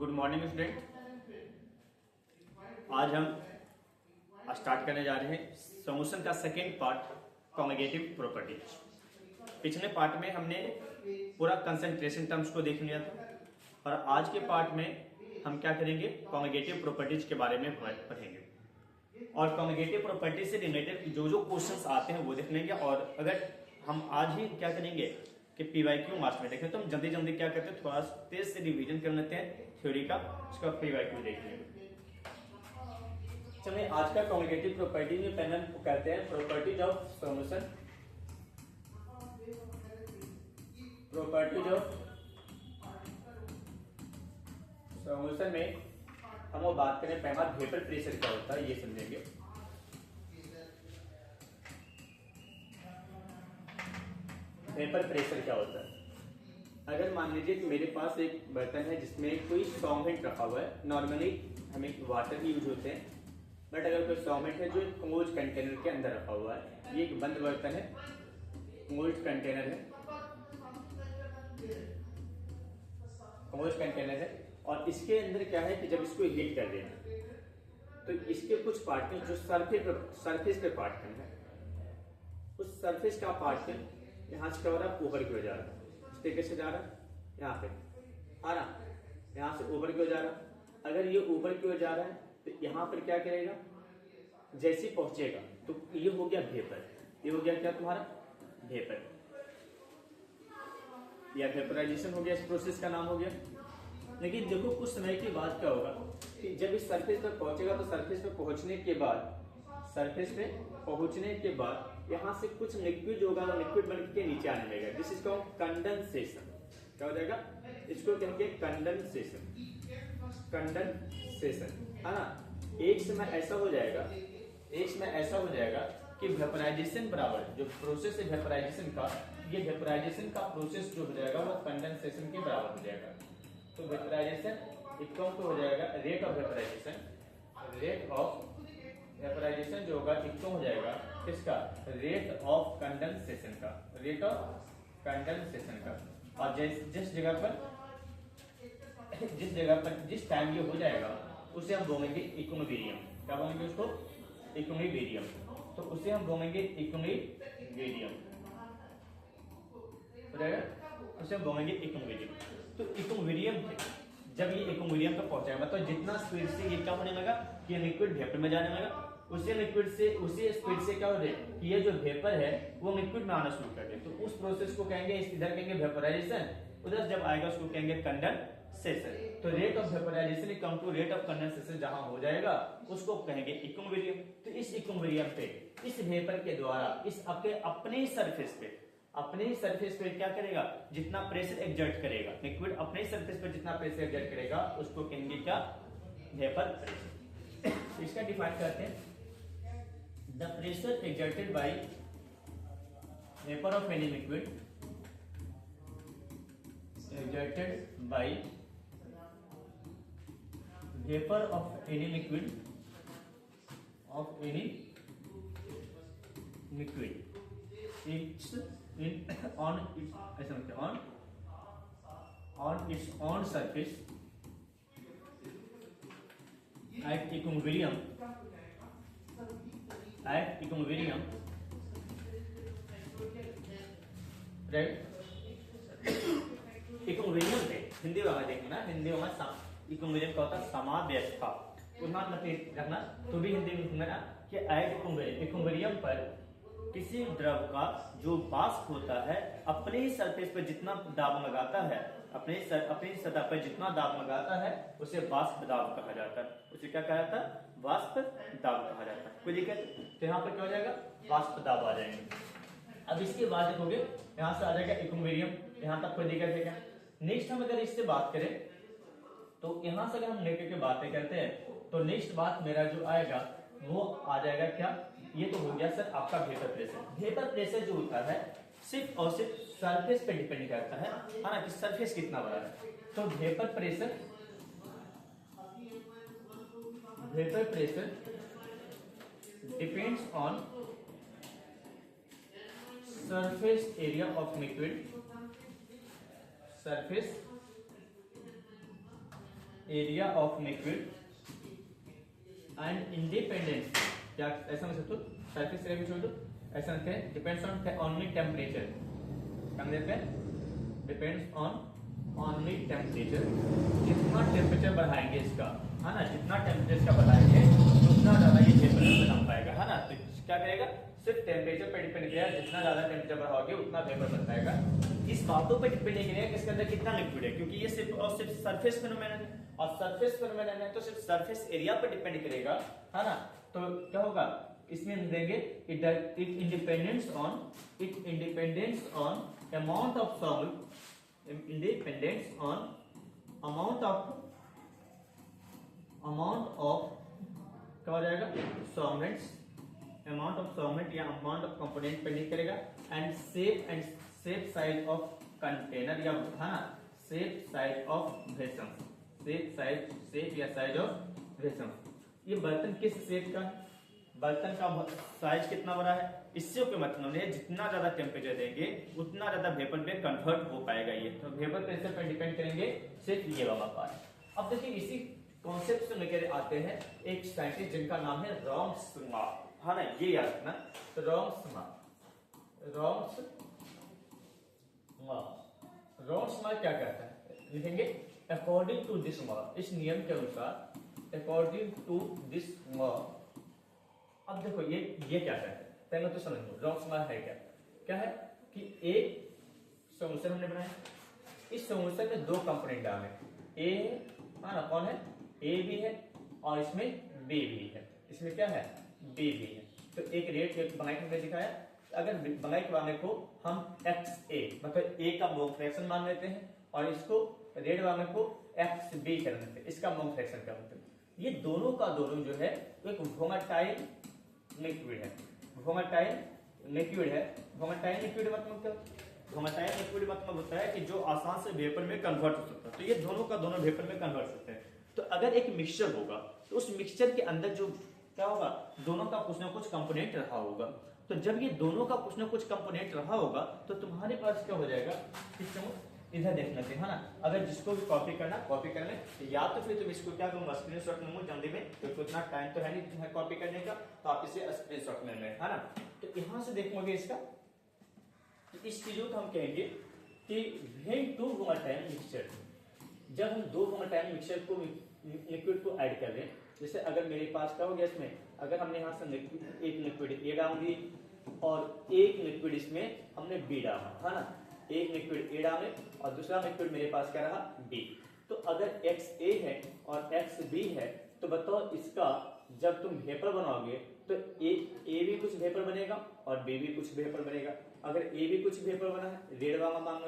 Good morning student. आज हम start करने जा रहे हैं सॉल्यूशन का सेकेंड पार्ट, कॉन्जुगेटिव प्रॉपर्टीज। पिछले पार्ट में हमने पूरा कंसंट्रेशन टर्म्स को देख लिया था और आज के पार्ट में हम क्या करेंगे, कॉन्जुगेटिव प्रॉपर्टीज के बारे में पढ़ेंगे और कॉन्जुगेटिव प्रॉपर्टीज से रिलेटेड जो जो क्वेश्चंस आते हैं वो देख लेंगे। और अगर हम आज ही क्या करेंगे कि पीवाईक्यू मार्क्स में देखें तो हम जल्दी जल्दी क्या करते हैं, थोड़ा तेज से रिवीजन कर लेते हैं थ्योरी का, उसका पीवाईक्यू देख लेंगे। चलिए आज का कॉन्जुगेटिव प्रॉपर्टी में पहले कहते हैं properties of solution. Properties of solution में हम वो बात करें, पहला वेपर प्रेशर क्या होता है ये समझेंगे। वेपर प्रेशर क्या होता है? अगर मान लीजिए कि मेरे पास एक बर्तन है जिसमें कोई सॉल्वेंट रखा हुआ है। नॉर्मली हमें वाटर यूज होते हैं, बट अगर कोई सॉल्वेंट है जो एक क्लोज कंटेनर के अंदर रखा हुआ है, ये एक बंद बर्तन है, क्लोज कंटेनर है, क्लोज कंटेनर है और इसके अंदर क्या है कि जब इसको हीट कर देना तो इसके कुछ पार्टिकल जो सरफेस पे पार्टिकल है, उस सरफेस का पार्टिकल यहाँ से क्या हो रहा है, ऊपर की ओर जा रहा है। इस तरीके से जा रहा है, यहाँ पे आ रहा, यहाँ से ऊपर की ओर जा रहा। अगर ये ऊपर की ओर जा रहा है तो यहाँ पर क्या करेगा, जैसे ही पहुंचेगा तो ये हो गया वेपर। ये हो गया क्या तुम्हारा, वेपर या वेपराइजेशन हो गया, इस प्रोसेस का नाम हो गया। लेकिन देखो कुछ समय के बाद क्या होगा कि जब इस सरफेस पर पहुंचेगा तो सरफेस पे पहुंचने के बाद, सरफेस पे पहुंचने के बाद यहाँ से कुछ लिक्विड होगा और लिक्विड बन के नीचे आने लगेगा। This is called condensation. क्या हो जाएगा, इसको कहेंगे कंडेंसेशन। कंडेंसेशन है ना। एक समय ऐसा हो जाएगा, एक समय ऐसा हो जाएगा कि वेपराइजेशन बराबर जो प्रोसेस है वेपराइजेशन का, ये वेपराइजेशन का प्रोसेस जो हो जाएगा वो कंडेंसेशन के बराबर हो जाएगा। तो वेपराइजेशन इक्वल टू हो जाएगा rate of vaporization. Rate of vaporization जो होगा इक्वल हो जाएगा किसका, रेट ऑफ कंडेंसेशन का, रेट ऑफ कंडेंसेशन का। और जिस जगह पर जिस टाइम ये हो जाएगा उसे हम बोलेंगे इक्विलिब्रियम। क्या बोलेंगे उसको, इक्विलिब्रियम। तो उसे हम बोलेंगे इक्विलिब्रियम, उसे हम बोलेंगे इक्विलिब्रियम। तो इक्विलिब्रियम जब ये इक्विलिब्रियम पर पहुंचेगा तो जितना स्पीड से ये क्या होने लगा कि लिक्विड वेपर में जाने लगा, उसी स्पीड से क्या हो रहा है कि ये जो वेपर है वो लिक्विड में आना शुरू कर दे। तो उस प्रोसेस को कहेंगे, इधर कहेंगे वेपराइजेशन, उधर जब आएगा उसको कहेंगे कंडेंसेशन। तो rate of vaporization equal to rate of condensation जहां हो जाएगा उसको कहेंगे इक्विलिब्रियम। तो इस इक्विलिब्रियम पे इस वेपर के द्वारा इस अपने सरफेस पे क्या करेगा, जितना प्रेशर एक्सर्ट करेगा, लिक्विड अपने सरफेस पे जितना प्रेशर एक्सर्ट करेगा उसको कहेंगे क्या, वेपर प्रेशर। इसका डिफाइन करते हैं, the pressure exerted by vapour of any liquid, exerted by vapor of any liquid it's on its own surface at equilibrium right। Equilibrium पे हिंदी में देखना, हिंदी में इक्विलिब्रियम का होता है समाव्यवस्था। रखना तो भी हिंदी में लिखना कि इक्विलिब्रियम पर किसी द्रव का जो वाष्प होता है अपने ही सरफेस पर जितना दाब लगाता है, अपनी सतह पर जितना दाब लगाता है उसे वाष्प दाब कहा जाता है। उसे क्या कहा जाता है, वाष्प दाब कहा जाता है। कोई दिक्कत? तो यहाँ पर क्या हो जाएगा, वाष्प दाब आ जाएंगे। अब इसके बाद देखोगे यहाँ से आ जाएगा इक्विलिब्रियम, यहाँ तक कोई दिक्कत है क्या? नेक्स्ट हम अगर इससे बात करें तो यहाँ से अगर हम लेकर के बातें करते हैं तो नेक्स्ट बात मेरा जो आएगा वो आ जाएगा क्या, ये तो हो गया सर आपका वेपर प्रेशर। वेपर प्रेशर जो होता है सिर्फ और सिर्फ सरफेस पे डिपेंड करता है ना, कि सरफेस कितना बड़ा है। तो vapour pressure depends on surface area of liquid, surface area of liquid and independence, क्या ऐसा मैं सकता हूँ, सरफेस एरिया भी छोड़ दो, ऐसा लिखते हैं डिपेंड्स ऑन ओनली टेम्परेचर, क्या देते हैं, डिपेंड्स ऑन ओनली टेम्परेचर। जितना टेम्परेचर बढ़ाएंगे इसका, है ना, जितना टेम्परेचर का बढ़ाएंगे उतना ज्यादा ये वेपर में बन पाएगा, है ना। तो क्या करेगा, सिर्फ टेम्परेचर पे डिपेंड करेगा, जितना ज्यादा टेम्परेचर बढ़ाओगे उतना वेपर बन पाएगा। इस बातों पे डिपेंड नहीं करेगा कि इसके अंदर कितना लिक्विड है, क्योंकि ये सिर्फ और सिर्फ सरफेस फेनोमेनन है, और सरफेस फेनोमेनन है तो सिर्फ सरफेस एरिया पर डिपेंड करेगा, है ना। तो क्या होगा, इसमें हम देंगे it independence on amount of salt, independence on amount of क्या हो जाएगा, solvents, amount of solvent या amount of component पे नहीं करेगा, and shape size of container या, है ना, shape size of vessel, shape या size of vessel। ये बर्तन किस शेप का, बर्तन का साइज कितना बड़ा है, इससे कोई मतलब नहीं है। जितना ज्यादा टेम्परेचर देंगे उतना ज्यादा वेपर में कन्वर्ट हो पाएगा ये, तो वेपर प्रेशर पर डिपेंड करेंगे सिर्फ ये वाला पार्ट। अब देखिए इसी कॉन्सेप्ट से लेकर आते हैं एक साइंटिस्ट जिनका नाम है रॉम्समा, है ना, ये याद रखना। तो रॉम्समा क्या कहता है, लिखेंगे अकॉर्डिंग टू दिस लॉ, इस नियम के अनुसार, अकॉर्डिंग टू दिस लॉ। अब देखो ये क्या कहता है, पहले तो समझ लो रॉम्समा है क्या है कि एक सॉल्यूशन हमने बनाया, इस सॉल्यूशन में दो कंपोनेंट डाले, ए है ना, कौन है, ए भी है और इसमें बी भी है, इसमें क्या है, बी भी है। तो एक रेट एक बनाइक में दिखाया, अगर बनाइक वाले को हम एक्स ए मतलब ए का मोल फ्रैक्शन मान लेते हैं और इसको रेड वाले को एक्स बी कर देते हैं, इसका मोल फ्रैक्शन कर देते हैं। ये दोनों का दोनों जो है एक वोलेटाइल लिक्विड है, वोलेटाइल लिक्विड है। वोलेटाइल लिक्विड मतलब क्या, वोलेटाइल लिक्विड मतलब होता है कि जो आसान से वेपर में कन्वर्ट हो सकता है। तो ये दोनों का दोनों वेपर में कन्वर्ट हो सकते हैं। तो अगर एक मिक्सचर होगा तो उस मिक्सचर के अंदर जो क्या होगा, दोनों का कुछ ना कुछ कंपोनेंट रहा होगा। तो जब ये दोनों का कुछ ना कुछ कंपोनेंट रहा होगा तो तुम्हारे पास क्या हो जाएगा, इधर देखना चाहिए, है ना। अगर जिसको भी कॉपी करना कॉपी कर ले, या तो फिर तुम इसको क्या करूंगा, स्क्रीनशॉट लूंगा जल्दी में, क्योंकि उतना टाइम तो है नहीं तुम्हें कॉपी करने का, तो आप इसे स्क्रीनशॉट में लें, है ना। तो यहां से देखोगे इसका, इस चीजों को हम कहेंगे कि व्हेन टू वोलेटाइल मिक्सचर, जब हम दो वोलेटाइल मिक्सचर को लिक्विड को ऐड कर दें, जैसे अगर मेरे पास क्या हो गया, इसमें अगर हमने यहाँ से एक लिक्विड ए डाल दी और एक लिक्विड इसमें हमने बी डाला, है ना, एक लिक्विड ए डाले और दूसरा लिक्विड मेरे पास क्या रहा, बी। तो अगर एक्स ए है और एक्स बी है, तो बताओ इसका जब तुम वेपर बनाओगे तो ए भी कुछ वेपर बनेगा और बी भी कुछ वेपर बनेगा। अगर ए भी कुछ वेपर बना है, रेड वाला मान लो,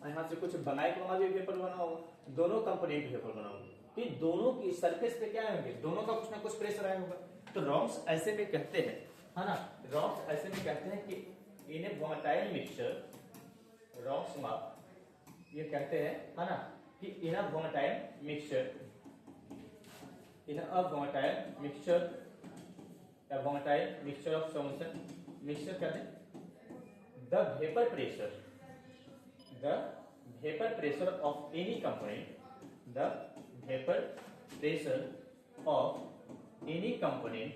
यहाँ से कुछ बनाए वाला भी वेपर बना होगा, दोनों कंपोनेंट वेपर बना होगा, कि दोनों की सरफेस पे क्या होंगे, दोनों का कुछ ना कुछ प्रेशर आया होगा। तो रॉम्स ऐसे में कहते हैं, है ना, रॉम्स ऐसे में कहते हैं कि इन ए वोलेटाइल मिक्सचर, रॉम्समा ये कहते हैं, है ना, कि in a volatile mixture, in a volatile mixture, a volatile mixture of solution, mixture कहते हैं, the vapor pressure of any component, the vapor pressure of any component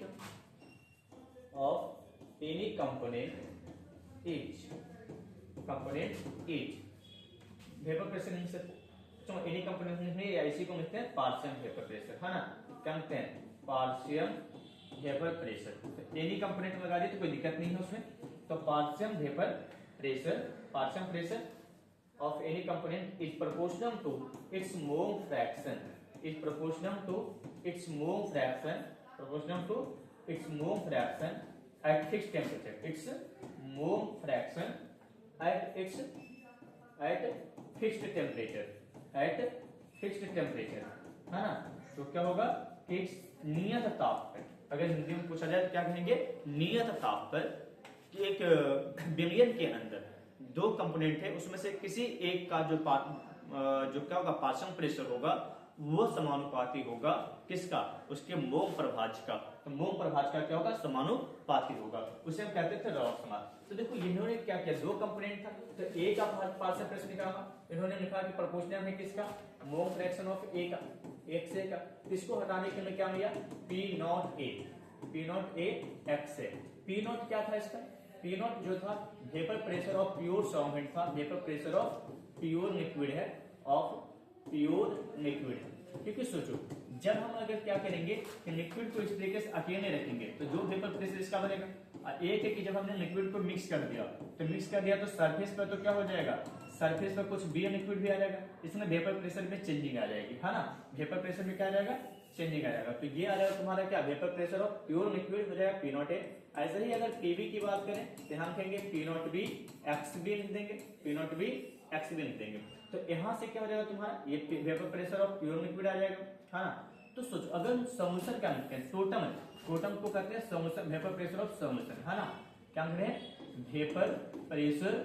is vapour pressure नहीं sir, तो एनी कंपोनेंट में या इसी को मिलते हैं पार्शियल वेपर प्रेशर, है ना, क्या मिलते हैं, partial vapour pressure. Any component में लगा दिए तो कोई दिक्कत नहीं है उसमें। तो partial vapour pressure of any component is proportional to its mole fraction, at fixed temperature, fixed temperature, है ना। तो क्या होगा कि नियत ताप पर, अगर हिंदी में पूछा जाए तो क्या कहेंगे, नियत ताप पर, कि एक विलयन के अंदर दो कंपोनेंट है, उसमें से किसी एक का जो क्या होगा, पार्शियल प्रेशर होगा वो समानुपाती होगा किसका, उसके मोल प्रभाज का। तो मोम प्रभाज का क्या होगा, समानुपाती होगा, उसे हम कहते थे रॉड समास। तो देखो इन्होंने क्या किया, दो कंपोनेंट था, तो ए का पार्शियल फ्रैक्शन निकाला, इन्होंने लिखा कि प्रोपोर्शनल है किसका, मोम फ्रैक्शन ऑफ ए का, एक्स ए का। इसको हटाने के लिए क्या लिया, P not A, P not A X A. P naught क्या था इसका, पी नॉट जो था vapour pressure of pure solvent था, vapour pressure of pure liquid है, ऑफ प्योर लिक्विड। क्योंकि सोचो जब हम अगर क्या करेंगे कि लिक्विड को इस तरीके से अकेले रखेंगे तो जो वेपर प्रेशर इसका बनेगा, एक है कि जब हमने लिक्विड को मिक्स कर दिया तो सरफेस पर तो क्या हो जाएगा, सरफेस पर कुछ बी लिक्विड भी आ जाएगा, इसमें वेपर प्रेशर में चेंजिंग आ जाएगी, है ना, वेपर प्रेशर में क्या आ जाएगा, चेंजिंग आ जाएगा। तो ये आ जाएगा तुम्हारा क्या, vapour pressure of pure liquid हो जाएगा पी नॉट ए। ऐसे ही अगर पीबी की बात करें तो हम कहेंगे P not B X B लिख देंगे, P not B X B लिख देंगे। तो यहां से क्या हो जाएगा तुम्हारा, ये vapour pressure of pure liquid आ जाएगा, है ना। तो सोचो अगर सॉल्यूशन क्या लिखते हैं, टोटम, टोटम को कहते हैं solution, vapour pressure of solution, है ना, क्या लिख रहे हैं, वेपर प्रेशर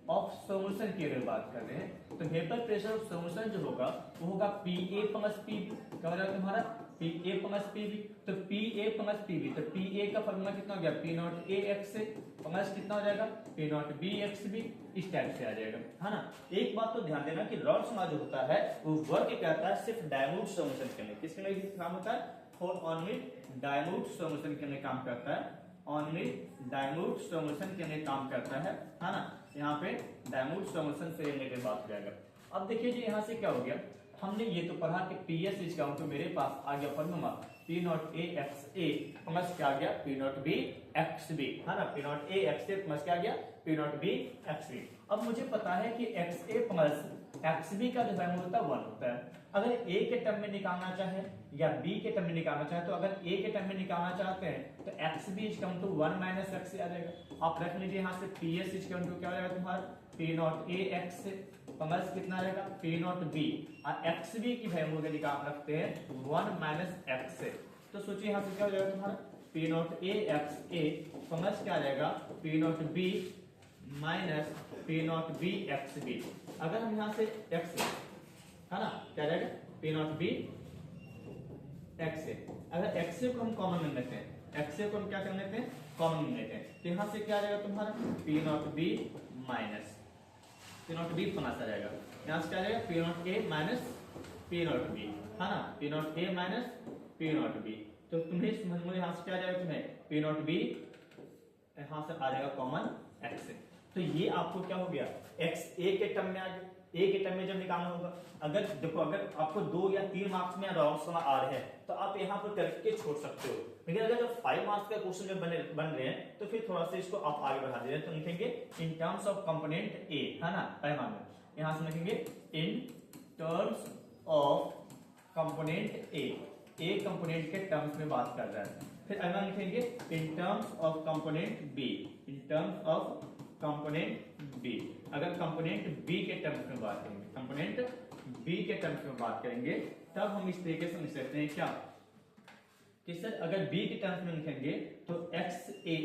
ऑफ सॉल्यूशन की अगर बात कर रहे हैं तो वेपर प्रेशर ऑफ सॉल्यूशन जो होगा वो होगा P A plus P B, क्या हो जाएगा तुम्हारा, P A plus P B. तो P A plus P B, तो पी ए का फॉर्मूला कितना हो गया, पी नॉट ए एक्स से प्लस कितना हो जाएगा, P not B X B, इस टाइप से आ जाएगा, है ना। एक बात तो ध्यान देना कि रॉड्समा जो होता है वो वर्क करता है सिर्फ डायल्यूट सॉल्यूशन के लिए, किसके लिए काम होता है, फॉर ओनली डायल्यूट सॉल्यूशन के लिए काम करता है, ओनली डायल्यूट सॉल्यूशन के लिए काम करता है ना। यहाँ पे डायल्यूट सॉल्यूशन से रिलेटेड बात करेगा। अब देखिए जी यहाँ से क्या हो गया, हमने ये तो पढ़ा कि पी एस इज तो मेरे पास आ गया formula P not A X A plus क्या आ गया, P not B X B, है ना, P not A X A plus क्या आ गया, P not B X B. अब मुझे पता है कि X A plus X B का जो वैल्यू होता है 1 होता है। अगर ए के टर्म में निकालना चाहे या बी के टर्म में निकालना चाहे, तो अगर ए के टर्म में निकालना चाहते हैं तो X B is come to 1 minus X आ जाएगा। आप रख लीजिए यहाँ से P S is come to क्या हो जाएगा तुम्हारा, P not A X plus कितना रहेगा, पी नॉट बी, और एक्स बी की वैल्यू अगर निकाल रखते हैं 1 माइनस एक्स से, तो सोचिए यहाँ से क्या हो जाएगा तुम्हारा, P not A X A plus क्या आ जाएगा, P not B minus P not B X B. अगर हम यहाँ से एक्स, है ना, क्या जाएगा, P not B X A, अगर एक्स को हम कॉमन ले लेते हैं, एक्स को हम क्या कर लेते हैं, कॉमन ले लेते हैं, तो यहाँ से क्या आ जाएगा तुम्हारा, P not B minus P not B plus आ जाएगा, यहाँ से क्या आ जाएगा, P not A minus P not B, है ना, P not A minus P not B. तो तुम्हें यहाँ से क्या आ जाएगा, तुम्हें पी नॉट बी यहाँ से आ जाएगा कॉमन एक्स। तो ये आपको क्या हो गया, एक्स ए के टर्म में आ गया, ए के टर्म में जब निकालना होगा, अगर देखो अगर आपको 2 या 3 मार्क्स में रॉड्समा आ रहे हैं तो आप यहाँ पर करके छोड़ सकते हो, लेकिन अगर 5 मार्क्स का क्वेश्चन जब बन रहे हैं तो फिर थोड़ा सा इसको आप आगे बढ़ा दे रहे हैं, तो लिखेंगे in terms of component A, है ना, पैमाने में यहाँ से लिखेंगे in terms of component A component के टर्म्स में बात कर रहा है। फिर अगला लिखेंगे in terms of component B, in terms of component B. अगर कंपोनेंट बी के टर्म्स में बात करेंगे, कंपोनेंट बी के टर्म्स में बात करेंगे, तब हम इस तरीके से लिख सकते हैं क्या कि सर अगर बी के टर्म्स में लिखेंगे तो X A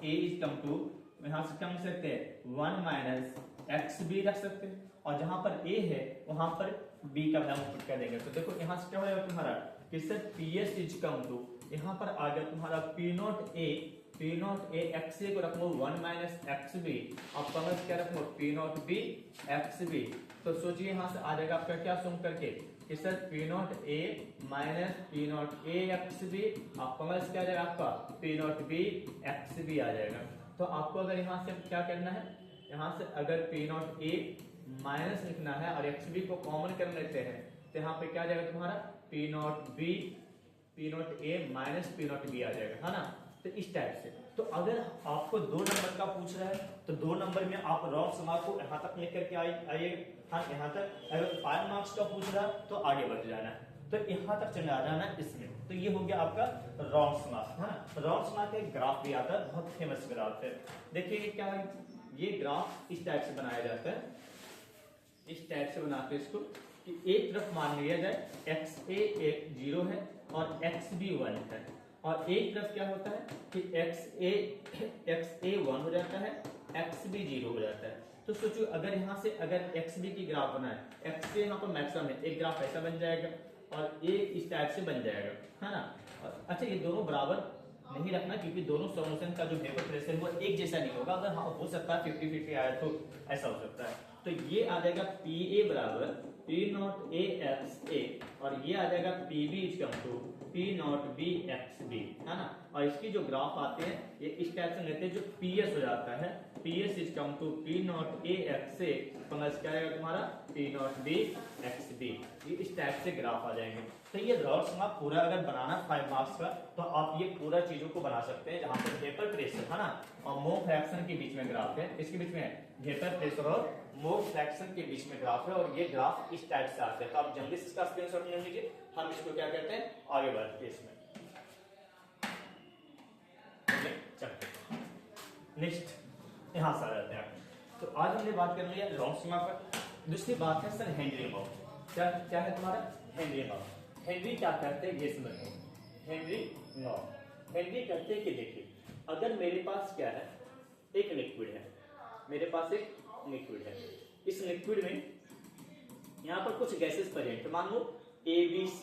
is come to, यहां से क्या लिख सकते हैं 1 माइनस एक्स बी रख सकते हैं, और जहां पर ए है वहां पर बी का वैल्यू पुट कर देंगे। तो देखो यहां से क्या हो जाएगा तुम्हारा कि sir P S is come to, यहां पर आ गया तुम्हारा P not A X A को रखो 1 माइनस एक्स बी, और प्लस क्या रखो P not B X B. तो सोचिए यहां से आ जाएगा आपका क्या सुन करके कि sir P not A minus P not A X B, और प्लस क्या आ जाएगा आपका P not B X B आ जाएगा। तो आपको अगर यहाँ से क्या करना है, यहाँ से अगर पी नॉट ए माइनस लिखना है और एक्स बी को कॉमन कर लेते हैं तो यहाँ पे क्या आ जाएगा तुम्हारा P not A minus P not B आ जाएगा, है ना। तो इस टाइप से, तो अगर आपको 2 नंबर का पूछ रहा है तो 2 नंबर में आप रॉड्समा को यहाँ तक लेकर के आइए, हाँ यहाँ तक। अगर 5 मार्क्स का पूछ रहा है तो आगे बढ़ जाना है, तो यहाँ तक चले आ जाना है इसमें। तो ये हो गया आपका रॉड्समा, है ना। रॉड्समा का एक ग्राफ भी आता है, बहुत फेमस ग्राफ है। देखिए क्या है, ये ग्राफ इस टाइप से बनाया जाता है, इस टाइप से बनाते हैं इसको कि एक तरफ मान लिया जाए एक्स ए 0 है और एक्स बी 1 है, और एक तरफ क्या होता है कि एक्स ए 1 हो जाता है, एक्स बी 0 हो जाता है। तो सोचो अगर यहाँ से अगर एक्स बी की ग्राफ बनाए, एक्स ए यहाँ पर मैक्सिमम है, एक ग्राफ ऐसा बन जाएगा और एक इस टाइप से बन जाएगा, है ना। अच्छा ये दोनों बराबर नहीं रखना, क्योंकि दोनों सॉल्यूशन का जो वेपर प्रेशर वो एक जैसा नहीं होगा। अगर हाँ हो सकता है 50-50 आया तो ऐसा हो सकता है। तो ये आ जाएगा PA बराबर P नॉट AXA, और ये आ जाएगा PB equal to P not BXB, है ना। और इसकी जो ग्राफ आते हैं ये इस टाइप से रहते हैं, जो PS हो जाता है PS equal to P not AXA plus क्या आएगा तुम्हारा P नॉट BXB। ये इस टाइप से ग्राफ आ जाएंगे। तो ये रॉड्स में पूरा अगर बनाना 5 मार्क्स का, तो आप ये पूरा चीजों को बना सकते हैं, जहां पर वेपर प्रेशर है ना और मोल फ्रैक्शन के बीच में ग्राफ है। इसके बीच में वेपर प्रेशर और मोल फ्रैक्शन के बीच में ग्राफ है, और ये ग्राफ इस टाइप से आते हैं। तो आप जल्दी से इसका स्क्रीनशॉट ले लीजिए, हम इसको क्या कहते हैं आगे बढ़ते हैं इसमें। नेक्स्ट यहां से आ जाते हैं। तो आज हमने बात कर ली है लॉन्ग पर। दूसरी बात है सर हेनरी लॉ। क्या क्या है तुम्हारा हेनरी लॉ। हेनरी क्या कहते हैं ये समझो। हेनरी लॉ, हेनरी कहते हैं कि देखिए अगर मेरे पास क्या है एक लिक्विड है, मेरे पास एक लिक्विड है, इस लिक्विड में यहाँ पर कुछ गैसेस प्रेजेंट है, मान लो ABC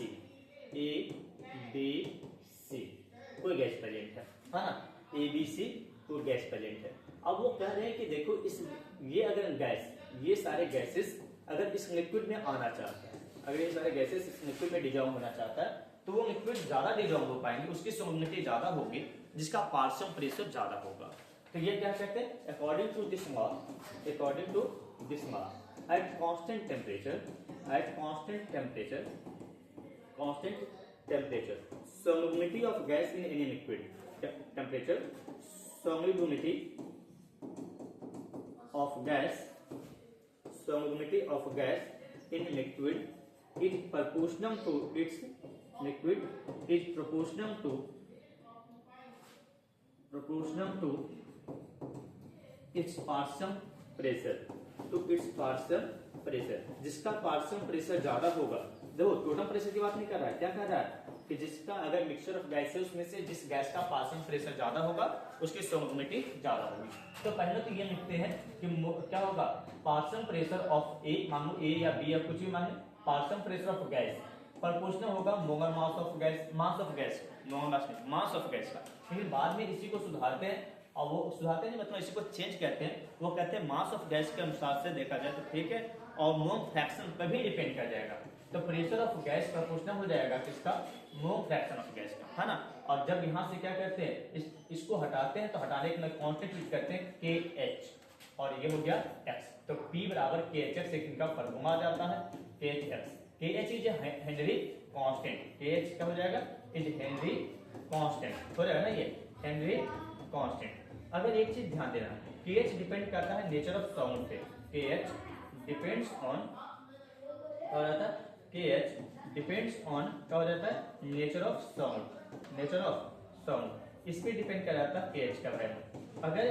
कोई गैस प्रेजेंट है ना, ABC कोई गैस प्रेजेंट है। अब वो कह रहे हैं कि देखो इस ये अगर गैस, ये सारे गैसेस अगर इस लिक्विड में आना चाहते हैं, अगर ये सारे गैसेस इस लिक्विड में डिजॉल्व होना चाहता है, तो वो लिक्विड ज्यादा डिजॉल्व हो पाएंगे, उसकी सॉल्युबिलिटी ज्यादा होगी, जिसका पार्शियल प्रेशर ज्यादा होगा। तो ये क्या कहते हैं according to this law, according to this law at constant temperature solubility of gas in any liquid, temperature solubility of gas in liquid is proportional to its partial pressure, जिसका partial pressure ज्यादा होगा। देखो total pressure की बात नहीं कर रहा है, क्या कर रहा है कि जिसका अगर मिक्सचर ऑफ गैसेस उसमें से जिस गैस का पार्शियल प्रेशर ज्यादा होगा उसकी सॉल्युबिलिटी ज्यादा होगी। तो पहले तो ये लिखते हैं कि क्या होगा पार्शियल प्रेशर ऑफ ए, मान लो ए या बी या कुछ भी मान लो, partial pressure of gas proportional होगा molar mass of gas, mass of gas का। फिर बाद में इसी को सुधारते हैं, और वो सुधारते नहीं मतलब इसी को चेंज करते हैं, वो कहते हैं मास ऑफ गैस के अनुसार से देखा जाए तो ठीक है, और मोल फ्रैक्शन पर भी डिपेंड कर जाएगा। तो प्रेशर ऑफ गैस प्रोपोर्शनल हो जाएगा किसका मोल फ्रैक्शन ऑफ गैस का, है ना। और जब यहाँ से क्या करते हैं इसको हटाते हैं, तो हटाने के लिए कांस्टेंट यूज करते हैं KH, और ये हो गया X। तो P बराबर KHX एक इनका फॉर्मूला आ जाता है KHX। KH is Henry constant, KH क्या हो जाएगा इज हेनरी कांस्टेंट हो जाएगा ना, ये हेनरी कांस्टेंट। अगर एक चीज ध्यान देना, KH डिपेंड करता है नेचर ऑफ साउंड पे, KH डिपेंड्स ऑन क्या हो जाता है, KH डिपेंड्स ऑन क्या हो जाता है नेचर ऑफ साउंड, इस पे डिपेंड कर जाता है KH का वैल्यू। अगर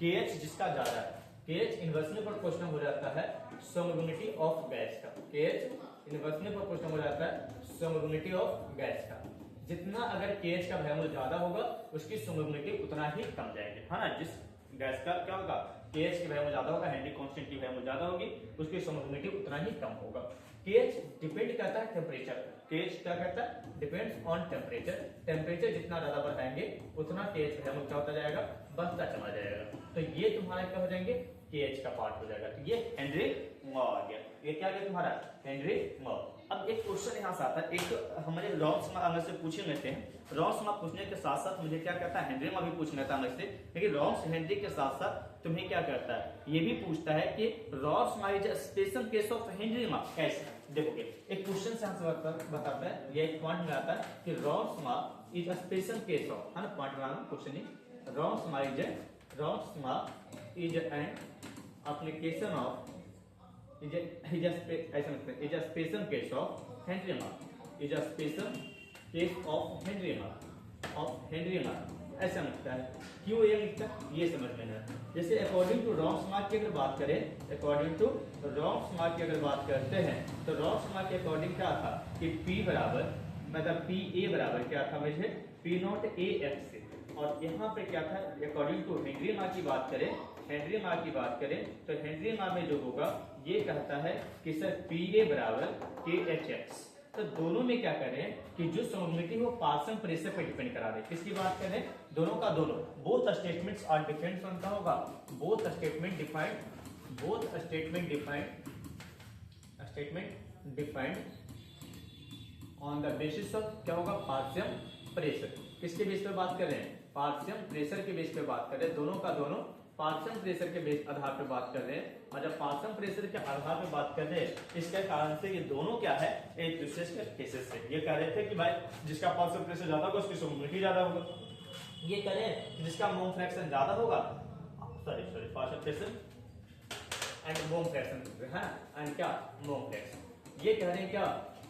KH जिसका ज्यादा है, KH इनवर्सली प्रोपोर्शनल हो जाता है सॉल्युबिलिटी ऑफ गैस का, KH इनवर्सली प्रोपोर्शनल हो जाता है सॉल्युबिलिटी ऑफ गैस का। जितना अगर KH का वैल्यू ज्यादा होगा उसकी सॉल्युबिलिटी उतना ही कम जाएगी, है ना। जिस गैस का क्या होगा KH की वैल्यू ज्यादा होगा, हेनरी कांस्टेंट की वैल्यू ज्यादा होगी, उसकी सॉल्युबिलिटी उतना ही कम होगा। KH डिपेंड करता है टेम्परेचर, KH क्या करता है डिपेंड्स ऑन टेम्परेचर, टेम्परेचर जितना ज्यादा बढ़ाएंगे उतना KH का वैल्यू क्या होता जाएगा बढ़ता चला जाएगा। तो ये तुम्हारा क्या हो जाएंगे KH का पार्ट हो जाएगा। तो ये हेनरी लॉ आ गया, ये क्या गया तुम्हारा हेनरी लॉ। अब एक क्वेश्चन यहाँ से आता है, एक तो हमारे रॉल्स में से पूछ लेते हैं, रॉल्स में पूछने के साथ साथ मुझे क्या करता है हेनरी में भी पूछ लेता है से, लेकिन रॉल्स हेनरी के साथ साथ तुम्हें क्या करता है ये भी पूछता है कि रॉल्स में is special case of Henry में कैसे देखोगे। एक क्वेश्चन से हमसे बताता है, ये एक पॉइंट में आता है कि रॉल्स में इज स्पेशल केस ऑफ, है ना, पॉइंट में क्वेश्चन नहीं, रॉल्स में is an application of is a special case of Henry Mark, is a special case of Henry Mark ऐसा लगता है। क्यों ये लिखता है ये समझ लेना है। जैसे अकॉर्डिंग टू रॉल्स मार्क की अगर बात करें, अकॉर्डिंग टू रॉल्स मार्क की अगर बात करते हैं, तो रॉल्स मार्क के अकॉर्डिंग क्या था कि P बराबर मतलब PA बराबर क्या था मुझे P नॉट AX से, और यहाँ पे क्या था अकॉर्डिंग टू हेनरी मार्क की बात करें, हेनरी मार्क की बात करें तो हेनरी मार्क में जो होगा ये कहता है कि सर PA बराबर KHX, तो दोनों में क्या करें कि जो सोलिबिलिटी वो पार्शियल प्रेशर पे डिपेंड करा रहे हैं। किसकी बात करें? दोनों का दोनों, बोथ स्टेटमेंट्स आर डिफरेंट। उनका होगा both statement defined on the basis of क्या होगा? Partial pressure. किसके बेस पे बात कर रहे हैं? पार्शियल प्रेशर के बेस पे बात कर रहे हैं। दोनों का दोनों पार्शियल प्रेशर के बेस आधार पे बात कर रहे हैं। और जब पार्शियल प्रेशर के आधार पे बात कर रहे हैं, इसके कारण से ये दोनों क्या है? एक दूसरे के केसेस से ये कह रहे थे कि भाई जिसका पार्शियल प्रेशर ज्यादा होगा उसकी सोलिबिलिटी ज्यादा होगा। ये कह रहे हैं कि जिसका मोम फ्रैक्शन ज्यादा होगा, सॉरी पार्शियल प्रेशर एंड मोम फ्रैक्शन है एंड क्या मोम फ्रैक्शन। ये कह रहे हैं क्या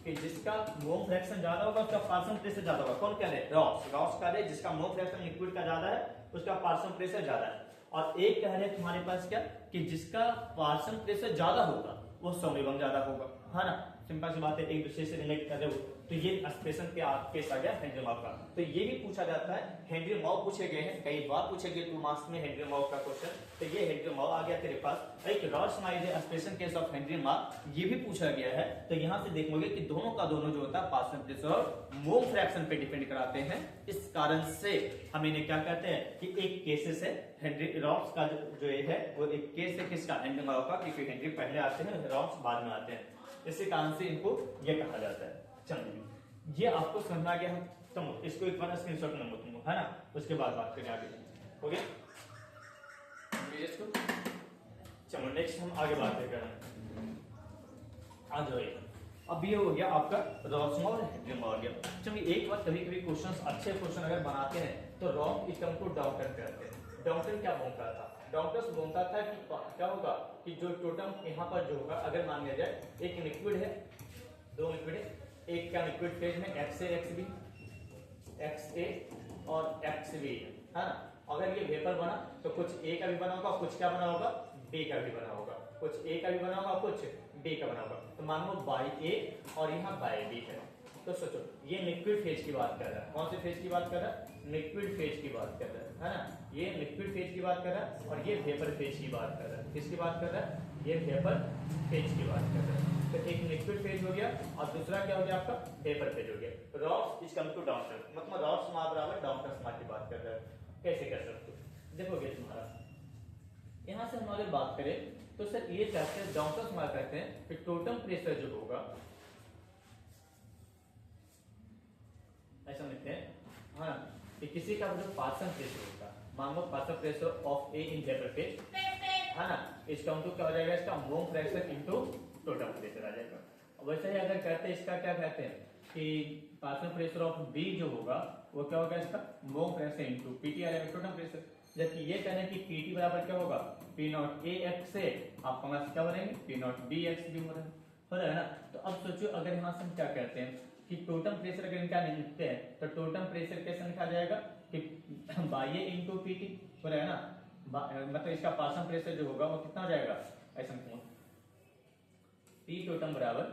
कि जिसका मोम फ्रैक्शन ज्यादा होगा उसका पार्शियल प्रेशर ज्यादा होगा। कौन कह रहे हैं? रॉस कह रहे हैं जिसका मोम फ्रैक्शन लिक्विड का ज्यादा है उसका पार्शियल प्रेशर ज्यादा है। और एक कह रहे हैं तुम्हारे पास क्या कि जिसका पार्शियल प्रेशर ज्यादा होगा वो सॉल्यूबल ज्यादा होगा, है ना। सिंपल सी बात है, एक दूसरे से रिलेट कर रहे हो। तो ये एक्सप्रेशन के केस आ गया हेनरी माउ का। तो ये भी पूछा जाता है, हेनरी माउ पूछे गए हैं, कई बार पूछे गए 2 मार्क्स में हेनरी माउ का क्वेश्चन। तो ये हेनरी माउ आ गया तेरे पास। एक रॉस-माइज एक्सप्रेशन केस ऑफ हेनरी माउ, ये भी पूछा गया है। तो यहाँ से देखोगे कि दोनों का दोनों जो होता है पार्शियल प्रेशर और मोम फ्रैक्शन पे डिपेंड कराते हैं। इस कारण से हम इन्हें क्या कहते हैं कि एक केसेस है हेनरी रॉस का जो ये है वो एक केस है किसका? हेनरी माउ का, क्योंकि हेनरी पहले आते हैं रॉस बाद में आते हैं। इसी कारण से इनको ये कहा जाता है। चलिए ये आपको समझ आ गया। तुम इसको एक बार स्क्रीनशॉट ले लो तुम, है ना। उसके बाद बात करें आगे, हो गया इसको। चलो नेक्स्ट हम आगे बात करें। आ जाओ, अब ये हो गया आपका रॉस माउ और हेनरी माउ हो गया। चलिए एक बार कभी कभी क्वेश्चंस अच्छे क्वेश्चन अगर बनाते हैं तो रॉस इक्वल टू डाउटन करते हैं। डाउटन क्या बोलता था? डाउटन बोलता था कि क्या होगा कि जो टोटम यहाँ पर जो होगा, अगर मान लिया जाए एक लिक्विड है, 2 लिक्विड है, एक का लिक्विड फेज में XA XB XA और XB है ना। अगर ये वेपर बना तो कुछ A का भी बना होगा, कुछ क्या बना होगा? B का भी बना होगा। कुछ A का भी बना होगा, कुछ B का बना होगा। तो मान लो बाई A और यहाँ बाई B है। तो सोचो ये लिक्विड फेज की बात कर रहा है। कौन से फेज की बात कर रहा है? लिक्विड फेज की बात कर रहा है ना। ये लिक्विड फेज की बात कर रहा है और ये वेपर फेज की बात कर रहा है। किसकी बात कर रहा है? ये वेपर फेज की बात कर रहा है। तो एक लिक्विड फेज हो गया और दूसरा क्या हो गया आपका? वेपर फेज हो गया। रॉस इज कम टू डाउनस्ट्रीम, मतलब रॉस मास बराबर डाउनस्ट्रीम मास की बात कर रहा है। कैसे कर सकते हो? देखोगे तुम्हारा यहां से हम आगे बात करें तो सर ये कहते हैं डाउनस्ट्रीम मास कहते हैं कि टोटल प्रेशर जो होगा, ऐसा लिखते हैं, हाँ, कि किसी का जो पार्शियल प्रेशर होगा, मान लो partial pressure of A in vapour phase, है ना। इसका मतलब क्या हो जाएगा? इसका mole fraction into total pressure आ जाएगा। वैसे ही अगर कहते हैं इसका क्या कहते हैं कि पार्शियल प्रेशर ऑफ बी जो होगा वो क्या होगा? इसका मोम फ्रैक्शन इनटू पीटी आ जाएगा, टोटल प्रेशर। जबकि ये कहना है कि पीटी बराबर क्या होगा? पी नॉट ए एक्स से आप हमारे क्या बनेंगे? P not B X B हो रहा है ना। तो अब सोचो अगर यहाँ से हम क्या कहते हैं कि टोटल प्रेशर अगर इनका लिखते हैं तो टोटल प्रेशर कैसे लिखा जाएगा कि बाई ए इंटू पीटी हो रहा है ना। मतलब इसका पार्शियल प्रेशर जो होगा वो कितना हो जाएगा? ऐसा पी टोटल बराबर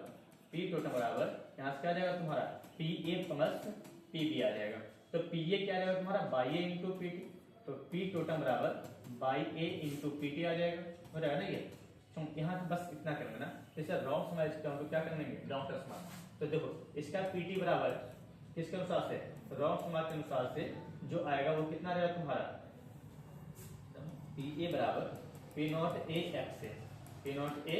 यहाँ से क्या आ जाएगा तुम्हारा? P A plus P B आ जाएगा। तो पी ए क्या आ जाएगा तुम्हारा? Y A into P T. तो पी टोटल बराबर Y A into P T आ जाएगा, हो जाएगा ना ये। तो यहाँ से बस इतना करना ना। जैसे रॉस में इसका हम क्या करेंगे? Doctors mark. तो देखो इसका पीटी बराबर किसके अनुसार से? रॉस मार्क के अनुसार से जो आएगा वो कितना रहेगा तुम्हारा? पी ए बराबर पी नॉट ए एक्स से, पी नॉट ए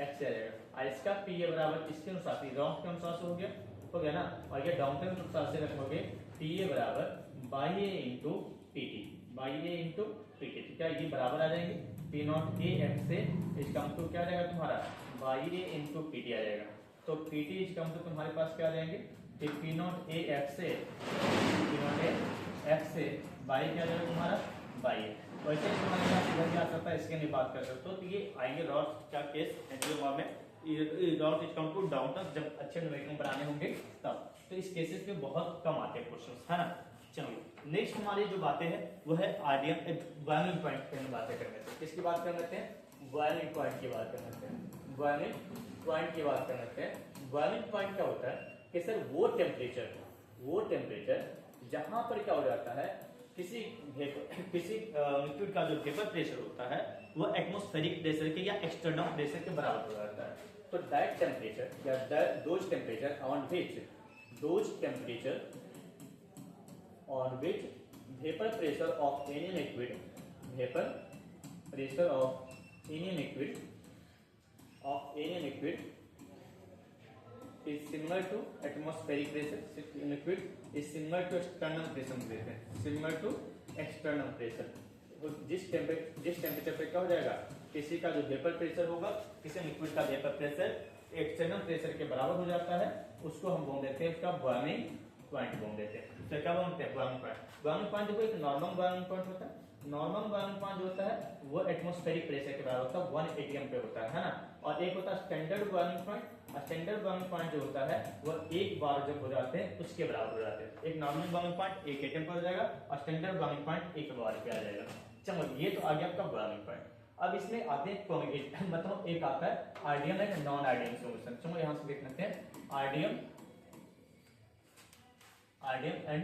एक्स से आ जाएगा। और इसका पी ए बराबर इसके अनुसार से, रॉस के अनुसार से हो गया ना। और ये डाउनटन के अनुसार से रखोगे पी ए बराबर Y A into P T, by A into P T. ठीक है, ये बराबर आ जाएंगे पी नॉट ए एक्स से। इसका मतलब क्या आ जाएगा तुम्हारा? Y A into P T आ जाएगा। तो पी टी इसका मतलब तुम्हारे पास क्या आ जाएंगे कि पी नॉट ए एक्स से, पी नॉट ए एक्स से बाई क्या आ जाएगा तुम्हारा? बाई ए। वैसे तुम्हारे पास इधर क्या आ सकता है? इसके लिए बात कर सकते हो। तो ये आएंगे रॉस का केस एंजियोमा में, रॉस इज कम टू डाउनटन जब अच्छे न्यूमेरिकल बनाने होंगे तब। तो इस केसेस में बहुत कम आते हैं क्वेश्चंस, है ना। चलो नेक्स्ट हमारी जो बातें हैं वो है आरडीएम बॉइलिंग पॉइंट की बातें कर लेते हैं। किसकी बात कर लेते हैं? बॉइलिंग पॉइंट की बात कर लेते हैं। बॉइलिंग पॉइंट की बात कर लेते हैं। बॉइलिंग पॉइंट क्या होता है कि सर वो टेम्परेचर जहां पर क्या हो जाता है किसी लिक्विड का जो वेपर प्रेशर होता है वो एटमॉस्फेरिक प्रेशर के या एक्सटर्नल प्रेशर के बराबर हो जाता है। तो दैट टेम्परेचर या those temperature on which vapour pressure of any liquid is similar to atmospheric pressure. Liquid is similar to external pressure. जिस टेम्परेचर पे क्या हो जाएगा, किसी का जो वेपर प्रेशर होगा, किसी लिक्विड का वेपर प्रेशर एक्सटर्नल प्रेशर के बराबर हो जाता है, उसको हम बोल देते हैं उसका बॉइलिंग पॉइंट बोल देते हैं। तो क्या बोलते हैं बॉइलिंग पॉइंट। बॉइलिंग पॉइंट देखो, एक नॉर्मल बॉइलिंग पॉइंट होता है। नॉर्मल बॉइलिंग पॉइंट जो होता है वो एटमॉस्फेरिक प्रेशर के बराबर होता है, 1 atm पे होता है ना। और एक होता है standard boiling point. Standard boiling point जो होता है वो एक बार जब हो जाते हैं उसके बराबर हो जाते हैं। एक नॉर्मल बॉइलिंग पॉइंट 1 atm पे हो जाएगा और स्टैंडर्ड बॉइलिंग पॉइंट 1 बार पे आ जाएगा। चलो ये तो आ गया आपका बॉइलिंग पॉइंट। अब इसमें आते हैं कॉन्जुगेट, मतलब एक आता है RDM and non RDM solution. चलो यहां से देख लेते हैं RDM and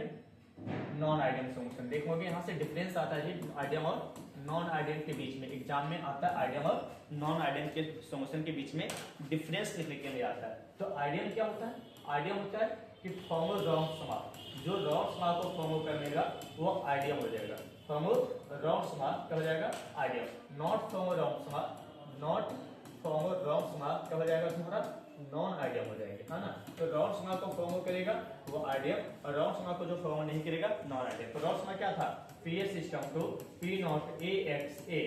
non RDM solution. देखोगे यहां से डिफरेंस आता है आरडीएम और नॉन आरडीएम के बीच में। एग्जाम में आता है आरडीएम और नॉन आरडीएम के सॉल्यूशन के बीच में डिफरेंस लिखने के लिए आता है। तो आरडीएम क्या होता है? आरडीएम होता है कि फॉर्मल रॉन्ग समास, जो रॉन्ग समास को फॉर्म करनेगा वो आरडीएम हो जाएगा। फॉर्मल रॉन्ग समास क्या हो जाएगा? आरडीएम। नॉट फॉर्मल रॉन्ग समास, क्या हो जाएगा तुम्हारा? नॉन आरडीएम हो जाएगा, है ना। तो रॉन्ग समास को फॉर्म करेगा वो आरडीएम और रॉन्ग समास को जो फॉर्म नहीं करेगा नॉन आरडीएम। तो रॉन्ग समास क्या था? PS system to P not A X A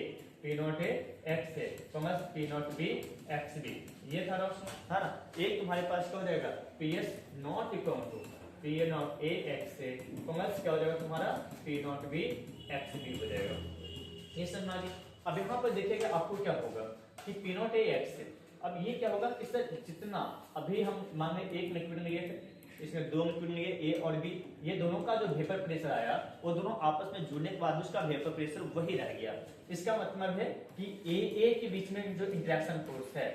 समझ P not B X B, ये था रॉन्ग समास, है ना। एक तुम्हारे पास क्या हो जाएगा? PS not equal to P not A X A समझ क्या हो जाएगा तुम्हारा? P not B X B हो जाएगा। ये समझ आ गई। अब यहाँ पर देखिएगा आपको क्या होगा कि P not A X A, अब ये क्या होगा? इससे जितना अभी हम मान लें एक लिक्विड लिए थे, इसमें 2 लिक्विड लिए ए और बी, ये दोनों का जो वेपर प्रेशर आया वो दोनों आपस में जुड़ने के बाद उसका वेपर प्रेशर वही रह गया। इसका मतलब है कि ए के बीच में जो इंटरेक्शन फोर्स है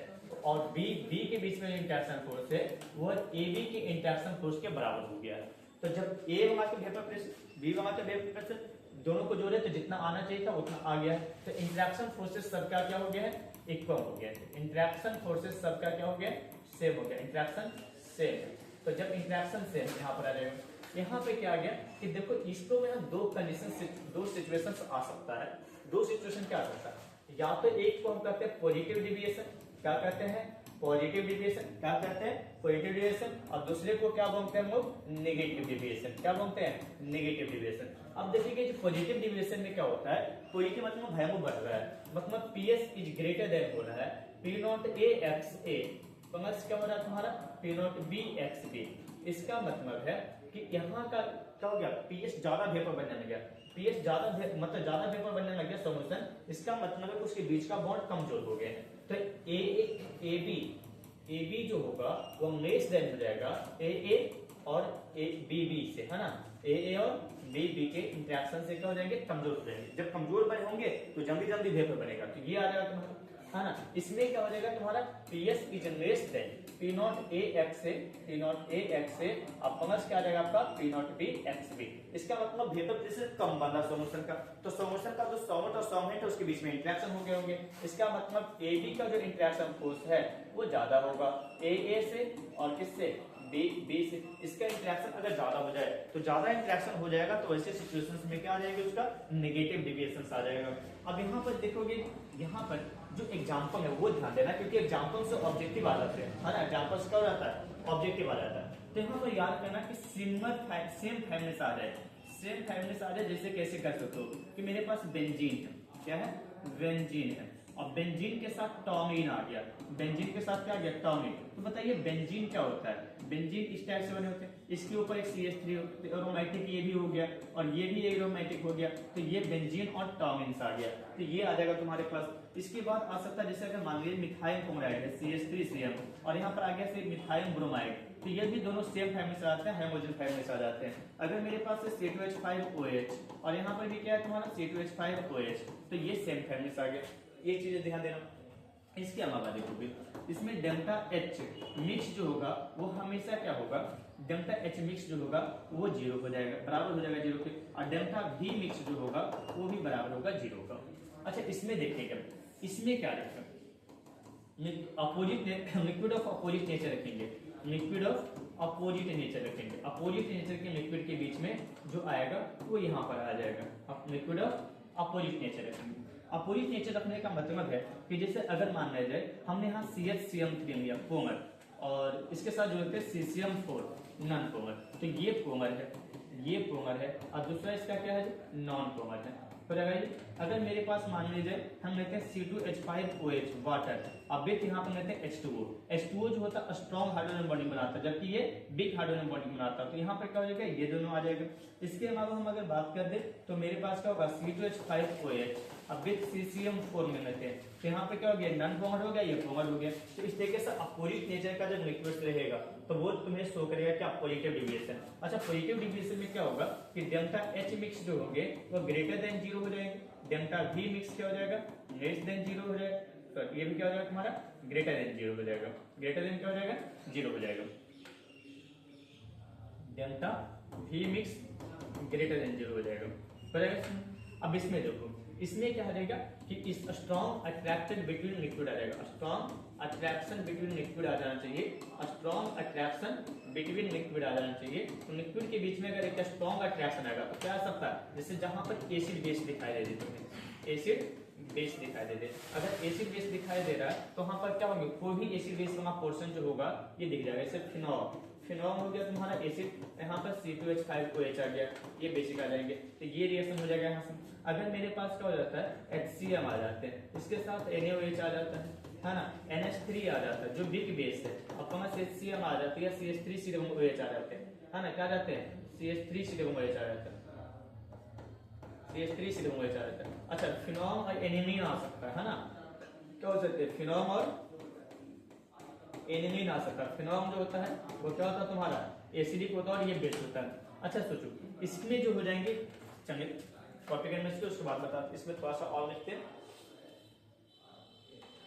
और बी के बीच में जो इंटरेक्शन फोर्स है वो ए बी के इंटरेक्शन फोर्स के बराबर हो गया है। तो जब ए वहां के वेपर प्रेशर बी वहां के वेपर प्रेशर दोनों को जोड़े तो जितना आना चाहिए था उतना आ गया है। तो इंटरेक्शन फोर्सेस सबका क्या हो गया है? इक्वल हो गया है। इंटरेक्शन फोर्सेस सबका क्या हो गया? सेम हो गया। Interaction same. तो जब इंटरेक्शन सेम यहाँ पर आ जाएगा, यहाँ पे क्या आ गया कि देखो इसको में दो कंडीशन, दो सिचुएशंस आ सकता है। दो सिचुएशन क्या आ सकता है? या तो एक को हम कहते हैं पॉजिटिव डिविएशन, क्या कहते हैं? पॉजिटिव डिविएशन, क्या कहते हैं? Positive deviation. और दूसरे को क्या बोलते हैं हम लोग? Negative deviation. क्या बोलते हैं? Negative deviation. अब देखिए जो पॉजिटिव डिविएशन में क्या होता है, पॉजिटिव मतलब वैल्यू बढ़ रहा है, मतलब पीएस इज ग्रेटर देन हो रहा है P not A X A, plus क्या हो रहा है तुम्हारा? P not B X B. इसका मतलब है कि यहाँ का क्या हो गया? पीएस ज्यादा वेपर बनने लग गया, पीएस ज्यादा मतलब ज्यादा वेपर बनने लग गया सॉल्यूशन। इसका मतलब है उसके बीच का बॉन्ड कमजोर हो गया है। तो ए बी जो होगा वो लेस देन हो जाएगा ए और बी से, है ना। ए और बी के इंटरेक्शन से क्या हो जाएंगे? कमजोर हो जाएंगे। जब कमजोर बने होंगे तो जल्दी वेपर बनेगा, तो ये आ जाएगा तुम्हारा, है ना। इसमें क्या हो जाएगा तुम्हारा? PS is less than P not A X A अब प्लस क्या आ जाएगा आपका? P not B X B. इसका मतलब वेपर प्रेशर कम बन रहा सॉल्यूशन का, तो सॉल्यूशन का जो सॉल्वेंट और सॉल्वेंट है उसके बीच में इंटरेक्शन हो गए होंगे। इसका मतलब ए बी का जो इंटरेक्शन फोर्स है वो ज्यादा होगा ए से और किससे? बी से। इसका इंटरेक्शन अगर ज्यादा हो जाए तो ज्यादा इंटरेक्शन हो जाएगा, तो ऐसे सिचुएशंस में क्या आ जाएगा? उसका नेगेटिव डिविएशंस आ जाएगा। अब यहाँ पर देखोगे, यहाँ पर जो एग्जांपल है वो ध्यान देना, क्योंकि एग्जांपल से ऑब्जेक्टिव आ जाते हैं, है ना। एग्जांपल से क्या हो जाता है? ऑब्जेक्टिव आ जाता है। तो यहाँ पर याद करना कि सेम फैमिली से आ जाए, सेम फैमिली से आ जाए। जैसे कैसे कर सकते हो कि मेरे पास बेंजीन है, क्या है? बेंजीन है, और बेंजीन के साथ टॉमिन आ गया, बेंजीन के साथ क्या आ गया? टॉमिन। तो बताइए बेंजीन क्या होता है? बेंजीन इस टाइप से बने होते हैं, इसके ऊपर एक CH3 एरोमेटिक ये भी हो गया और ये भी एरोमेटिक हो गया, तो ये बेंजीन और टॉमिन आ गया, तो ये आ जाएगा तुम्हारे पास। इसके बाद आ सकता है जैसे अगर मान लीजिए मिथाइल क्लोराइड है CH3Cl और यहाँ पर आ गया से मिथाइल ब्रोमाइड, तो ये भी दोनों सेम फैमिली से आते हैं, हाइड्रोजन फैमिली से आ जाते हैं। अगर मेरे पास है C2H5OH और यहाँ पर भी क्या है तुम्हारा? C2H5OH, तो ये सेम फैमिली से आ गया। ये चीजें ध्यान देना। इसके अलावा देखोगे इसमें डेल्टा H मिक्स जो होगा वो हमेशा क्या होगा? डेल्टा H मिक्स जो होगा वो 0 हो जाएगा, बराबर हो जाएगा 0 के, और डेल्टा V मिक्स जो होगा वो भी बराबर होगा 0 का। अच्छा इसमें देखिएगा, इसमें क्या लिखा? लिक्विड ऑफ अपोजिट नेचर रखेंगे, लिक्विड ऑफ अपोजिट नेचर रखेंगे, अपोजिट नेचर के लिक्विड के बीच में जो आएगा वो यहाँ पर आ जाएगा, अब लिक्विड ऑफ अपोजिट नेचर रखेंगे। अपोजिट नेचर रखने का मतलब है कि जैसे अगर मान लिया जाए हमने यहाँ CH3 लिया पोमर, और इसके साथ जोड़ते हैं CCm4 नॉन पोमर, तो ये पोमर है, ये पोमर है, और दूसरा इसका क्या है, नॉन पोमर है। तो अगर मेरे पास मान लीजिए हम लेते हैं C2H5OH वाटर, अब यहाँ पर लेते हैं H2O, H2O जो होता है स्ट्रॉन्ग हाइड्रोजन बॉन्डिंग बनाता है, जबकि ये वीक हाइड्रोजन बॉन्डिंग बनाता है, तो यहाँ पर क्या हो जाएगा, ये दोनों आ जाएगा। इसके अलावा हम अगर बात कर दे तो मेरे पास क्या होगा, C2H5OH अब विद CCm4 में लेते हैं, तो यहाँ पे क्या हो गया, नॉन पोमर हो गया, ये पोमर हो गया। तो इस तरीके से अपोजिट नेचर का जब लिक्विड रहेगा तो वो तुम्हें शो करेगा क्या, पॉजिटिव डिविएशन। अच्छा, पॉजिटिव डिविएशन में क्या होगा कि डेल्टा H मिक्स जो होंगे वो ग्रेटर देन 0 हो जाएंगे, डेल्टा V मिक्स क्या हो जाएगा, लेस देन 0 हो जाएगा, तो ये भी क्या हो जाएगा तुम्हारा, ग्रेटर देन 0 हो जाएगा, ग्रेटर देन क्या हो जाएगा, 0 हो जाएगा, delta V mix greater than 0 हो जाएगा। अब इसमें देखो, इसमें क्या रहेगा कि इस स्ट्रॉन्ग अट्रैक्शन बिटवीन लिक्विड आ जाएगा, स्ट्रॉन्ग अट्रैक्शन बिटवीन लिक्विड आ जाना चाहिए, स्ट्रॉन्ग अट्रैक्शन बिटवीन लिक्विड आ जाना चाहिए। तो लिक्विड के बीच में अगर एक स्ट्रॉन्ग अट्रैक्शन आएगा तो क्या आ सकता है, जैसे जहां पर एसिड बेस दिखाई दे दे, तुम्हें एसिड बेस दिखाई दे दे, अगर एसिड बेस दिखाई दे रहा है तो वहां पर क्या होंगे, कोई भी एसिड बेस वाला पोर्शन जो होगा ये दिख जाएगा, जैसे फिनॉल, फिनॉल हो गया तुम्हारा एसिड, यहाँ पर C2H5OH आ गया, ये बेसिक आ जाएंगे, तो ये रिएक्शन हो जाएगा यहाँ से। अगर मेरे पास क्या हो जाता है, HCl आ जाते हैं, इसके साथ NaOH आ जाता है ना, NH3 आ जाता है जो बिग बेस है, अब वहां से HCl आ जाती है, CH3COOH आ जाते हैं, है ना, क्या जाते हैं, CH3COOH आ जाता है, CH3COOH आ जाता है। अच्छा, फिनॉल और एनिमीन आ सकता है ना, क्या हो सकते हैं, फिनॉल और एनिलीन आ सकता है। फिनॉल जो होता है वो क्या होता है तुम्हारा, एसिडिक होता है और ये बेस होता है। अच्छा सोचो, इसमें जो हो जाएंगे, चलिए कॉपी करने में उसके बाद बता, इसमें थोड़ा सा और लिखते हैं,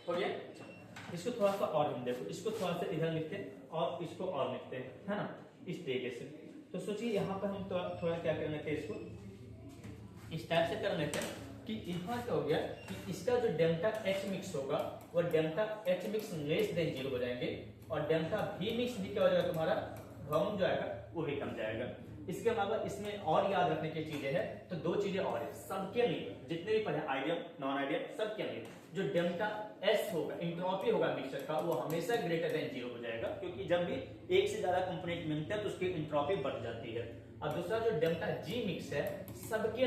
हो गया, इसको थोड़ा सा और हम देखो, इसको थोड़ा सा इधर लिखते हैं और इसको और लिखते हैं, है ना, इस तरीके से। तो सोचिए यहाँ पर हम थोड़ा क्या कर लेते हैं, इसको इस टाइप से कर लेते हैं कि यहाँ क्या हो गया कि इसका जो डेल्टा H मिक्स होगा वो delta H mix less than 0 हो जाएंगे, और डेल्टा V मिक्स भी क्या हो जाएगा तुम्हारा, वॉल्यूम जो आएगा वो भी कम जाएगा। इसके अलावा इसमें और याद रखने की चीजें हैं, तो दो चीजें और है, सबके लिए जितने भी पढ़े आइडियम नॉन आइडियम सबके लिए जो डेल्टा S होगा, इंट्रोपी होगा मिक्सचर का, वो हमेशा ग्रेटर देन 0 हो जाएगा, क्योंकि जब भी एक से ज्यादा कंपोनेंट मिलते हैं तो उसकी इंट्रोपी बढ़ जाती है। और दूसरा जो डेल्टा G मिक्स है सबके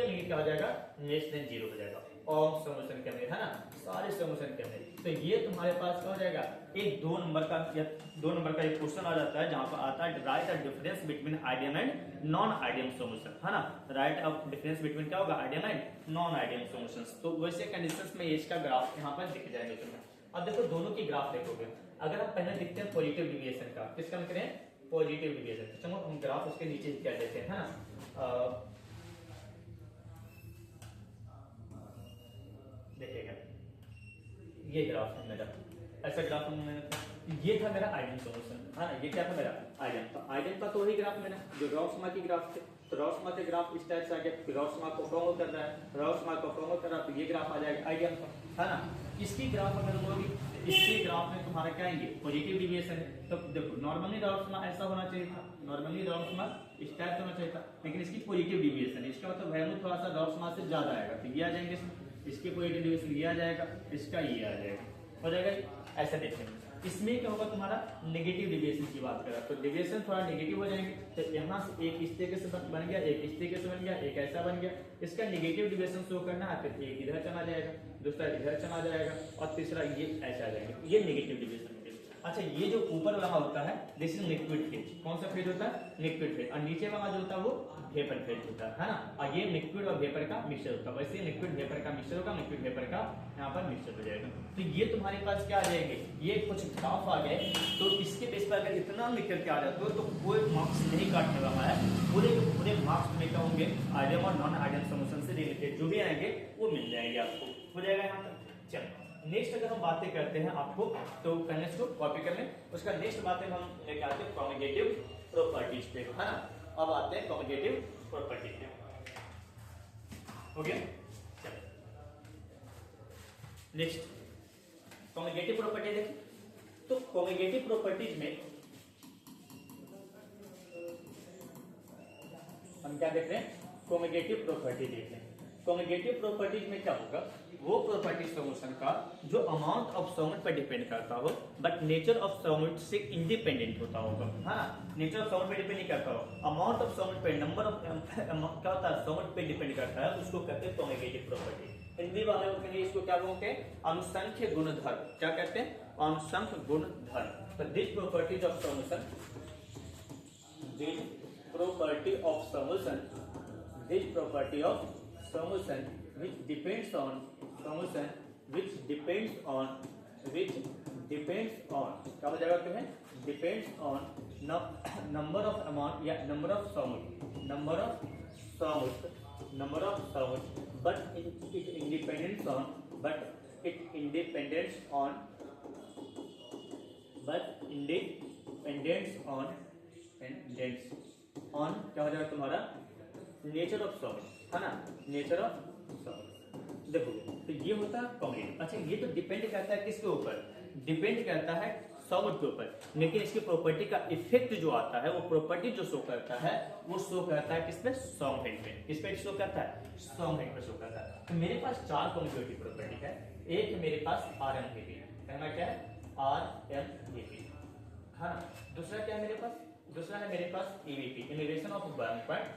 लिए क्या हो जाएगा, लेस देन 0 हो जाएगा, और सॉल्यूशन के अंदर, है ना, सारे सॉल्यूशन के अंदर। तो ये तुम्हारे पास क्या हो जाएगा, एक 2 नंबर का या 2 नंबर का एक क्वेश्चन आ जाता है जहां पर आता है right a difference between idiom and non idiom solution, है ना, राइट अ डिफरेंस बिटवीन क्या होगा, idiom and non idiom solutions. तो वैसे कंडीशंस में इसका ग्राफ यहाँ पर दिख जाएंगे तुम्हें। अब देखो दोनों की ग्राफ देखोगे, अगर हम पहले देखते हैं पॉजिटिव डिविएशन का, किसका हम करें, पॉजिटिव डिविएशन, चलो हम ग्राफ उसके नीचे क्या देते हैं, है ना, देखिएगा ये ग्राफ है मेरा, ऐसा ग्राफ मैंने, ये था मेरा आइडियम सॉल्यूशन, है ना, ये क्या था मेरा आइडियम, तो आइडियम का तो वही ग्राफ मेरा जो रॉसमा की ग्राफ थे, तो रॉसमा के ग्राफ इस टाइप से आ गया, रॉसमा को फॉर्म कर रहा है, रॉसमा को फॉर्म कर रहा है, तो ये ग्राफ आ जाएगा आइडियम का, है ना। इसकी ग्राफ अगर लोगी, इसके ग्राफ में तुम्हारा क्या आएंगे, पॉजिटिव डिविएशन है, तो देखो नॉर्मली रॉसमा ऐसा होना चाहिए था, नॉर्मली रॉसमा इस टाइप होना चाहिए था, लेकिन इसकी पॉजिटिव डिविएशन है, इसका मतलब वैल्यू थोड़ा सा रॉसमा से ज्यादा आएगा, तो ये आ जाएंगे इसके पॉजिटिव डिविएशन, ये आ जाएगा, इसका ये आ जाएगा, हो जाएगा, ऐसा देखेंगे। इसमें क्या होगा तुम्हारा नेगेटिव डिविएशन की बात करें तो डिविएशन थोड़ा नेगेटिव हो जाएंगे, तो यहाँ से एक इस तरीके से बन गया, एक इस तरीके से बन गया, एक ऐसा बन गया, इसका नेगेटिव डिविएशन शो करना है, फिर एक इधर चला जाएगा, दूसरा इधर चला जाएगा, और तीसरा ये ऐसा आ जाएगा, ये नेगेटिव डिविएशन। अच्छा, ये जो ऊपर वाला होता है दिस इज लिक्विड फेज, कौन सा फेज होता है, लिक्विड फेज, और नीचे वाला जो होता है वो वेपर फेज होता है ना, और ये लिक्विड और वेपर का मिक्सचर होता है, वैसे लिक्विड वेपर का मिक्सचर होगा, लिक्विड वेपर का यहाँ पर मिक्सचर हो जाएगा। तो ये तुम्हारे पास क्या आ जाएंगे, ये कुछ ग्राफ आ गए, तो इसके बेस पर अगर इतना लिख करके आ जाते हो तो कोई मार्क्स नहीं काटने वाला है, पूरे मार्क्स में क्या होंगे, आइडियम और नॉन आइडियम सॉल्यूशन से रिलेटेड जो भी आएंगे वो मिल जाएंगे आपको, हो जाएगा यहाँ तक। चलो नेक्स्ट अगर हम बातें करते हैं आपको, तो पहले इसको कॉपी कर लें, उसका नेक्स्ट बातें हम लेके आते हैं कॉम्युनिकेटिव प्रॉपर्टीज पे, है ना। अब आते हैं कॉम्युनिकेटिव प्रॉपर्टी पे, हो गया। चलो नेक्स्ट कॉन्जुगेटिव प्रॉपर्टी देखें तो कॉन्जुगेटिव प्रॉपर्टीज में हम क्या देख रहे हैं, कॉन्जुगेटिव प्रॉपर्टी देख रहे हैं। कॉन्जुगेटिव प्रॉपर्टीज में क्या होगा, वो प्रॉपर्टी सॉल्यूशन का जो अमाउंट ऑफ सॉल्वेंट पर डिपेंड करता हो बट नेचर ऑफ सॉल्वेंट से इंडिपेंडेंट होता होगा, है ना। नेचर ऑफ सॉल्वेंट पे डिपेंड नहीं करता हो, अमाउंट ऑफ सॉल्वेंट पे, नंबर ऑफ क्या होता है सॉल्वेंट पे डिपेंड करता है, उसको कहते हैं कॉन्जुगेटिव प्रॉपर्टी। हिंदी वाले के लिए इसको क्या बोलते हैं, अनुसंख्य गुणधर्म। क्या कहते हैं, अनुसंख्य गुणधर्म। तो this properties of solution, this property of solution, this property of solution which depends on solution which depends on क्या हो जाएगा तुम्हें, depends on number of amount या number of solute but it independence on क्या हो जाएगा तुम्हारा nature of solvent, है ना, नेचर ऑफ सॉल्वेंट। देखोगे तो ये होता है कॉन्जुगेटिव। अच्छा ये तो डिपेंड करता है किसके ऊपर, डिपेंड करता है सॉल्वेंट के ऊपर, लेकिन इसकी प्रॉपर्टी का इफेक्ट जो आता है, वो प्रॉपर्टी जो शो करता है वो शो करता है किस पे, सॉल्वेंट पे। किस पे शो करता है, सॉल्वेंट पे शो करता है। तो मेरे पास चार कॉन्जुगेटिव प्रॉपर्टी है। एक मेरे पास RMPP, पहला क्या है RMPP, हाँ। दूसरा क्या है मेरे पास, दूसरा है मेरे पास EVP, innovation of boiling point.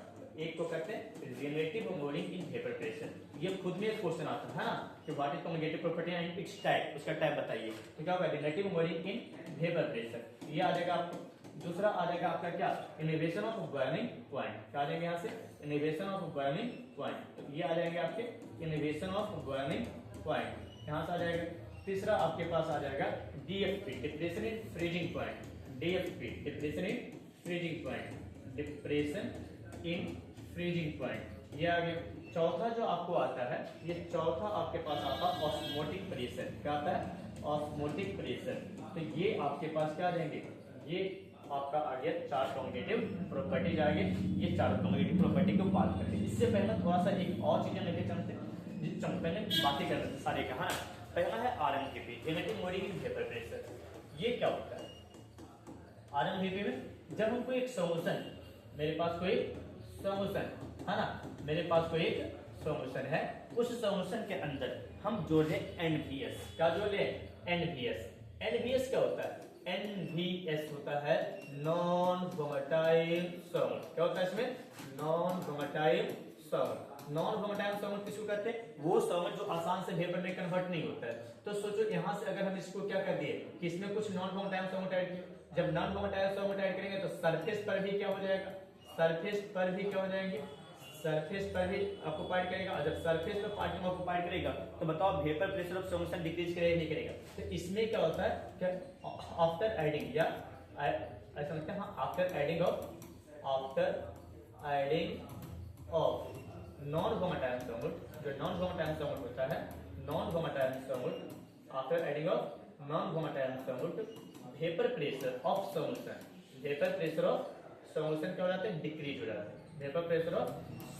एक को कहते हैं relative moulding in vapour pressure. ये खुद में एक क्वेश्चन आता है ना कि what is conjugative property and it's type, उसका टाइप बताइए। तो क्या होगा, relative moulding in vapour pressure, ये आ जाएगा आपको। दूसरा आ जाएगा आपका क्या, इनोवेशन ऑफ बॉइलिंग पॉइंट। क्या आ जाएंगे यहाँ से, इनोवेशन ऑफ बॉइलिंग पॉइंट, ये आ जाएंगे आपके इनोवेशन ऑफ बॉइलिंग पॉइंट, यहाँ से आ जाएगा। तीसरा आपके पास आ जाएगा DFP, depression in freezing point, DFP depression in freezing point, depression in freezing point, ये आ गया। चौथा जो आपको आता है, ये चौथा आपके पास आता है ऑस्मोटिक प्रेशर। क्या आता है, ऑस्मोटिक प्रेशर। तो ये आपके पास क्या आ जाएंगे, ये आपका आ गया चार कॉन्जुगेटिव प्रॉपर्टीज आ गए। ये चार कॉन्जुगेटिव प्रॉपर्टी को बात करते हैं। इससे पहले थोड़ा सा एक और चीजें लेके चलते हैं, जिस पहले बातें कर रहे थे सारे का, हाँ। पहला है RMPP, relative moulding in vapour pressure. ये क्या होता है, RMPP में जब हम कोई एक सॉल्यूशन, मेरे पास कोई सॉल्यूशन है ना, मेरे पास कोई एक सॉल्यूशन है, उस सॉल्यूशन के अंदर हम जोड़ लें NVS। क्या जोड़ लें, NVS। NVS क्या होता है, NVS होता है नॉन वोलेटाइल सॉल्वेंट। क्या होता है इसमें, non volatile solvent. Non volatile solvent किसको कहते हैं, वो सॉल्वेंट जो आसान से वेपर में कन्वर्ट नहीं होता है। तो सोचो यहाँ से अगर हम इसको क्या कर दिए कि इसमें कुछ नॉन वोलेटाइल सॉल्वेंट ऐड किए, जब नॉन वोलेटाइल सॉल्वेंट ऐड करेंगे तो सरफेस पर भी क्या हो जाएगा, सरफेस पर भी क्या हो जाएंगे, सरफेस पर भी ऑक्युपाइड करेगा। और जब सरफेस पर पार्टिकल ऑक्युपाइड करेगा तो बताओ vapour pressure of solution decrease करेगा नहीं करेगा। तो इसमें क्या होता है, क्या आफ्टर एडिंग, या ऐसा लगता है, हाँ, after adding of non volatile solvent, जो नॉन वोलेटाइल सॉल्वेंट होता है, non volatile solvent, after adding of non volatile solvent, vapour pressure of solution, vapour pressure of solution क्या हो जाता है, डिक्रीज हो जाता है। Vapour pressure of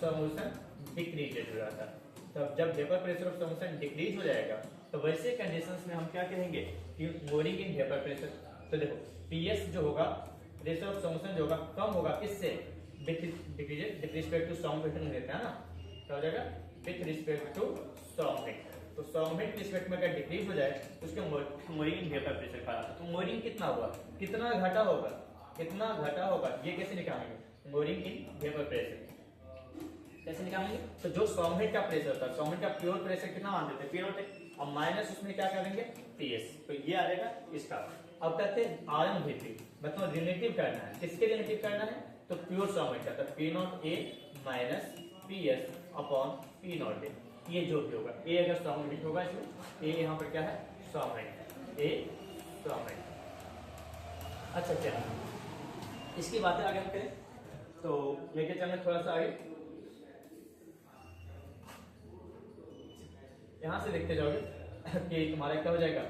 solution decrease हो जाता है। तो जब vapour pressure of solution decrease हो जाएगा तो वैसे कंडीशंस में हम क्या कहेंगे कि मोलिंग इन वेपर प्रेशर। तो देखो PS जो होगा, प्रेशर ऑफ सॉल्यूशन जो होगा, कम होगा किससे, विथ रिस्पेक्ट टू सॉल्वेंट में देते हैं ना, क्या हो जाएगा, विथ रिस्पेक्ट टू सॉल्वेंट। तो सॉल्वेंट के रिस्पेक्ट में अगर डिक्रीज हो जाए तो उसके मोलिंग इन वेपर प्रेशर का, तो मोलिंग कितना होगा, कितना घटा होगा, कितना घटा होगा, ये कैसे निकालेंगे, मोलिंग इन वेपर प्रेशर कैसे निकालेंगे। तो जो सॉल्वेंट का प्रेशर होता है, सॉल्वेंट का प्योर प्रेशर कितना मान देते हैं, प्योर होते, और माइनस उसमें क्या करेंगे, PS। तो ये आ जाएगा इसका। अब कहते हैं RMVP, मतलब रिलेटिव करना है, किसके रिलेटिव करना है, तो प्योर सॉल्वेंट का, तो P0A minus PS upon P0A। ये जो भी होगा, A अगर सॉल्वेंट होगा इसमें, A यहाँ पर क्या है, सॉल्वेंट, A सॉल्वेंट। अच्छा चलिए इसकी बातें आगे हम करें तो लेके चलना थोड़ा सा आगे, यहां से देखते जाओगे कि तुम्हारा क्या हो जाएगा।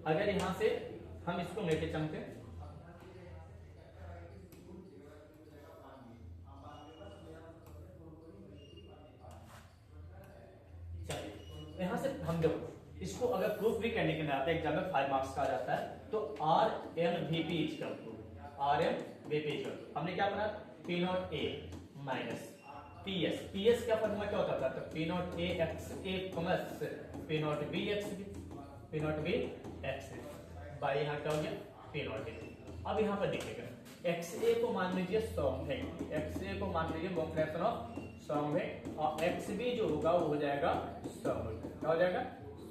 अगर यहां से हम इसको लेके चलते, चलिए यहां से हम देखो इसको अगर प्रूफ भी करने के लिए आते है एग्जाम में 5 मार्क्स का आ जाता है। तो R M V P is come to R M V P is come to हमने क्या पढ़ा P not A minus P S. P S का फॉर्मूला क्या होता था? तो P not A X A plus P not B X B P not B X by यहाँ क्या हो गया पी नॉट ए। अब यहाँ पर देखिएगा एक्स ए को मान लीजिए सॉल्वेंट, एक्स ए को मान लीजिए मोल फ्रैक्शन ऑफ सॉल्वेंट और एक्स बी जो होगा वो हो जाएगा सॉल्वेंट। क्या हो जाएगा?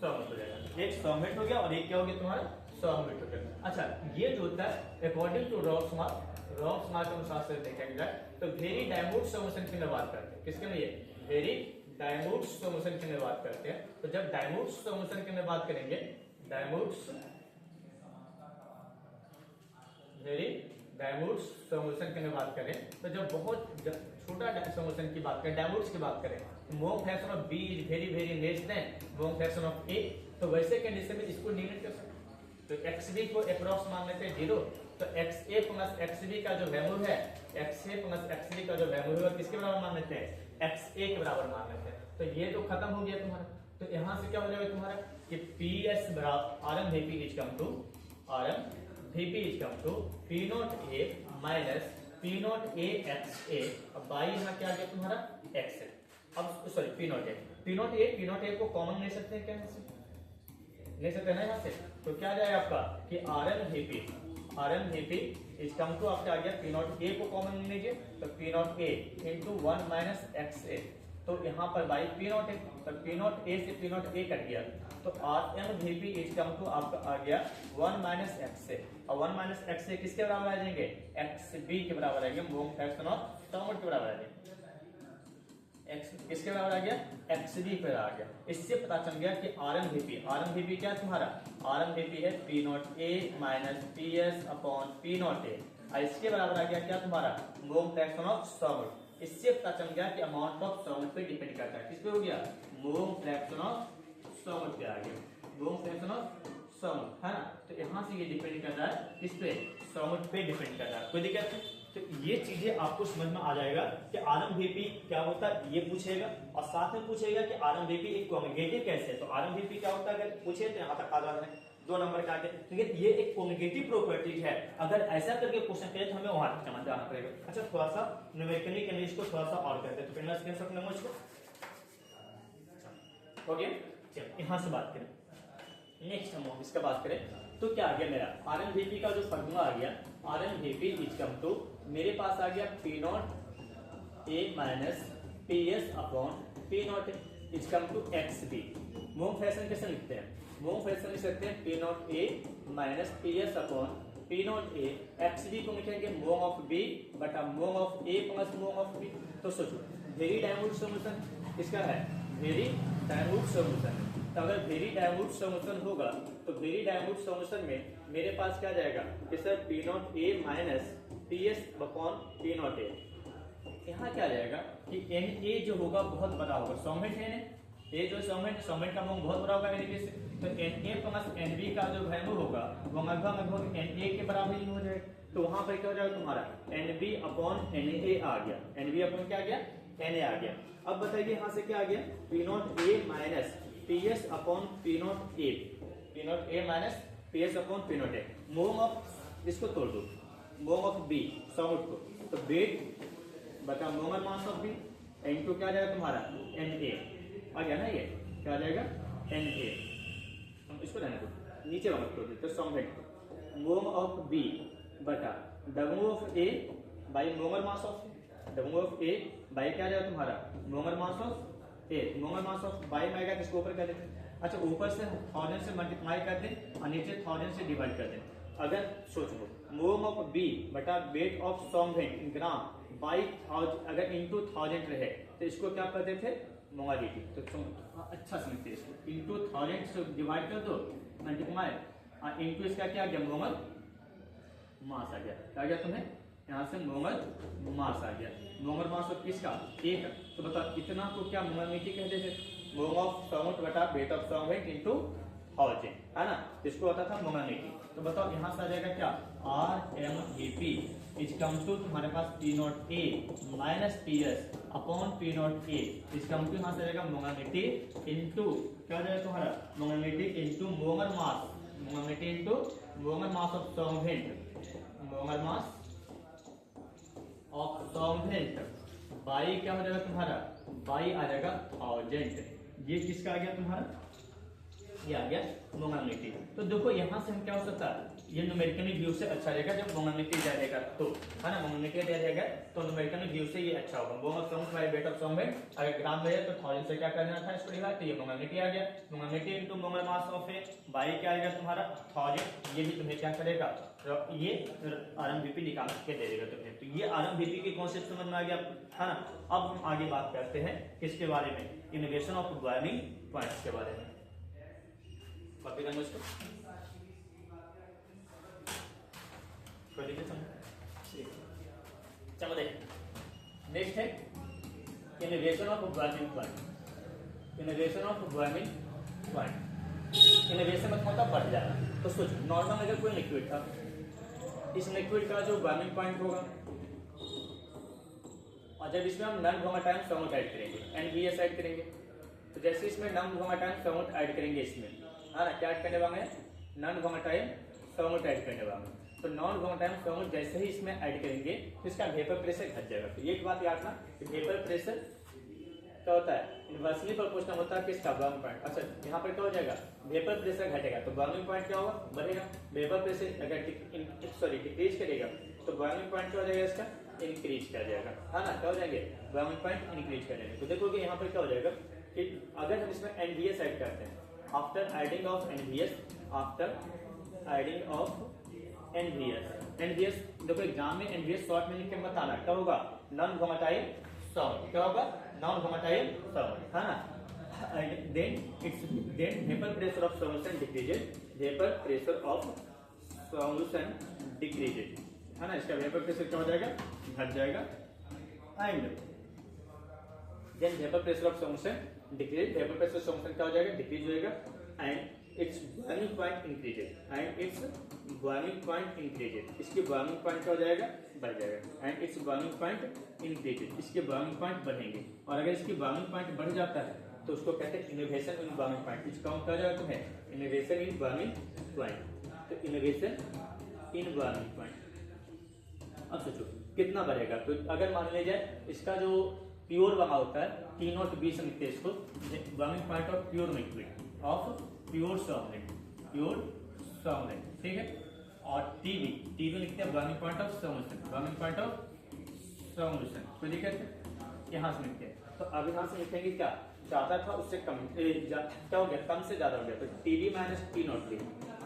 सॉल्वेंट हो जाएगा। एक सॉल्वेंट हो गया और एक क्या हो गया तुम्हारा सॉल्वेंट हो गया। अच्छा ये जो होता है अकॉर्डिंग टू रॉल्स मार्क के अनुसार से देखेंगे तो वेरी डाइल्यूट सॉल्यूशन की बात करते हैं। किसके लिए? वेरी डाइल्यूट सॉल्यूशन की बात करते हैं। तो जब डाइल्यूट सॉल्यूशन की बात करेंगे डाइल्यूट सॉल्यूशन की बात करें तो जब बहुत छोटा सॉल्यूशन की बात करें डाइल्यूट्स की बात करें mole fraction of B is very very less than mole fraction of A. तो वैसे कंडीशन में इसको निगेट कर सकते हैं। तो एक्स बी को अप्रॉक्स मान लेते हैं 0। तो X A plus X B का जो वैल्यू है x A plus X B का जो वैल्यू है किसके बराबर मान लेते हैं? एक्स ए के बराबर मान लेते हैं। तो ये तो खत्म हो गया तुम्हारा। तो यहाँ से क्या हो जाएगा तुम्हारा कि पी एस बराबर R M V P is come to R M V P is come to P not A minus P not A X A. अब बाई यहाँ क्या आ गया तुम्हारा एक्स ए। अब सॉरी पी नॉट ए को कॉमन ले सकते हैं क्या? ले सकते हैं ना यहाँ से। तो क्या जाएगा आपका कि R M V P is come to आपका आ गया पी नॉट ए को कॉमन ले लीजिए तो P not A into 1 minus X A. तो यहाँ पर बाई पी नॉट ए तो पी नॉट ए से पी नॉट ए कट गया तो R M V P is come to आपका आ गया 1 माइनस एक्स ए। और 1 माइनस एक्स ए किसके बराबर आ जाएंगे? एक्स बी के बराबर आएंगे मोल फ्रैक्शन ऑफ सॉल्वेंट के बराबर आ जाएंगे। एक्स किसके बराबर आ गया? एक्स बी पर आ गया। इससे पता चल गया कि आर एम वी पी क्या है तुम्हारा? आर एम वी पी है P not A minus P S upon P not a. इसके बराबर आ गया क्या तुम्हारा? मोल फ्रैक्शन ऑफ सॉल्वेंट। इससे पता चल गया कि अमाउंट ऑफ सॉल्वेंट पे डिपेंड करता है। किस पे हो गया? मोल फ्रैक्शन ऑफ सॉल्वेंट पे आ गया। मोल फ्रैक्शन ऑफ सॉल्वेंट है ना। तो यहाँ से ये डिपेंड कर रहा है किस पे? सॉल्वेंट पे डिपेंड कर रहा है। कोई दिक्कत नहीं। तो ये चीजें आपको समझ में आ जाएगा कि आरएमवीपी क्या होता है ये पूछेगा और साथ में पूछेगा कि आरएमवीपी एक कॉन्जुगेटिव कैसे है। तो आरएमवीपी क्या होता है अगर पूछे तो यहाँ तक आ जाता है 2 नंबर का आगे। लेकिन ये एक कॉन्जुगेटिव प्रॉपर्टी है। अगर ऐसा करके क्वेश्चन करे तो हमें वहां तक समझ जाना पड़ेगा। अच्छा थोड़ा सा न्यूमेरिकली के लिए इसको थोड़ा सा और करते हैं। तो पहला स्क्रीनशॉट लेंगे इसको हो गया। चलिए यहाँ से बात करें नेक्स्ट हम इसका बात करें तो क्या आ गया मेरा आरएमवीपी का जो फॉर्मूला आ गया आरएमवीपी इज कम टू मेरे पास आ गया P not A minus P S upon P naught is come to X B. Mole fraction कैसे लिखते हैं? मोम फ्रैक्शन लिख सकते हैं P not A minus P S upon P not A. X B को लिखेंगे मोम ऑफ बी बटा mole of A plus mole of B. तो सोचो वेरी डाइल्यूट सॉल्यूशन किसका है? Very dilute solution. तो अगर वेरी डाइल्यूट सॉल्यूशन होगा तो वेरी डाइल्यूट सॉल्यूशन में मेरे पास क्या जाएगा कि sir P not A minus P S upon P not a. यहाँ क्या जाएगा कि एन ए जो होगा बहुत बड़ा होगा। सॉल्वेंट है ना ए जो सॉल्वेंट का मोल बहुत बड़ा होगा मेरे केस से। तो N A plus N B का जो वैल्यू होगा वो लगभग एन ए के बराबर ही हो जाएगा। तो वहां पर क्या हो जाएगा तुम्हारा N B upon N A आ गया। एन बी अपॉन क्या आ गया? एन ए आ गया। अब बताइए यहाँ से क्या आ गया? P not A minus P S upon P not A. P not A minus P S upon P not a. मोम ऑफ इसको तोड़ दो मोम ऑफ बी सॉल्वेंट को। तो बेट बता मोमर मास ऑफ बी इनटू क्या जाएगा तुम्हारा एन ए आ गया ना। ये क्या आ जाएगा? N A. हम इसको रहने दो नीचे वाला तोड़ देते सॉल्वेंट मोम ऑफ बी बटा W of A by molar mass of W of A by क्या जाएगा तुम्हारा molar mass of A. Molar mass of by में आएगा किसको ऊपर कर देते। अच्छा ऊपर से 1000 से मल्टीप्लाई कर दें और नीचे 1000 से डिवाइड कर दें। अगर सोच लो मोम ऑफ बी बटा wait of solvent in gram by अगर इंटू 1000 रहे तो इसको क्या करते थे मोलारिटी। तो अच्छा समझते इसको इंटू 1000 से डिवाइड कर दो मल्टीप्लाई इंटू इसका क्या आ गया मोमल मास आ गया। क्या आ गया तुम्हें यहाँ से मोमल मास आ गया। मोमल मास ऑफ किसका? एक। तो बताओ इतना को क्या मोलारिटी कहते थे? मोम ऑफ सॉल्वेंट बटा वेट ऑफ सॉल्वेंट इंटू 1000 है ना। इसको होता था मोलारिटी। तो बताओ यहाँ से आ जाएगा क्या R M V P is come to तुम्हारे पास P not A minus P S upon P not A is come to यहाँ से आ जाएगा मोलारिटी इंटू क्या हो जाएगा तुम्हारा molarity into molar mass molality into molar mass of solvent, molar mass of solvent by क्या हो जाएगा तुम्हारा, बाई आ जाएगा 1000। ये किसका आ गया तुम्हारा, ये आ गया मोमेंटिटी। तो देखो यहाँ से हम क्या हो सकता है, ये न्यूमेरिकली व्यू से अच्छा रहेगा जब मोमेंटिटी दिया रहेगा तो, है ना, मोमेंटिटी दिया रहेगा तो न्यूमेरिकली व्यू से ये अच्छा होगा। Mole of solvent by weight of solvent अगर ग्राम में है तो 1000 से क्या करना था इसको डिवाइड, तो ये मोमेंटिटी आ गया, molality into molar mass of A by क्या आएगा तुम्हारा 1000। ये भी तुम्हें क्या करेगा, तो ये आरएमबीपी निकाल के दे देगा तुम्हें। तो ये आरएमबीपी के कॉन्सेप्ट समझ में आ गया, है ना। अब हम आगे बात करते हैं किसके बारे में, इनोवेशन ऑफ बॉइलिंग पॉइंट्स के बारे में। कॉपी करना इसको, चलो देख नेक्स्ट है innovation of boiling point. Innovation of boiling point, innovation मतलब होता बढ़ जाना। तो सोचो नॉर्मल अगर कोई लिक्विड था, इस लिक्विड का जो बॉइलिंग पॉइंट होगा, और जब इसमें हम नॉन वोलेटाइल सॉल्वेंट ऐड करेंगे, NaBH ऐड करेंगे, तो जैसे इसमें नॉन वोलेटाइल सॉल्वेंट ऐड करेंगे, इसमें है ना क्या ऐड करने वाले हैं, नॉन वोलेटाइल सॉल्वेंट ऐड करने वाले। तो नॉन वोलेटाइल सॉल्वेंट जैसे ही इसमें ऐड करेंगे तो इसका वेपर प्रेशर घट जाएगा। तो एक बात याद रखना कि वेपर प्रेशर क्या होता है, इनवर्सली प्रोपोर्शनल होता है किसका, बॉइलिंग पॉइंट। अच्छा यहाँ पर क्या हो जाएगा, वेपर प्रेशर घटेगा तो बॉइलिंग पॉइंट क्या होगा, बढ़ेगा। वेपर प्रेशर अगर डिक्रीज करेगा तो बॉइलिंग पॉइंट क्या हो जाएगा, इसका इंक्रीज कर जाएगा, है ना, क्या हो जाएंगे, बॉइलिंग पॉइंट इंक्रीज कर जाएंगे। तो देखोगे यहाँ पर क्या हो जाएगा कि अगर हम इसमें NaBH ऐड करते हैं, after adding of NaBH, after adding of NaBH देखो एग्जाम में NaBH शॉर्ट में लिख के बताना क्या होगा, नॉन वोलेटाइल सॉल्वेंट, क्या होगा, नॉन वोलेटाइल सॉल्वेंट, है ना। Then vapour pressure of solution decreases, vapour pressure of solution decreases, है ना। इसका वेपर प्रेशर क्या हो जाएगा, घट जाएगा। And then vapour pressure of solution decrease, vapour pressure solution क्या हो जाएगा, डिक्रीज होएगा। And its boiling point increases, and its boiling point increases, इसकी बॉइलिंग पॉइंट क्या हो जाएगा, बढ़ जाएगा। And its boiling point increases, इसके बॉइलिंग पॉइंट बढ़ेंगे। और अगर इसकी बॉइलिंग पॉइंट बढ़ जाता है तो उसको कहते हैं इनोवेशन इन बॉइलिंग पॉइंट। इसका क्या हो जाएगा तुम्हें, इनोवेशन इन बॉइलिंग पॉइंट। तो इनोवेशन इन बॉइलिंग पॉइंट। अब सोचो कितना बढ़ेगा, तो अगर मान लिया जाए इसका जो प्योर वाला होता है T0B से लिखते हैं इसको, boiling point of pure liquid of pure solvent, pure solvent, ठीक है। और TB लिखते हैं boiling point of solution, boiling point of solution, कोई दिक्कत है, यहाँ से लिखते हैं। तो अब यहाँ से लिखेंगे क्या, ज्यादा था उससे कम, क्या हो गया, कम से ज्यादा हो गया, तो TB minus T0B,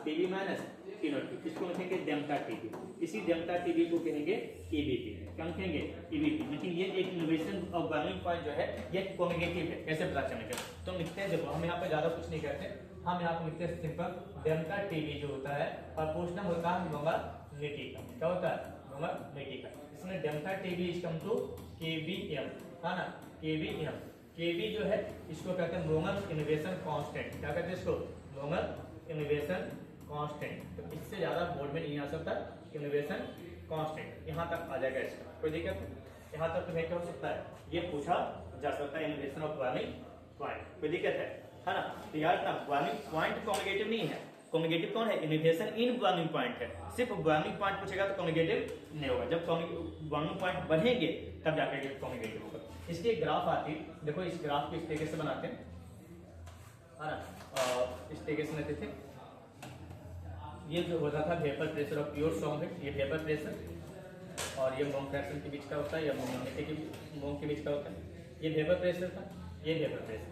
TB minus T0B, इसको लिखेंगे डेल्टा TB। इसी डेल्टा TB को कहेंगे EBP, क्या लिखेंगे, EBP। लेकिन ये एक इनोवेशन ऑफ बॉइलिंग पॉइंट जो है ये कॉन्जुगेटिव है, कैसे पता चलेगा, तो लिखते हैं, देखो हम यहाँ पे ज्यादा कुछ नहीं करते, हम यहाँ पे लिखते हैं सिंपल डेल्टा TB जो होता है प्रोपोर्शनल होता है मोलारिटी का, क्या होता है, मोलारिटी का। इसमें delta TB is come to KBM, है ना, KBM। KB जो है इसको कहते हैं मोलर इनोवेशन कांस्टेंट, क्या कहते हैं इसको, मोलर इनोवेशन कांस्टेंट। तो इससे ज्यादा बोर्ड में नहीं आ सकता, इनोवेशन कांस्टेंट यहाँ तक आ जाएगा, इसका कोई दिक्कत नहीं। यहाँ तक तुम्हें क्या हो सकता है, ये पूछा जा सकता है, इनोवेशन ऑफ बॉइलिंग पॉइंट, कोई दिक्कत है ना। तो यार ना बॉइलिंग पॉइंट कॉन्जुगेटिव नहीं है, कॉन्जुगेटिव कौन है, इनोवेशन इन बॉइलिंग पॉइंट है। सिर्फ बॉइलिंग पॉइंट पूछेगा तो कॉन्जुगेटिव नहीं होगा, जब बॉइलिंग पॉइंट बढ़ेंगे तब जाकर कॉन्जुगेटिव होगा। इसकी एक ग्राफ आती है, देखो इस ग्राफ को इस तरीके से बनाते हैं, है ना, इस तरीके से लेते थे। ये जो होता था vapour pressure of pure solvent, ये वेपर प्रेशर, और ये मोम फ्रैक्शन के बीच का होता है, या मोम के बीच का होता है। ये वेपर प्रेशर था, ये वेपर प्रेशर।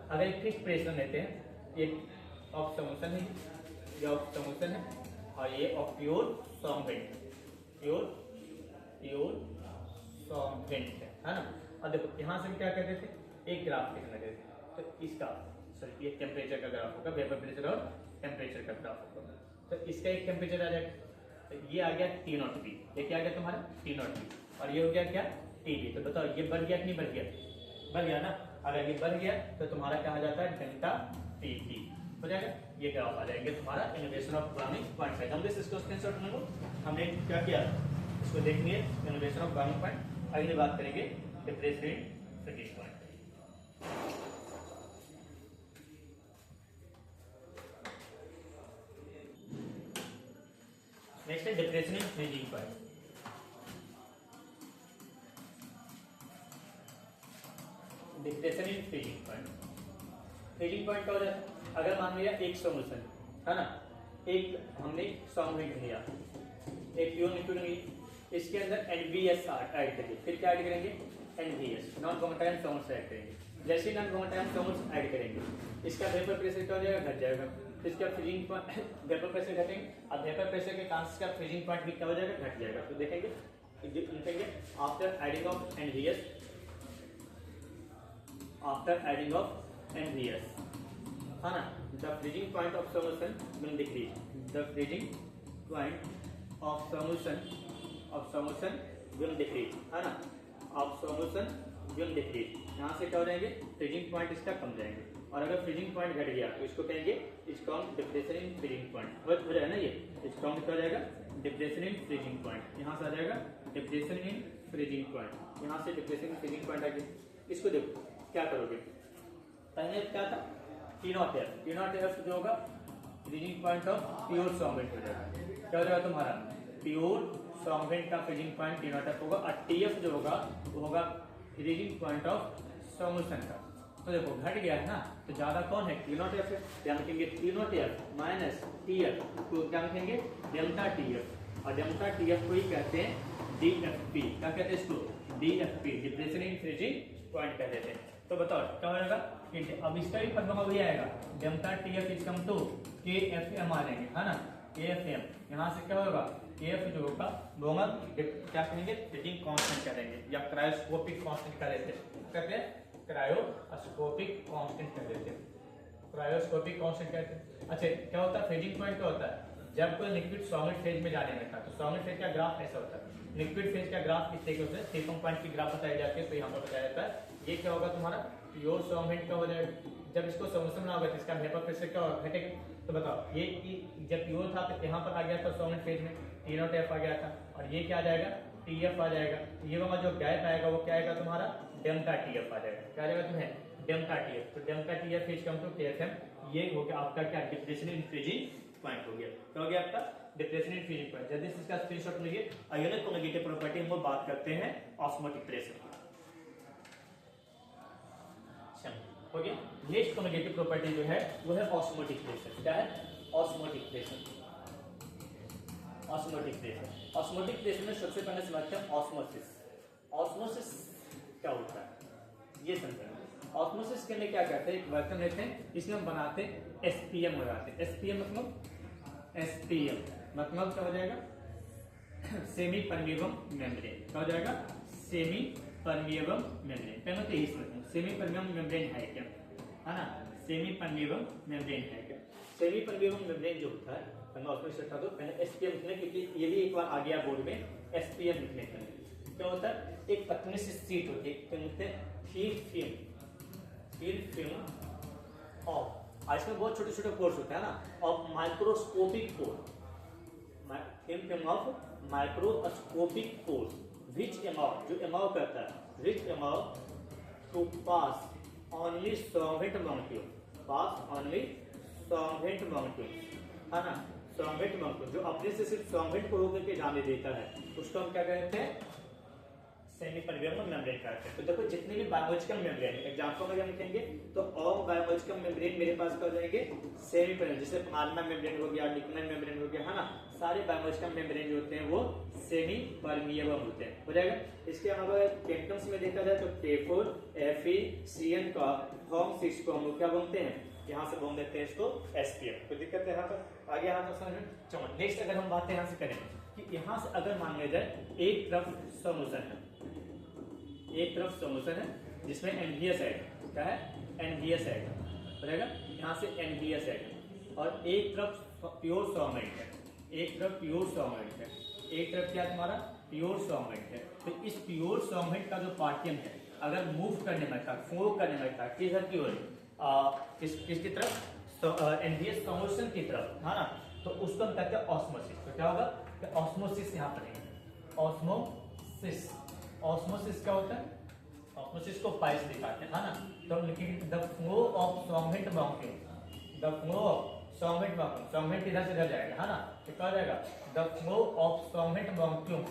अगर एक फिक्स प्रेशर लेते हैं, एक ऑफ सॉल्यूशन है, ये ऑफ सॉल्यूशन है, और ये of pure solvent, pure solvent है ना। और देखो यहाँ से हम क्या करते थे, एक ग्राफ लिखना करते थे, तो इसका सॉरी ये टेम्परेचर का ग्राफ होगा, वेपर प्रेशर और टेम्परेचर का ग्राफ होगा। तो इसका एक टेम्परेचर आ जाएगा, तो ये आ गया T0B, ये क्या आ गया तुम्हारा T0B, और ये हो गया क्या TB। तो बताओ ये बढ़ गया कि नहीं बढ़ गया, बढ़ गया ना। अगर ये बढ़ गया तो तुम्हारा क्या आ जाता है, डेल्टा TB हो जाएगा, ये ग्राफ आ जाएगा तुम्हारा इनोवेशन ऑफ बॉइलिंग पॉइंट का। जल्दी से इसको स्क्रीनशॉट ले लो, हमने क्या किया, इसको देख लिए इनोवेशन ऑफ बॉइलिंग पॉइंट। अगली बात करेंगे temperature in freezing point. Next है depression in freezing point. Depression in freezing point, freezing point क्या हो जाता है? अगर मान लिया एक सॉल्यूशन है ना, एक हमने सॉल्वेंट लिया, एक प्योर लिक्विड ली, इसके अंदर NaBH ऐड करेंगे, फिर क्या ऐड करेंगे? NaBH, non volatile solvents add करेंगे। जैसे नॉन वोलेटाइल सॉल्वेंट्स ऐड करेंगे, इसका वेपर प्रेशर क्या हो जाएगा? घट जाएगा। इसका फ्रीजिंग पॉइंट वेपर प्रेशर घटेंगे, अब वेपर प्रेशर के कारण इसका फ्रीजिंग पॉइंट भी क्या हो जाएगा? घट जाएगा। तो देखेंगे after adding of NaBH, after adding of NaBH है ना, the freezing point of solution will decrease, the freezing point of solution will decrease है ना, ऑफ सॉल्यूशन विल डिक्रीज। यहाँ से क्या हो जाएंगे? फ्रीजिंग पॉइंट इसका कम जाएंगे, और अगर फ्रीजिंग पॉइंट घट गया तो इसको कहेंगे strong depression in freezing point. हो जाएगा ना, ये स्ट्रॉन्ग क्या हो जाएगा? Depression in freezing point. यहाँ से आ जाएगा डिप्रेशन इन फ्रीजिंग पॉइंट, यहाँ से डिप्रेशन इन फ्रीजिंग पॉइंट आ गया। इसको देखो क्या करोगे, पहले क्या था? T0F जो होगा freezing point of pure solvent हो जाएगा। क्या हो जाएगा तुम्हारा? प्योर सॉल्वेंट का फ्रीजिंग पॉइंट T0F होगा, और TF जो होगा वो होगा फ्रीजिंग पॉइंट ऑफ सॉल्यूशन का। तो देखो घट गया है ना, तो ज्यादा कौन है? T0F है, क्या लिखेंगे? T0F माइनस TF को क्या लिखेंगे? डेल्टा TF, और डेल्टा TF को ही कहते हैं DFP। क्या कहते हैं इसको? DFP, depression in freezing point कह देते हैं। तो बताओ क्या हो जाएगा? अब इसका भी फॉर्मूला वही आएगा, delta TF is come to KFM आ जाएंगे है ना, KFM। यहाँ से क्या होगा? KF जो होगा वो हम क्या कहेंगे? फ्रीजिंग कांस्टेंट कह देंगे, या क्रायोस्कोपिक कांस्टेंट कह देते हैं। कहते हैं क्रायोस्कोपिक कांस्टेंट कह देते हैं, क्रायोस्कोपिक कांस्टेंट कहते हैं। अच्छा, क्या होता है फ्रीजिंग पॉइंट? क्या होता है? जब कोई लिक्विड सॉलिड फेज में जाने लगता है, तो सॉलिड फेज का ग्राफ ऐसा होता है। लिक्विड फेज का ग्राफ किस तरीके से? सेकंड पॉइंट की ग्राफ बताई जाती है, तो यहाँ पर बताया जाता है। ये क्या होगा तुम्हारा? प्योर सॉल्वेंट का हो जाएगा। जब इसको सॉल्यूशन में होगा तो इसका वेपर प्रेशर क्या होगा? घटेगा। तो बताओ ये जब प्योर था तो यहाँ पर आ गया था सॉल्वेंट फेज में, T0F आ गया था, और ये क्या आ जाएगा? TF आ जाएगा। ये वाला जो गैप आएगा वो क्या आएगा तुम्हारा? डेल्टा TF आ जाएगा। क्या आ जाएगा तुम्हें? Delta TF। तो delta TF is come to KFM। ये हो गया आपका क्या? डिप्रेशन इन फ्रीजिंग पॉइंट हो गया। क्या हो गया आपका? Depression in freezing point. जल्दी से इसका स्क्रीनशॉट लीजिए। आयोनिक को नेगेटिव प्रॉपर्टी हम बात करते हैं ऑस्मोटिक प्रेशर। हो गया। नेक्स्ट कम्युनिकेटिव प्रॉपर्टी जो है वो है ऑस्मोटिक प्रेशर। क्या है? Osmotic pressure. Osmotic pressure, osmotic pressure में सबसे पहले समझते हैं ऑस्मोसिस। ऑस्मोसिस क्या होता है ये समझें। ऑस्मोसिस के लिए क्या करते हैं? एक बर्तन लेते हैं, इसमें हम बनाते हैं SPM लगाते हैं। SPM मतलब क्या हो जाएगा? Semi permeable membrane. क्या हो जाएगा? Semi permeable membrane. पहले तो यही समझो सेमी परमिएबल मेम्ब्रेन है क्या, है ना? सेमी परमिएबल मेम्ब्रेन है क्या? सेमी परमिएबल मेम्ब्रेन जो होता है, मैं उसमें से हटा दो, पहले SPM लिखने, क्योंकि ये भी एक बार आ गया बोर्ड में SPM लिखने के लिए। क्या होता है? एक पतली सी शीट होती है, तो लिखते हैं थिन फिल्म ऑफ, इसमें बहुत छोटे छोटे पोर्स होते हैं ना, of microscopic pore, thin film of microscopic pores, which amount, जो अमाउंट करता है, which amount to pass only solvent molecule, pass only solvent molecule, है ना? सॉल्वेंट मॉलिक्यूल जो अपने से सिर्फ सॉल्वेंट को रोक करके जाने देता है, उसको हम क्या कहते हैं? सेमी परमिएबल मेम्ब्रेन कहते हैं। तो देखो जितने भी बायोलॉजिकल मेम्ब्रेन है, एग्जांपल में हम लिखेंगे तो ऑल बायोलॉजिकल मेम्ब्रेन मेरे पास क्या हो जाएंगे? Semi permeable. जैसे प्लाज्मा मेम्ब्रेन हो गया, लिग्नन मेम्ब्रेन हो गया, है ना? सारे बायोलॉजिकल मेम्ब्रेन जो होते हैं वो सेमी परमिएबल होते हैं। हो जाएगा। इसके अलावा केमिकल्स में देखा जाए तो K4 Fe CN का फॉर्म 6 को हम लोग क्या बोलते हैं? यहाँ से बोल देते हैं इसको SPM। कोई दिक्कत है यहाँ पर? आगे यहाँ पर समझ। चलो नेक्स्ट अगर हम बातें यहाँ से करें कि यहाँ से अगर मान लिया जाए एक तरफ सॉल्यूशन है, एक तरफ सॉल्यूशन है जिसमें NaBH आएगा। क्या है? NaBH आएगा। हो जाएगा। यहाँ से NaBH आएगा, और एक तरफ प्योर सॉल्वेंट है, एक तरफ प्योर सॉल्वेंट है, एक तरफ क्या तुम्हारा? प्योर सॉल्वेंट है। तो इस प्योर सॉल्वेंट का जो पार्टियन है अगर मूव करने में था, फ्लो करने में था, किधर की ओर? किसकी तरफ? NaBH सॉल्यूशन की तरफ, है ना? तो उसको हम कहते हैं ऑस्मोसिस। तो क्या होगा? ऑस्मोसिस यहाँ पर है। ऑस्मोसिस, ऑस्मोसिस क्या होता है? ऑस्मोसिस को पाइस दिखाते हैं, है ना? तो हम लिखेंगे the flow of solvent molecule, the flow of solvent vacuum, solvent इधर से इधर जाएगा, है ना, तो क्या हो जाएगा, the flow of solvent vacuums,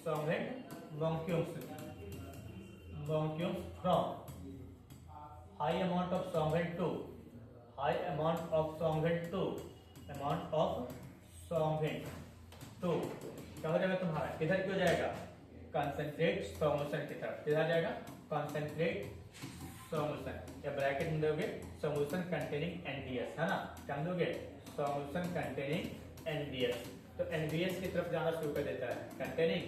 solvent vacuums from high amount of solvent to, high amount of solvent to, amount of solvent to, क्या हो जाएगा तुम्हारा, किधर क्यों जाएगा, कंसंट्रेट सॉल्यूशन की तरफ, किधर जाएगा, कंसंट्रेट सॉल्यूशन, या ब्रैकेट में दोगे सॉल्यूशन कंटेनिंग एनडीएस, है ना, क्या दोगे, सॉल्यूशन कंटेनिंग एनडीएस, तो एनडीएस की तरफ जाना शुरू कर देता है, कंटेनिंग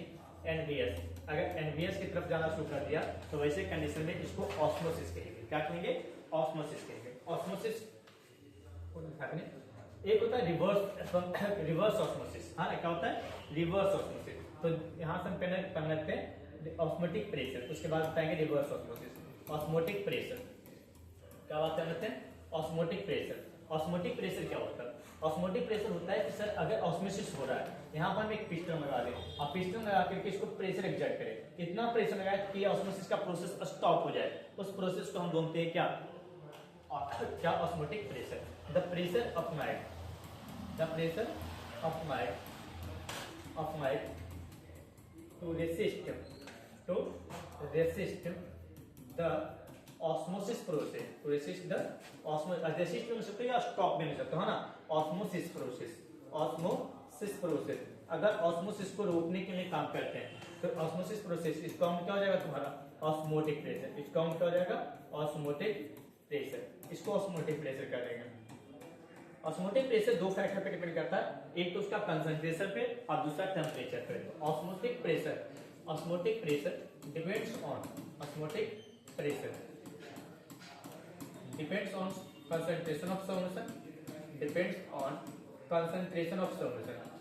एनडीएस, अगर एनडीएस की तरफ जाना शुरू कर दिया तो वैसे कंडीशन में इसको ऑस्मोसिस कहेंगे, क्या कहेंगे, ऑस्मोसिस कहेंगे, ऑस्मोसिस एक होता है रिवर्स ऑस्मोसिस, हाँ क्या होता है, रिवर्स ऑस्मोसिस, तो यहाँ से हम पढ़ लेते हैं ऑस्मोटिक प्रेशर, उसके बाद बताएंगे रिवर्स ऑस्मोसिस, ऑस्मोटिक प्रेशर, क्या बात करते हैं, ऑस्मोटिक प्रेशर, ऑस्मोटिक प्रेशर क्या होता है, ऑस्मोटिक प्रेशर होता है कि सर अगर ऑस्मोसिस हो रहा है, यहाँ पर हम एक पिस्टन लगा दें, और पिस्टन लगा करके इसको प्रेशर एक्सर्ट करें, इतना प्रेशर लगाए कि ऑस्मोसिस का प्रोसेस स्टॉप हो जाए, उस प्रोसेस को हम बोलते हैं क्या, क्या, osmotic pressure, the pressure applied, the pressure applied to resist the osmosis process, to resist the osmosis, resist में सकते या stop में सकते हो ना, osmosis process, अगर osmosis को रोकने के लिए काम करते हैं तो osmosis process, इसका हम क्या हो जाएगा तुम्हारा, osmotic pressure, इसका हम क्या हो जाएगा, osmotic pressure, इसको osmotic pressure कर देंगे। ऑस्मोटिक प्रेशर दो फैक्टर पे डिपेंड करता है, एक तो उसका कंसंट्रेशन पे और दूसरा टेम्परेचर पे। Osmotic pressure depends on concentration of solution,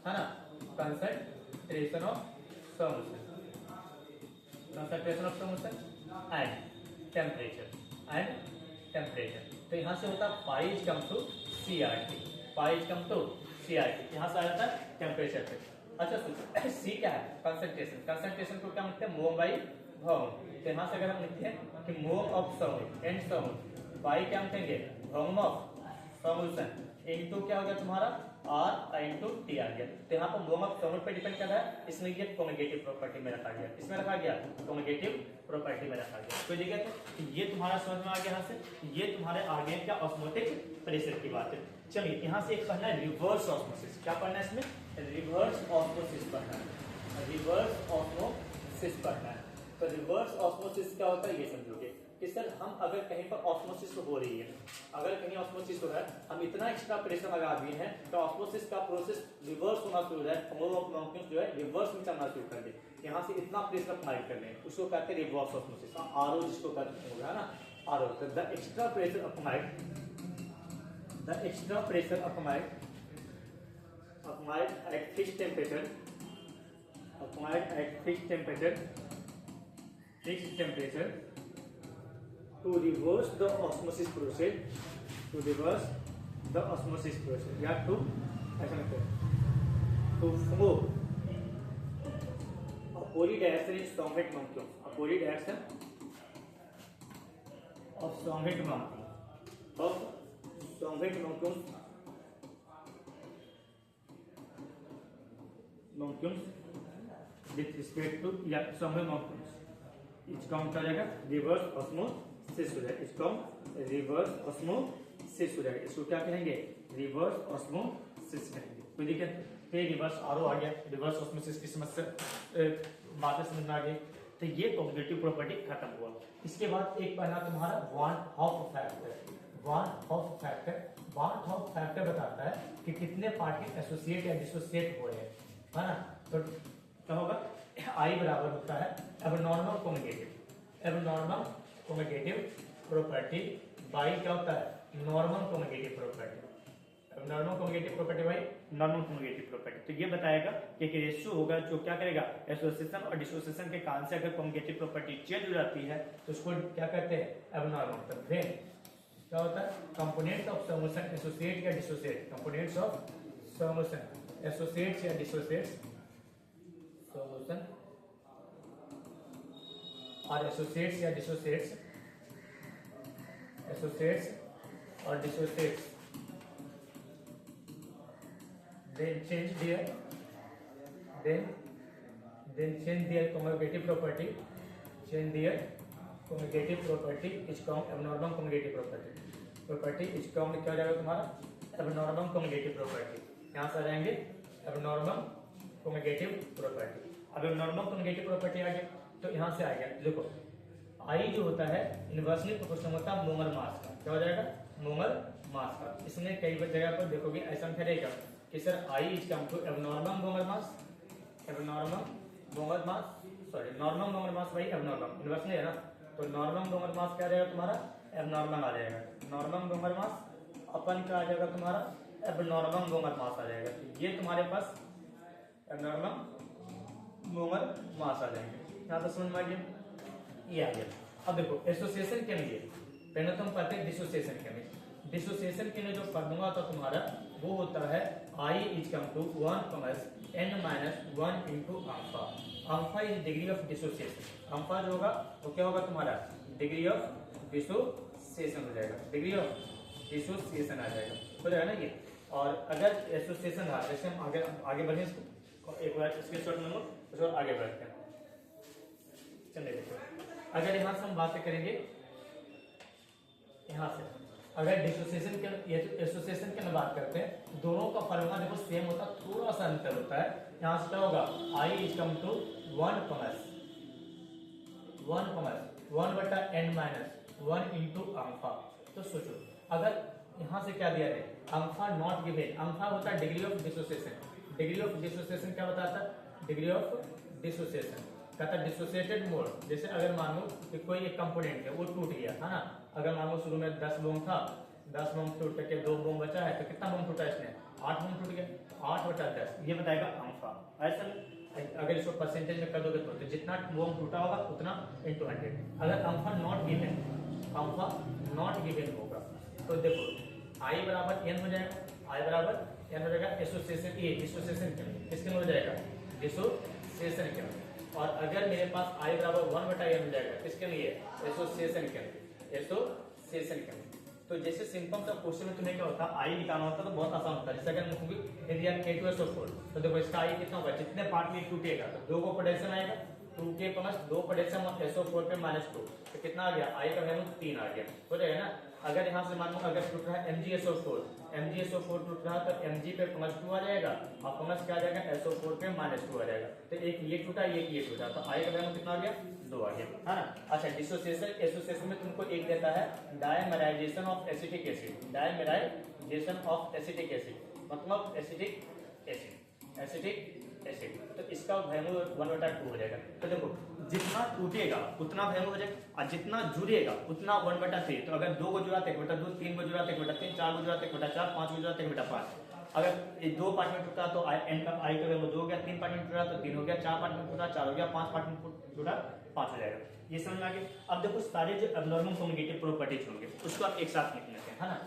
है ना, concentration of solution and temperature, तो यहाँ से होता है pi is come to CRT, यहाँ से आ जाता है टेम्परेचर पे। अच्छा सी क्या है, कंसंट्रेशन को क्या लिखते हैं, मोम बाई वॉल्यूम, तो यहाँ से अगर हम लिखते हैं कि मोम of solute and solute by क्या लिखेंगे, वॉल्यूम ऑफ सॉल्यूशन, इनटू क्या हो गया तुम्हारा R इंटू T आ गया, तो यहाँ पर मोम ऑफ सॉल्यूट पे डिपेंड कर रहा है, इसलिए ये कॉन्जुगेटिव प्रॉपर्टी में रखा गया, इसमें रखा गया कॉन्जुगेटिव प्रॉपर्टी में रखा गया, कोई दिक्कत है, ये तुम्हारा समझ में आ गया, यहाँ से ये तुम्हारे आ गए क्या, ऑस्मोटिक प्रेशर की बात है। चलिए यहाँ से एक पढ़ना है रिवर्स ऑस्मोसिस, क्या पढ़ना है इसमें, रिवर्स ऑस्मोसिस पढ़ना है, रिवर्स ऑस्मोसिस पढ़ना है। तो रिवर्स ऑस्मोसिस क्या होता है ये समझोगे कि सर हम अगर कहीं पर ऑस्मोसिस हो रही है, अगर कहीं ऑस्मोसिस हो रहा है, हम इतना एक्स्ट्रा प्रेशर लगा दिए हैं तो ऑस्मोसिस का प्रोसेस रिवर्स होना शुरू हो जाए, फ्लो ऑफ मॉलिक्यूल्स जो है रिवर्स में चलना शुरू कर दे, यहाँ से इतना प्रेशर अप्लाई कर लें, उसको कहते हैं रिवर्स ऑस्मोसिस, आरओ जिसको कहते हैं, है ना, RO, the extra pressure applied at fixed temperature, to reverse the osmosis process, या to ऐसा लगता है, to flow a polydiacetyl in solvent molecules, a polydiacetyl of solvent molecules with respect to solvent molecules, इसका हम क्या जाएगा, reverse osmosis हो जाएगा, इसको हम रिवर्स ऑस्मोसिस हो जाएगा, इसको क्या कहेंगे, रिवर्स ऑस्मोसिस कहेंगे, कोई दिक्कत, फिर रिवर्स आरओ आ गया, रिवर्स ऑस्मोसिस की समस्या बातें समझ में आ गई, तो ये कॉन्जुगेटिव प्रॉपर्टी खत्म हुआ। इसके बाद एक पहला तुम्हारा वन हॉफ फैक्टर बताता है कि कितने पार्टिकल एसोसिएट या डिसोसिएट हो रहे हैं, है ना, तो क्या होगा, आई बराबर होता है एबनॉर्मल कॉन्जुगेटिव प्रॉपर्टी बाई क्या होता है, normal conjugative property, normal conjugative property by normal conjugative property. तो ये बताएगा कि एक रेशियो होगा जो क्या करेगा, एसोसिएशन और डिसोसिएशन के कारण से अगर कॉन्जुगेटिव प्रॉपर्टी चेंज हो जाती है तो उसको क्या कहते हैं, एबनॉर्मल। तो फिर क्या होता है, कंपोनेंट्स ऑफ सॉल्यूशन एसोसिएट या dissociate, components of solution associates या डिसोसिएट्स, सॉल्यूशन और एसोसिएट्स या डिसोसिएट्स और dissociates then change their commutative property, change their commutative property is called abnormal commutative property is called क्या हो जाएगा तुम्हारा abnormal commutative property। यहाँ से आ जाएंगे abnormal commutative property। अब abnormal commutative property आ गया तो यहाँ से आ गया, देखो I जो होता है इनवर्सली प्रोपोर्शनल होता है मोलर मास का, क्या हो जाएगा मोलर मास का। इसमें कई जगह पर देखोगे ऐसा ठहरेगा कि sir I is come to abnormal molar mass, abnormal molar mass, sorry normal molar mass by abnormal, inversely है ना, तो नॉर्मल मोलर मास क्या रहेगा तुम्हारा एबनॉर्मल आ जाएगा, नॉर्मल मोलर मास अपन क्या आ जाएगा तुम्हारा एबनॉर्मल मोलर मास आ जाएगा। तो ये तुम्हारे पास एबनॉर्मल मोलर मास आ जाएंगे। यहाँ पर समझ में आ गया, ये आ गया। अब देखो एसोसिएशन के लिए पहले तो हम पढ़ते हैं डिसोसिएशन के लिए। डिसोसिएशन के लिए जो फॉर्मूला होता तुम्हारा वो होता है I is come to 1 plus n minus 1 into alpha. Alpha is degree of dissociation, alpha जो होगा वो क्या होगा तुम्हारा डिग्री ऑफ डिसोसिएशन हो जाएगा, डिग्री ऑफ डिसोसिएशन आ जाएगा, हो जाएगा ना ये। और अगर एसोसिएशन रहा, जैसे हम आगे बढ़े इसको एक बार इसके शॉर्ट में उसको आगे बढ़ते हैं। चलिए देखो अगर यहाँ से हम बातें करेंगे, यहाँ से अगर डिसोसिएशन के एसोसिएशन की बात करते हैं, दोनों का फॉर्मूला देखो सेम होता है, थोड़ा सा अंतर होता है। यहाँ से क्या होगा I is come to 1 plus 1 बटा n माइनस 1 इंटू अल्फा। तो सोचो अगर यहाँ से क्या दिया है अल्फा नॉट गिवन, अल्फा होता है degree of dissociation, degree of dissociation क्या बताता है डिग्री ऑफ डिसोसिएशन कहता है डिसोसिएटेड मोड। जैसे अगर मान लो कि कोई एक कंपोनेंट है वो टूट गया है ना, अगर मान लो शुरू में 10 बम था, 10 बम टूट करके 2 बम बचा है, तो कितना बम टूटा इसमें 8 बम टूट गया, 8 बटा 10 ये बताएगा अल्फा। ऐसा अगर इसको परसेंटेज में कर दोगे तो जितना बम टूटा होगा उतना इंटू 100। अगर अल्फा नॉट गिवन होगा तो देखो I बराबर n हो जाएगा, I बराबर n हो जाएगा एसोसिएशन ए डिसोसिएशन के लिए, किसके में हो जाएगा डिसोसिएशन के में। और अगर मेरे पास I बराबर 1 बटा n हो जाएगा किसके लिए एसोसिएशन के लिए, एसोसिएशन के लिए। तो जैसे सिंपल सा क्वेश्चन में तुम्हें क्या होता है I निकालना होता तो बहुत आसान होता है। जैसे अगर यदि आप K2SO4 तो देखो इसका I कितना होगा, जितने पार्ट में टूटेगा तो 2 को पोटेंशियल आएगा, 2K प्लस 2 पोटेंशियल SO4 पे -2 तो कितना आ गया I का वैल्यू 3 आ गया, हो जाएगा ना। अगर यहाँ से मान लो अगर टूट रहा है MgSO4 टूट रहा है तो Mg पे +2 आ जाएगा और प्लस क्या आ जाएगा SO4 पे -2 आ जाएगा। तो एक ये टूटा एक ये टूटा तो I का वैल्यू कितना आ गया 2 आ गया, है ना। अच्छा डिसोसिएशन एसोसिएशन में तुमको एक देता है dimerization of acetic acid, dimerization of acetic acid मतलब एसिटिक एसिड तो इसका वैल्यू 1/2 हो जाएगा। तो देखो जितना टूटेगा उतना वैल्यू हो जाएगा और जितना जुड़ेगा उतना 1/3। तो अगर 2 को जुड़ा तो 1/2, 3 को जुड़ा तो 1/3, 4 को जुड़ा तो 1/4, 5 को जुड़ा तो 1/5। अगर ये 2 पार्ट में टूटा तो n का I का वैल्यू 2 हो गया, 3 पार्ट में टूटा तो 3 हो गया, 4 पार्ट में टूटा 4 हो गया, 5 पार्ट में टूटा 5 हो जाएगा। ये समझ में आ गया। अब देखो सारे जो एबनॉर्मल कम्युनिकेटिव प्रॉपर्टीज होंगे उसको आप एक साथ लिख लेते हैं, है ना।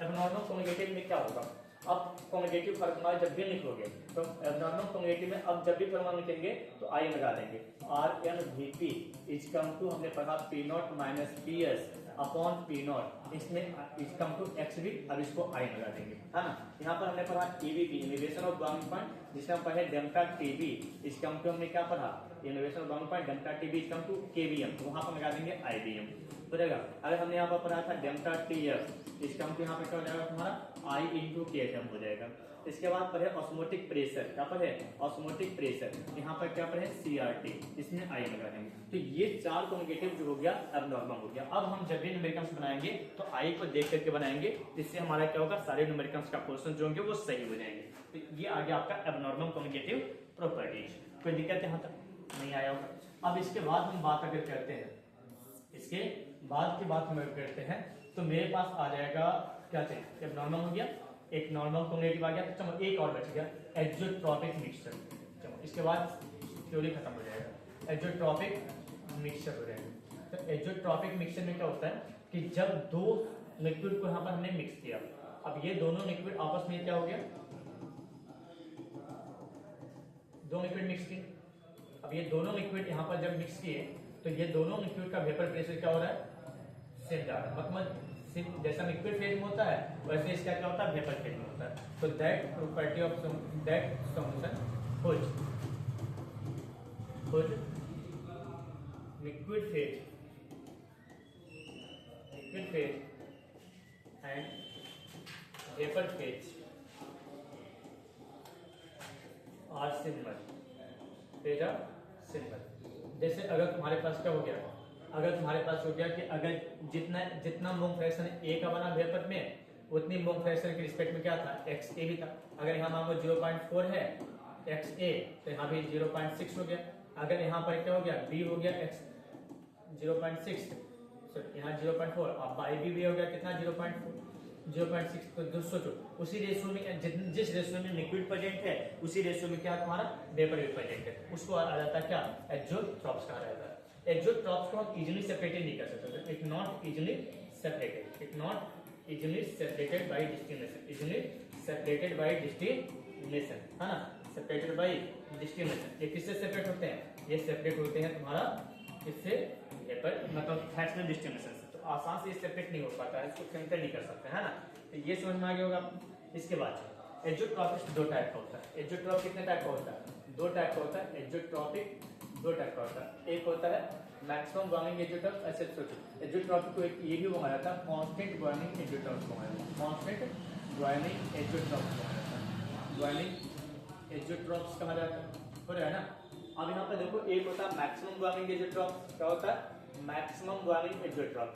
एबनॉर्मल कम्युनिकेटिव में क्या होगा, अब कम्युनिकेटिव फॉर्मूला जब भी लिखोगे तो एबनॉर्मल कम्युनिकेटिव में अब जब भी फॉर्मूला लिखेंगे तो I लगा देंगे RnVp इज कम टू हमने पढ़ा P0 minus PS upon P0, इसमें इज कम टू XV, अब इसको I लगा देंगे, है ना। यहाँ पर हमने पढ़ा EVP innovation of bounding point, जिसमें हम पढ़े delta TB is come to हमने क्या पढ़ा innovation of bounding point delta TB is come to KVM, तो वहाँ पर लगा देंगे IBM, हो जाएगा। अगर हमने यहाँ पर पढ़ा था डेल्टा TF इस कम टू यहाँ पे क्या हो जाएगा तुम्हारा I इंटू KFM हो जाएगा। इसके बाद पढ़े ऑस्मोटिक प्रेशर, क्या पढ़े ऑस्मोटिक प्रेशर, यहाँ पर क्या पढ़े CRT, इसमें I लगा देंगे। तो ये 4 कम्युनिकेटिव जो हो गया एबनॉर्मल हो गया। अब हम जब भी न्यूमेरिकल्स बनाएंगे तो I को देख करके बनाएंगे, जिससे हमारा क्या होगा सारे न्यूमेरिकल्स का क्वेश्चन जो होंगे वो सही हो जाएंगे। तो ये आ गया आपका एबनॉर्मल कम्युनिकेटिव प्रॉपर्टीज। कोई दिक्कत यहाँ तक नहीं आया होगा। अब इसके बाद हम बात अगर करते हैं, इसके बाद की बात हम अगर करते हैं तो मेरे पास आ जाएगा क्या चाहिए, एबनॉर्मल हो गया, एक नॉर्मल कम्युनिकेटिव आ गया, तो चलो एक और बच गया एज़ोट्रॉपिक मिक्सचर। चलो इसके बाद थ्योरी खत्म हो जाएगा, एज़ोट्रॉपिक मिक्सचर हो जाएगा। तो एज़ोट्रॉपिक मिक्सचर में क्या होता है कि जब 2 लिक्विड को यहाँ पर हमने मिक्स किया, अब ये दोनों लिक्विड आपस में क्या हो गया, 2 लिक्विड मिक्स किए, अब ये दोनों लिक्विड यहाँ पर जब मिक्स किए तो ये दोनों लिक्विड का वेपर प्रेशर क्या हो रहा है सेम जा रहा है, मतलब जैसा लिक्विड फेज में होता है वैसे इसका क्या होता है, वेपर फेज में होता है। तो that property of that solution which liquid phase and vapour phase are similar, phase are similar. जैसे अगर तुम्हारे पास क्या हो गया, अगर तुम्हारे पास हो गया कि अगर जितना मोम फ्रैक्शन ए का बना वेपर में उतनी मोम फ्रैक्शन के रिस्पेक्ट में क्या था, एक्स ए भी था। अगर यहाँ मान लो 0.4 है एक्स ए तो यहाँ भी 0.6 हो गया। अगर यहाँ पर क्या हो गया, बी हो गया एक्स 0.6, यहाँ 0.4, अब बाई भी हो गया कितना 0.6। तो सोचो उसी रेशियो में जिस रेशियो में लिक्विड प्रेजेंट है उसी रेशियो में क्या तुम्हारा वेपर भी प्रेजेंट है, उसको आ जाता है क्या, एक्सोट्रॉप्स कहा जाता है। एक्सोट्रॉप्स को हम इजीली सेपरेटेड नहीं कर सकते, it not easily separated by distillation, है ना, सेपरेटेड बाय डिस्टिलेशन। ये किससे सेपरेट होते हैं, ये सेपरेट होते हैं तुम्हारा इससे वेपर मतलब फ्रैक्शनल डिस्टिलेशन से। तो आसान से सेपरेट नहीं हो पाता है, इसको केमिकल नहीं कर सकते, है ना। तो ये समझ में आ गया होगा। इसके बाद एक्सोट्रॉपिक दो टाइप का होता है। एक्सोट्रॉप कितने टाइप का होता है, दो टाइप का होता है। एक्सोट्रॉपिक दो टाइप का होता है, एक होता है मैक्सिमम बर्निंग एक्सोट्रॉप, ऐसे सोचो एक्सोट्रॉपिक को ये भी बोला जाता है कांस्टेंट बर्निंग एक्सोट्रॉप बोला जाता है, कांस्टेंट बर्निंग एक्सोट्रॉप बोला जाता है, बर्निंग एक्सोट्रॉप्स कहा जाता है, हो रहा है ना। अब यहाँ पे देखो एक होता है मैक्सिमम बर्निंग एक्सोट्रॉप, क्या होता है मैक्सिमम बर्निंग एक्सोट्रॉप,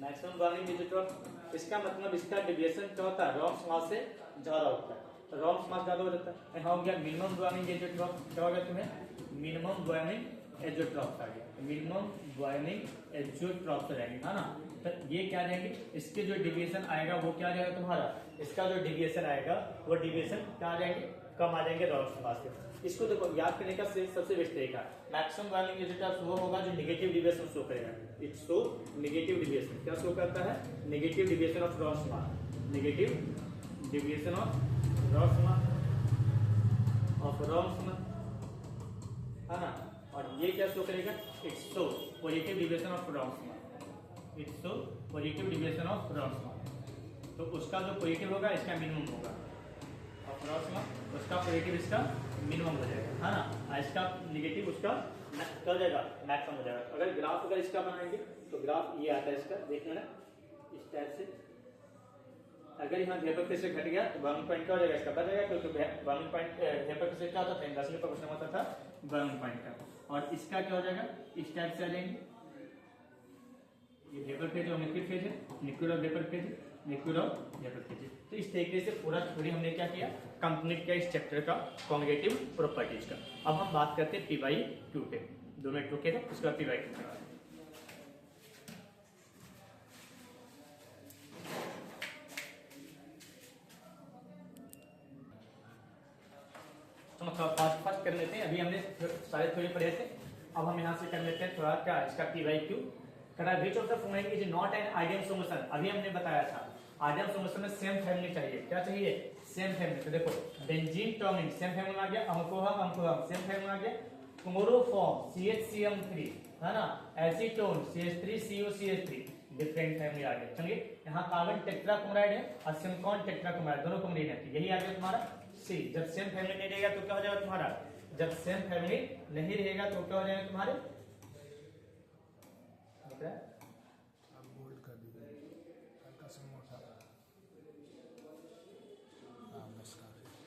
मैक्सिमम बर्निंग एक्सोट्रॉप। इसका मतलब इसका डेविएशन क्या होता है, रॉम्स मास से ज्यादा होता है, रॉम्स मास ज्यादा हो जाता है। यहाँ हो गया मिनिमम बर्निंग एक्सोट्रॉप, क्या हो गया तुम्हें मिनिमम बर्निंग एक्सोट्रॉप आ गया, मिनिमम बर्निंग एक्सोट्रॉप हो जाएंगे, है ना। तो ये क्या रहेंगे, इसके जो डेविएशन आएगा वो क्या रहेगा तुम्हारा, इसका जो डेविएशन आएगा वो डेविएशन क्या आ जाएंगे, कम आ जाएंगे रॉम्स मास से। इसको देखो याद करने का सबसे बेस्ट तरीका मैक्सिमम बर्निंग एक्सोट्रॉप वो होगा जो नेगेटिव डेविएशन शो करेगा। इट शो नेगेटिव डेविएशन, क्या शो करता है, नेगेटिव डेविएशन ऑफ रॉम्स मास, नेगेटिव डेविएशन ऑफ रॉम्स मास, है ना। और ये क्या शो करेगा, it show positive deviation of रॉम्स mass, it show positive deviation of रॉम्स मास। तो उसका जो पॉजिटिव होगा इसका मिनिमम होगा, उसका पॉजिटिव इसका मिनिमम हो जाएगा, है ना। इसका नेगेटिव उसका क्या हो जाएगा, मैक्सिमम हो जाएगा। अगर ग्राफ अगर इसका बनाएंगे तो ग्राफ ये आता है इसका, देख लेना इस टाइप से। अगर यहाँ वेपर फेज से घट गया तो बर्निंग पॉइंट क्या हो जाएगा, इसका बढ़ जाएगा, क्योंकि बर्निंग पॉइंट वेपर फेज से क्या होता था, 10 पर क्वेश्चन होता था बर्निंग पॉइंट का। और इसका क्या हो जाएगा, इस टाइप से आ जाएंगे, ये वेपर फेज और लिक्विड फेज है, लिक्विड और वेपर फेज है, लिक्विड और वेपर फेज। तो इस तरीके से पूरा थ्योरी हमने क्या किया, कंप्लीट किया इस चैप्टर का कॉन्जुगेटिव प्रॉपर्टीज का। अब हम बात करते हैं P/Q पे, 2 मिनट रुके थे, उसके बाद P/Q पे। तो फर्स्ट कर लेते हैं, अभी हमने सारे थ्योरी पढ़े थे, अब हम यहाँ से कर लेते हैं थोड़ा क्या इसका P/Q। Which of the following is not an ideal solution. अभी हमने बताया था आइडियल सॉल्यूशन में सेम फैमिली चाहिए, क्या चाहिए, सेम फैमिली। तो देखो बेंजीन टॉमिन सेम फैमिली आ गया, अल्कोहल सेम फैमिली आ गया, क्लोरोफॉर्म CH3 है ना, एसीटोन CH3COCH3 डिफरेंट फैमिली आ गया। चलिए यहाँ कार्बन टेट्राक्लोराइड है और सिलिकॉन टेट्राक्लोराइड दोनों कॉम्बिनेशन है, यही आ गया तुम्हारा C। जब सेम फैमिली नहीं रहेगा तो क्या हो जाएगा तुम्हारा, जब सेम फैमिली नहीं रहेगा तो क्या हो जाएगा तुम्हारे,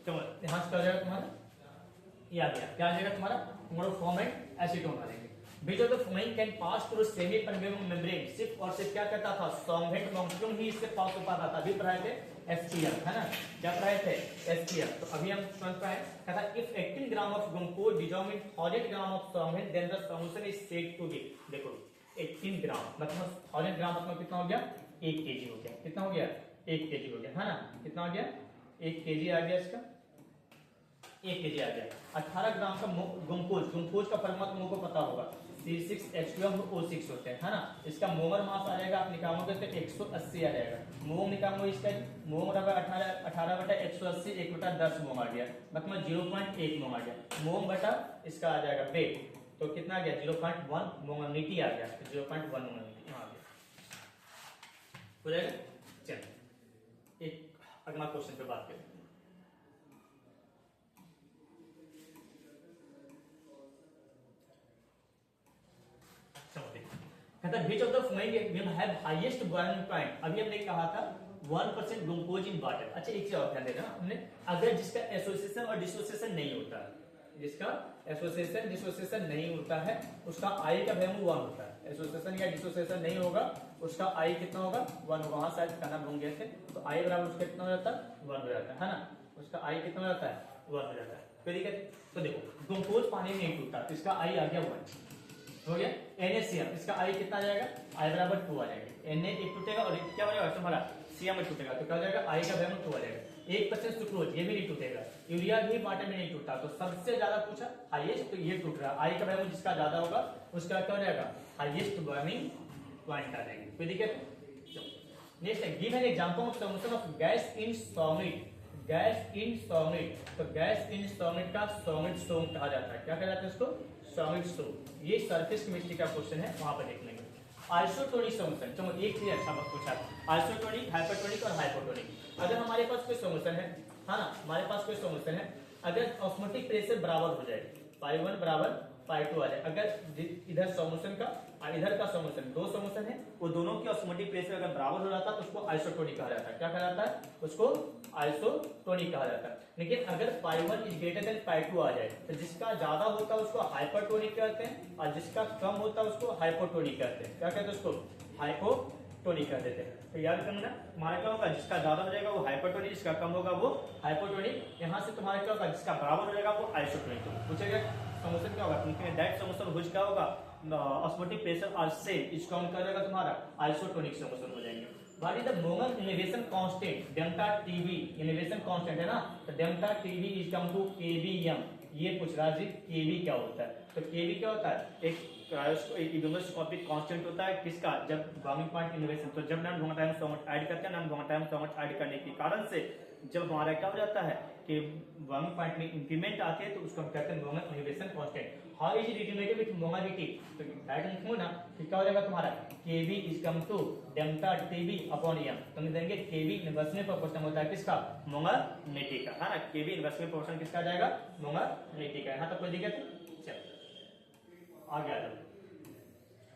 चलो यहाँ से क्या हो जाएगा तुम्हारा, ये आ गया, क्या आ जाएगा तुम्हारा क्लोरोफॉर्म एंड एसीटोन आ जाएंगे। Which of the following can pass through semi permeable membrane. सिर्फ और सिर्फ क्या करता था, सॉल्वेंट मॉलिक्यूल ही इससे पास हो पाता था। अभी पढ़ाए थे HCl, है ना, क्या पढ़ाए थे HCl। तो अभी हम समझ पाए, कहता if 18 gram of glucose dissolve in 1000 gram of solvent then the solution is said to be. देखो 18 ग्राम मतलब 1000 ग्राम मतलब कितना हो गया, 1 kg हो गया, कितना हो गया, 1 kg हो गया, है ना, कितना हो गया, 1 kg आ गया, इसका 1 kg आ गया। 18 ग्राम का ग्लूकोज का फॉर्मूला तुम लोगों को पता होगा, C6H12O6 होते हैं, है ना। इसका मोमर मास आ जाएगा, आप निकालोगे तो 180 आ जाएगा। मोम निकालोगे इसका, मोम बराबर 18 बटा 180 1/10 मोम आ गया, मतलब 0.1 मोम आ गया। मोम बटा इसका आ जाएगा वेट, तो कितना आ गया 0.1 मोमिनिटी आ गया, 0.1 मोमिनिटी आ गया। हो जाएगा। चलो एक अगला क्वेश्चन पे बात करें। कहता है which of the following will have highest boiling point। अभी हमने कहा था 1% ग्लूकोज इन वाटर। अच्छा एक चीज और ध्यान देना हमने, अगर जिसका एसोसिएशन और डिसोसिएशन नहीं होता है, जिसका एसोसिएशन डिसोसिएशन नहीं होता है उसका आई का वैल्यू 1 होता है। एसोसिएशन या डिसोसिएशन नहीं होगा उसका आई कितना होगा 1 होगा। वहां शायद कहना भूल गए थे, तो आई बराबर उसका कितना हो जाता है 1 हो जाता है ना। उसका आई कितना हो जाता है 1 हो जाता है। फिर तो देखो ग्लूकोज पानी में नहीं टूटता तो इसका आई आ गया 1 हो गया। NaCl इसका आई कितना आ जाएगा आई बराबर 2 आ जाएगा। Na एक टूटेगा और एक क्या बनेगा तुम्हारा Cl में टूटेगा तो क्या हो जाएगा आई का वैल्यू 2 आ जाएगा। 1% सुक्रोज ये भी नहीं टूटेगा। यूरिया भी वाटर में नहीं टूटता तो सबसे ज्यादा पूछा हाईएस्ट तो ये टूट रहा है। आई का वैल्यू जिसका ज्यादा होगा उसका क्या हो जाएगा हाईएस्ट बर्निंग पॉइंट आ जाएगी। कोई दिक्कत? नेक्स्ट है give an example of solution of gas in solid. Gas in solid, तो गैस इन सॉलिड का सॉलिड सोम कहा जाता है। क्या कहा जाता है इसको सॉलिड सोम। ये सरफेस केमिस्ट्री का क्वेश्चन है, वहां पर देख लेंगे। आइसोटोनिक सॉल्यूशन, चलो एक चीज अच्छा बात पूछा आइसोटोनिक हाइपरटोनिक और हाइपोटोनिक। अगर हमारे पास कोई सॉल्यूशन है ना, हमारे पास कोई सॉल्यूशन है, अगर ऑस्मोटिक प्रेशर बराबर हो जाए π1 बराबर π2 आ जाए, अगर इधर सॉल्यूशन का और इधर का सॉल्यूशन दो सॉल्यूशन है वो दोनों की ऑस्मोटिक प्रेशर अगर बराबर हो जाता है तो उसको आइसोटोनिक कहा जाता है। क्या कहा जाता है उसको आइसोटोनिक कहा जाता है। लेकिन अगर π1 इज ग्रेटर देन π2 आ जाए तो जिसका ज्यादा होता है उसको हाइपरटोनिक कहते हैं और जिसका कम होता है उसको हाइपोटोनिक कहते हैं। क्या कहते हैं उसको हाइपोटोनिक कह देते हैं। तो याद करना तुम्हारा क्या होगा जिसका ज्यादा हो जाएगा वो हाइपरटोनिक, जिसका कम होगा वो हाइपोटोनिक। यहाँ से तुम्हारा क्या होगा जिसका बराबर हो जाएगा वो आइसोटोनिक। पूछेगा सॉल्यूशन क्या होगा दैट सॉल्यूशन व्हिच क्या होगा ऑस्मोटिक प्रेशर आर सेम, इसको हम कर देगा तुम्हारा आइसोटोनिक सॉल्यूशन हो जाएंगे। What is the molar elevation constant delta TV. Elevation constant है ना, तो delta TV is come to KVM. ये पूछ रहा जी केवी क्या होता है, तो केवी क्या होता है एक इगोनोस्कोपिक कांस्टेंट होता है किसका जब बॉइलिंग पॉइंट इनोवेशन। तो जब नॉन वोलेटाइल सॉल्वेंट ऐड करते हैं नॉन वोलेटाइल सॉल्वेंट ऐड करने के कारण से जब हमारा क्या हो जाता है कि बॉइलिंग पॉइंट में इंक्रीमेंट आते हैं तो उसको हम कहते हैं molar elevation constant. How is related with molarity, तो डायरेक्ट लिखो ना कि क्या हो जाएगा तुम्हारा KV is come to delta TV upon M. तो हम देंगे केवी इनवर्स में प्रोपोर्शन होता है किसका मोलरिटी का, है ना। केवी इनवर्स में प्रोपोर्शन किसका जाएगा मोलरिटी का। यहां तक कोई दिक्कत नहीं। चलो आगे आ जाओ।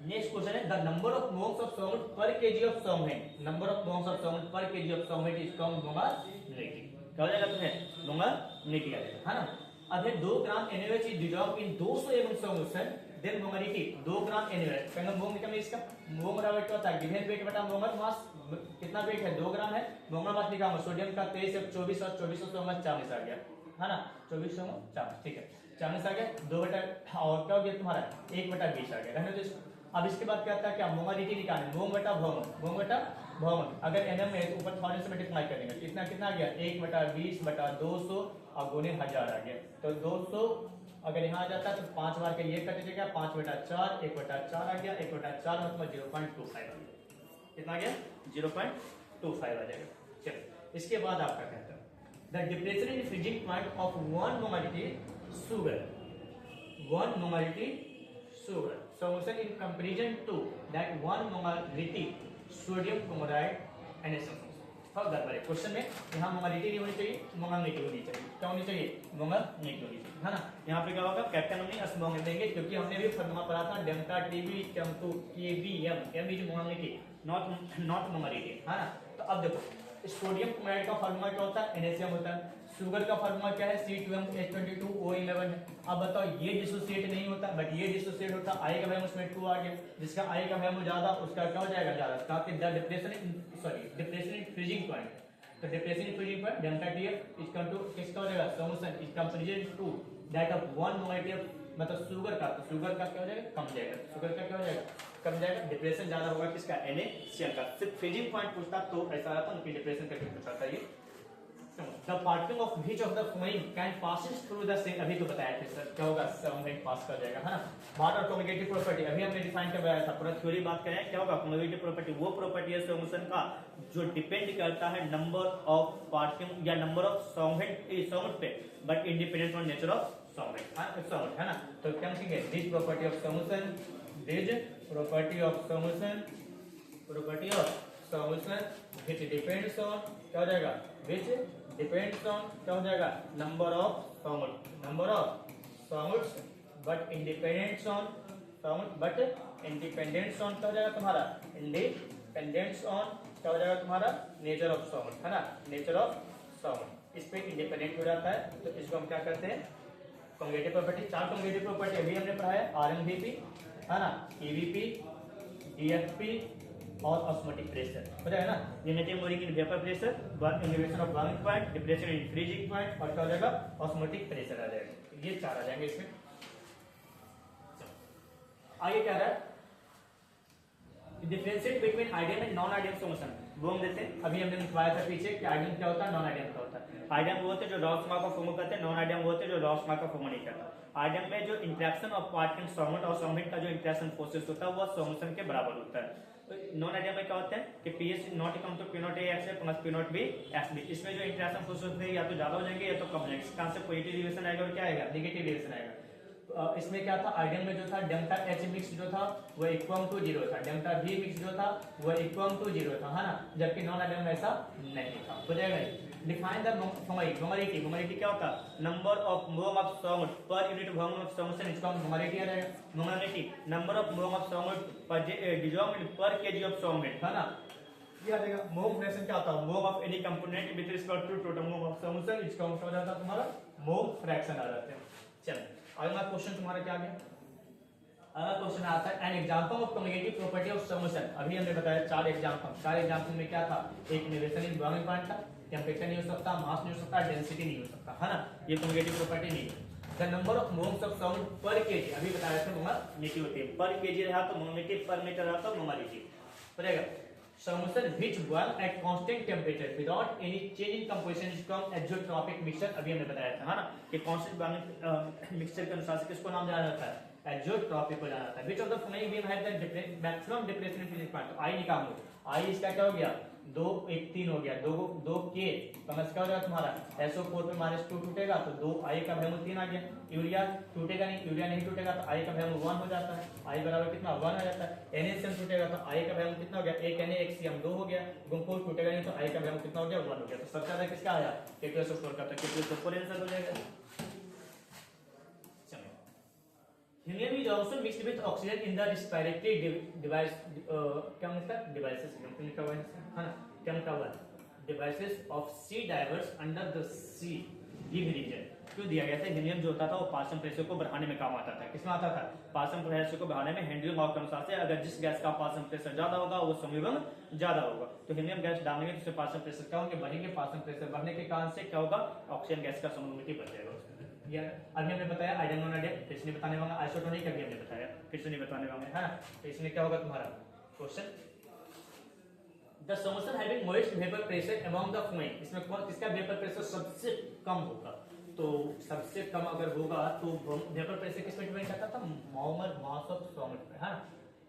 नेक्स्ट क्वेश्चन है the number of moles of solvent per kg of solvent. Number of moles of solvent per kg of solvent is come molarity. क्या हो जाएगा तुम्हें मोलरिटी आ जाएगा, है ना। अब है 2 gram NaOH is dissolved in 200 ml solution then molarity 2 gram NaOH। पहले मोल निकालें इसका मोल बराबर क्या होता है गिवन वेट बटा मोलर मास। कितना वेट है 2 ग्राम है, मोलर मास निकालो सोडियम का 23 से 24 और 24 से 40 आ गया, है ना। 24 और 40 ठीक है 40 आ गया 2 बटा और क्या हो गया तुम्हारा 1 बटा 20 आ गया, रहने दो इसको। अब इसके बाद क्या आता है क्या मोलरिटी निकालना मोम बटा भौम। अगर एनएम में ऊपर 1000 से मल्टीप्लाई करेंगे कितना कितना आ गया 1 बटा 20 बटा 200 और गुने 1000 आ गया। तो 200 अगर यहाँ आ जाता है तो 5 बार का ये कट जाएगा 5 बटा 4 1 बटा 4 आ गया 1 बटा 4 मतलब 0.25 आ गया। कितना आ गया 0.25 आ जाएगा। चलो इसके बाद आपका कहता है the depression in freezing point of 1 molarity sugar 1 molarity sugar solution in comparison to that 1 molarity sodium chloride NaCl। Further वाले क्वेश्चन में यहाँ मोलरिटी नहीं होनी चाहिए मोलरिटी होनी चाहिए। क्या होनी चाहिए मोलरिटी होनी चाहिए, है ना। यहाँ पे क्या होगा कैप्टन हमने स्मॉल देंगे क्योंकि हमने भी फॉर्मूला पढ़ा था delta TV come to KVM. M is molarity not molarity, है ना। तो अब देखो सोडियम क्लोराइड का फार्मूला क्या होता है NaCl होता है। शुगर का फार्मूला क्या है C2H22O11 है। अब बताओ ये डिसोसिएट नहीं होता बट ये डिसोसिएट होता। आई का वैल्यू उसमें 2 आ गया, जिसका आई का वैल्यू ज्यादा उसका क्या हो जाएगा ज्यादा। ताकि the depression in freezing point, तो depression in freezing point delta TF is come to किसका हो जाएगा solution is comparison to that of 1 molarity of मतलब शुगर का। तो शुगर का क्या हो जाएगा कम जाएगा, शुगर का क्या हो जाएगा कम जाएगा। डिप्रेशन ज्यादा होगा किसका NaCl का। सिर्फ फ्रीजिंग पॉइंट पूछता तो ऐसा रहता है कि डिप्रेशन करके पूछा था ये। The particle of which of the following can passes through the same। अभी तो बताया थे सर क्या होगा सॉल्वेंट पास कर जाएगा, है ना। व्हाट आर कम्युनिकेटिव प्रॉपर्टी अभी हमने डिफाइन करवाया था पूरा थ्योरी बात करें क्या होगा कम्युनिकेटिव प्रॉपर्टी। वो प्रॉपर्टी है सॉल्यूशन का जो डिपेंड करता है नंबर ऑफ पार्टिकल या नंबर ऑफ सॉल्वेंट पे but independent on nature of solvent, है ना। तो क्या लिखेंगे this property of solution this property of solution which depends on, क्या हो जाएगा, विच डिपेंड्स ऑन, क्या हो जाएगा, number of solutes but independents on, but independents on, क्या हो जाएगा तुम्हारा, इंडिपेंडेंट्स ऑन, क्या हो जाएगा तुम्हारा, नेचर ऑफ सॉल्यूट, है ना, नेचर ऑफ सॉल्यूट, इस पे इंडिपेंडेंट हो जाता है। तो इसको हम क्या करते हैं, कॉन्जुगेटिव प्रॉपर्टी, 4 कॉन्जुगेटिव प्रॉपर्टी अभी हमने पढ़ा है, आरएमवीपी, है ना, ईवीपी, डीएफपी और ऑस्मोटिक प्रेशर, हो जाएगा ना, unity moving in vapour pressure, one elevation of boiling point, depression in freezing point, और क्या हो जाएगा, ऑस्मोटिक प्रेशर आ जाएगा। ये 4 आ जाएंगे इसमें। आगे क्या रहा है, differentiate between ideal and non ideal solution, वो हम देते हैं। अभी हमने लिखवाया था पीछे कि आइडियल क्या होता है, नॉन आइडियल क्या होता है। आइडियल वो होते हैं जो रॉस मार्क का फॉर्म करते हैं, नॉन आइडियल वो होते हैं जो रॉस मार्क का फॉर्म नहीं करता। आइडियल में जो interaction of part and solvent और सॉल्वेंट का जो इंटरेक्शन फोर्सेस होता है वो सॉल्यूशन के बराबर होता है। नॉन आइडियल में क्या होता है कि pH not equal to P not A X plus P not B X B, इसमें जो इंटरेक्शन फोर्सेस होते हैं या तो ज्यादा हो जाएंगे या तो कम हो जाएंगे। इसका आंसर पॉजिटिव डिविएशन आएगा और क्या आएगा, नेगेटिव डिविएशन आएगा। इसमें क्या था, आइडियल में जो था डेल्टा एच मिक्स जो था वो इक्वल टू 0 था, डेल्टा वी मिक्स जो था वो इक्वल टू 0 था, है ना, जबकि नॉन आइडियल में ऐसा नहीं था। हो जाएगा। डिफाइन द मोलारिटी, मोलारिटी क्या होता है, number of mole of solvent per unit volume of solution, इसको हम मोलारिटी आ जाएगा। Molarity number of mole of solvent पर डिसॉल्व्ड पर केजी ऑफ सॉल्वेंट, है ना, ये आ जाएगा। मोल फ्रैक्शन क्या होता है, mole of any component with respect to total mole of solution, इसका हम हो जाता है तुम्हारा मोल फ्रैक्शन आ जाते हैं। चलो अगला क्वेश्चन तुम्हारा क्या गया, अगला क्वेश्चन आता है an example of communicative property of solution. अभी हमने बताया 4 एग्जांपल में क्या था, एक इनोवेशन इन बॉइलिंग पॉइंट था, टेंपरेचर नहीं हो सकता, मास नहीं हो सकता, डेंसिटी नहीं हो सकता, है ना, ये कम्युनिकेटिव प्रॉपर्टी नहीं है। The number of moles of solvent per KG, अभी बताया था मोलारिटी होती है, पर केजी रहा तो मोलारिटी, पर मीटर रहा तो मोलारिटी हो जाएगा। Solution which boil at constant temperature without any change in composition is called azeotropic mixture, अभी हमने बताया था, है ना, कि कांस्टेंट बॉइलिंग मिक्सचर के अनुसार से किसको नाम जाना जाता है, एक्सोट्रॉपिक को जाना जाता है। Which of the following we have the maximum depression in freezing point, तो आई निकालो, आई इसका क्या हो गया, 2 1 3 हो गया, 2 के प्लस क्या हो जाएगा तुम्हारा SO4 पे -2 टूटेगा तो 2 आई का वैल्यू 3 आ गया। यूरिया टूटेगा नहीं, यूरिया नहीं टूटेगा तो आई का वैल्यू 1 हो जाता है, आई बराबर कितना 1 आ जाता है। NaCN टूटेगा तो आई का वैल्यू कितना हो गया, 1 Na 1 Cm 2 हो गया। ग्लूकोज टूटेगा नहीं तो आई का वैल्यू कितना हो गया, 1 हो गया। तो सबसे ज्यादा किसका आया, K2SO4 का, तो K2SO4 आंसर हो जाएगा। Helium is also mixed with oxygen in the respiratory device, क्या मतलब इसका devices, क्या हुआ है ना, क्या हुआ devices of sea divers under the sea deep region। क्यों दिया गया था, हीलियम जो होता था वो पार्शियल प्रेशर को बढ़ाने में काम आता था। किसमें आता था, पार्शियल प्रेशर को बढ़ाने में। हेनरी लॉ के अनुसार से अगर जिस गैस का पार्शियल प्रेशर ज्यादा होगा वो संयुग्म ज्यादा होगा, तो हीलियम गैस डालेंगे तो उससे पार्शियल प्रेशर क्या होंगे, बढ़ेंगे। पार्शियल प्रेशर बढ़ने के कारण से क्या होगा, ऑक्सीजन गैस का सॉल्युबिलिटी बढ़ जाएगा। या अभी हमने बताया आइडियल नॉन आइडियल, फिर से नहीं बताने वाला, आइसोटोनिक अभी हमने बताया, फिर से नहीं बताने वाले, है ना। तो इसमें क्या होगा तुम्हारा question, the solution having moist vapour pressure among the flowing, इसमें कौन किसका वेपर प्रेशर सबसे कम होगा, तो सबसे कम अगर होगा तो वेपर प्रेशर किस पे डिपेंड करता था, मोलर मास ऑफ सॉल्वेंट पे, है ना।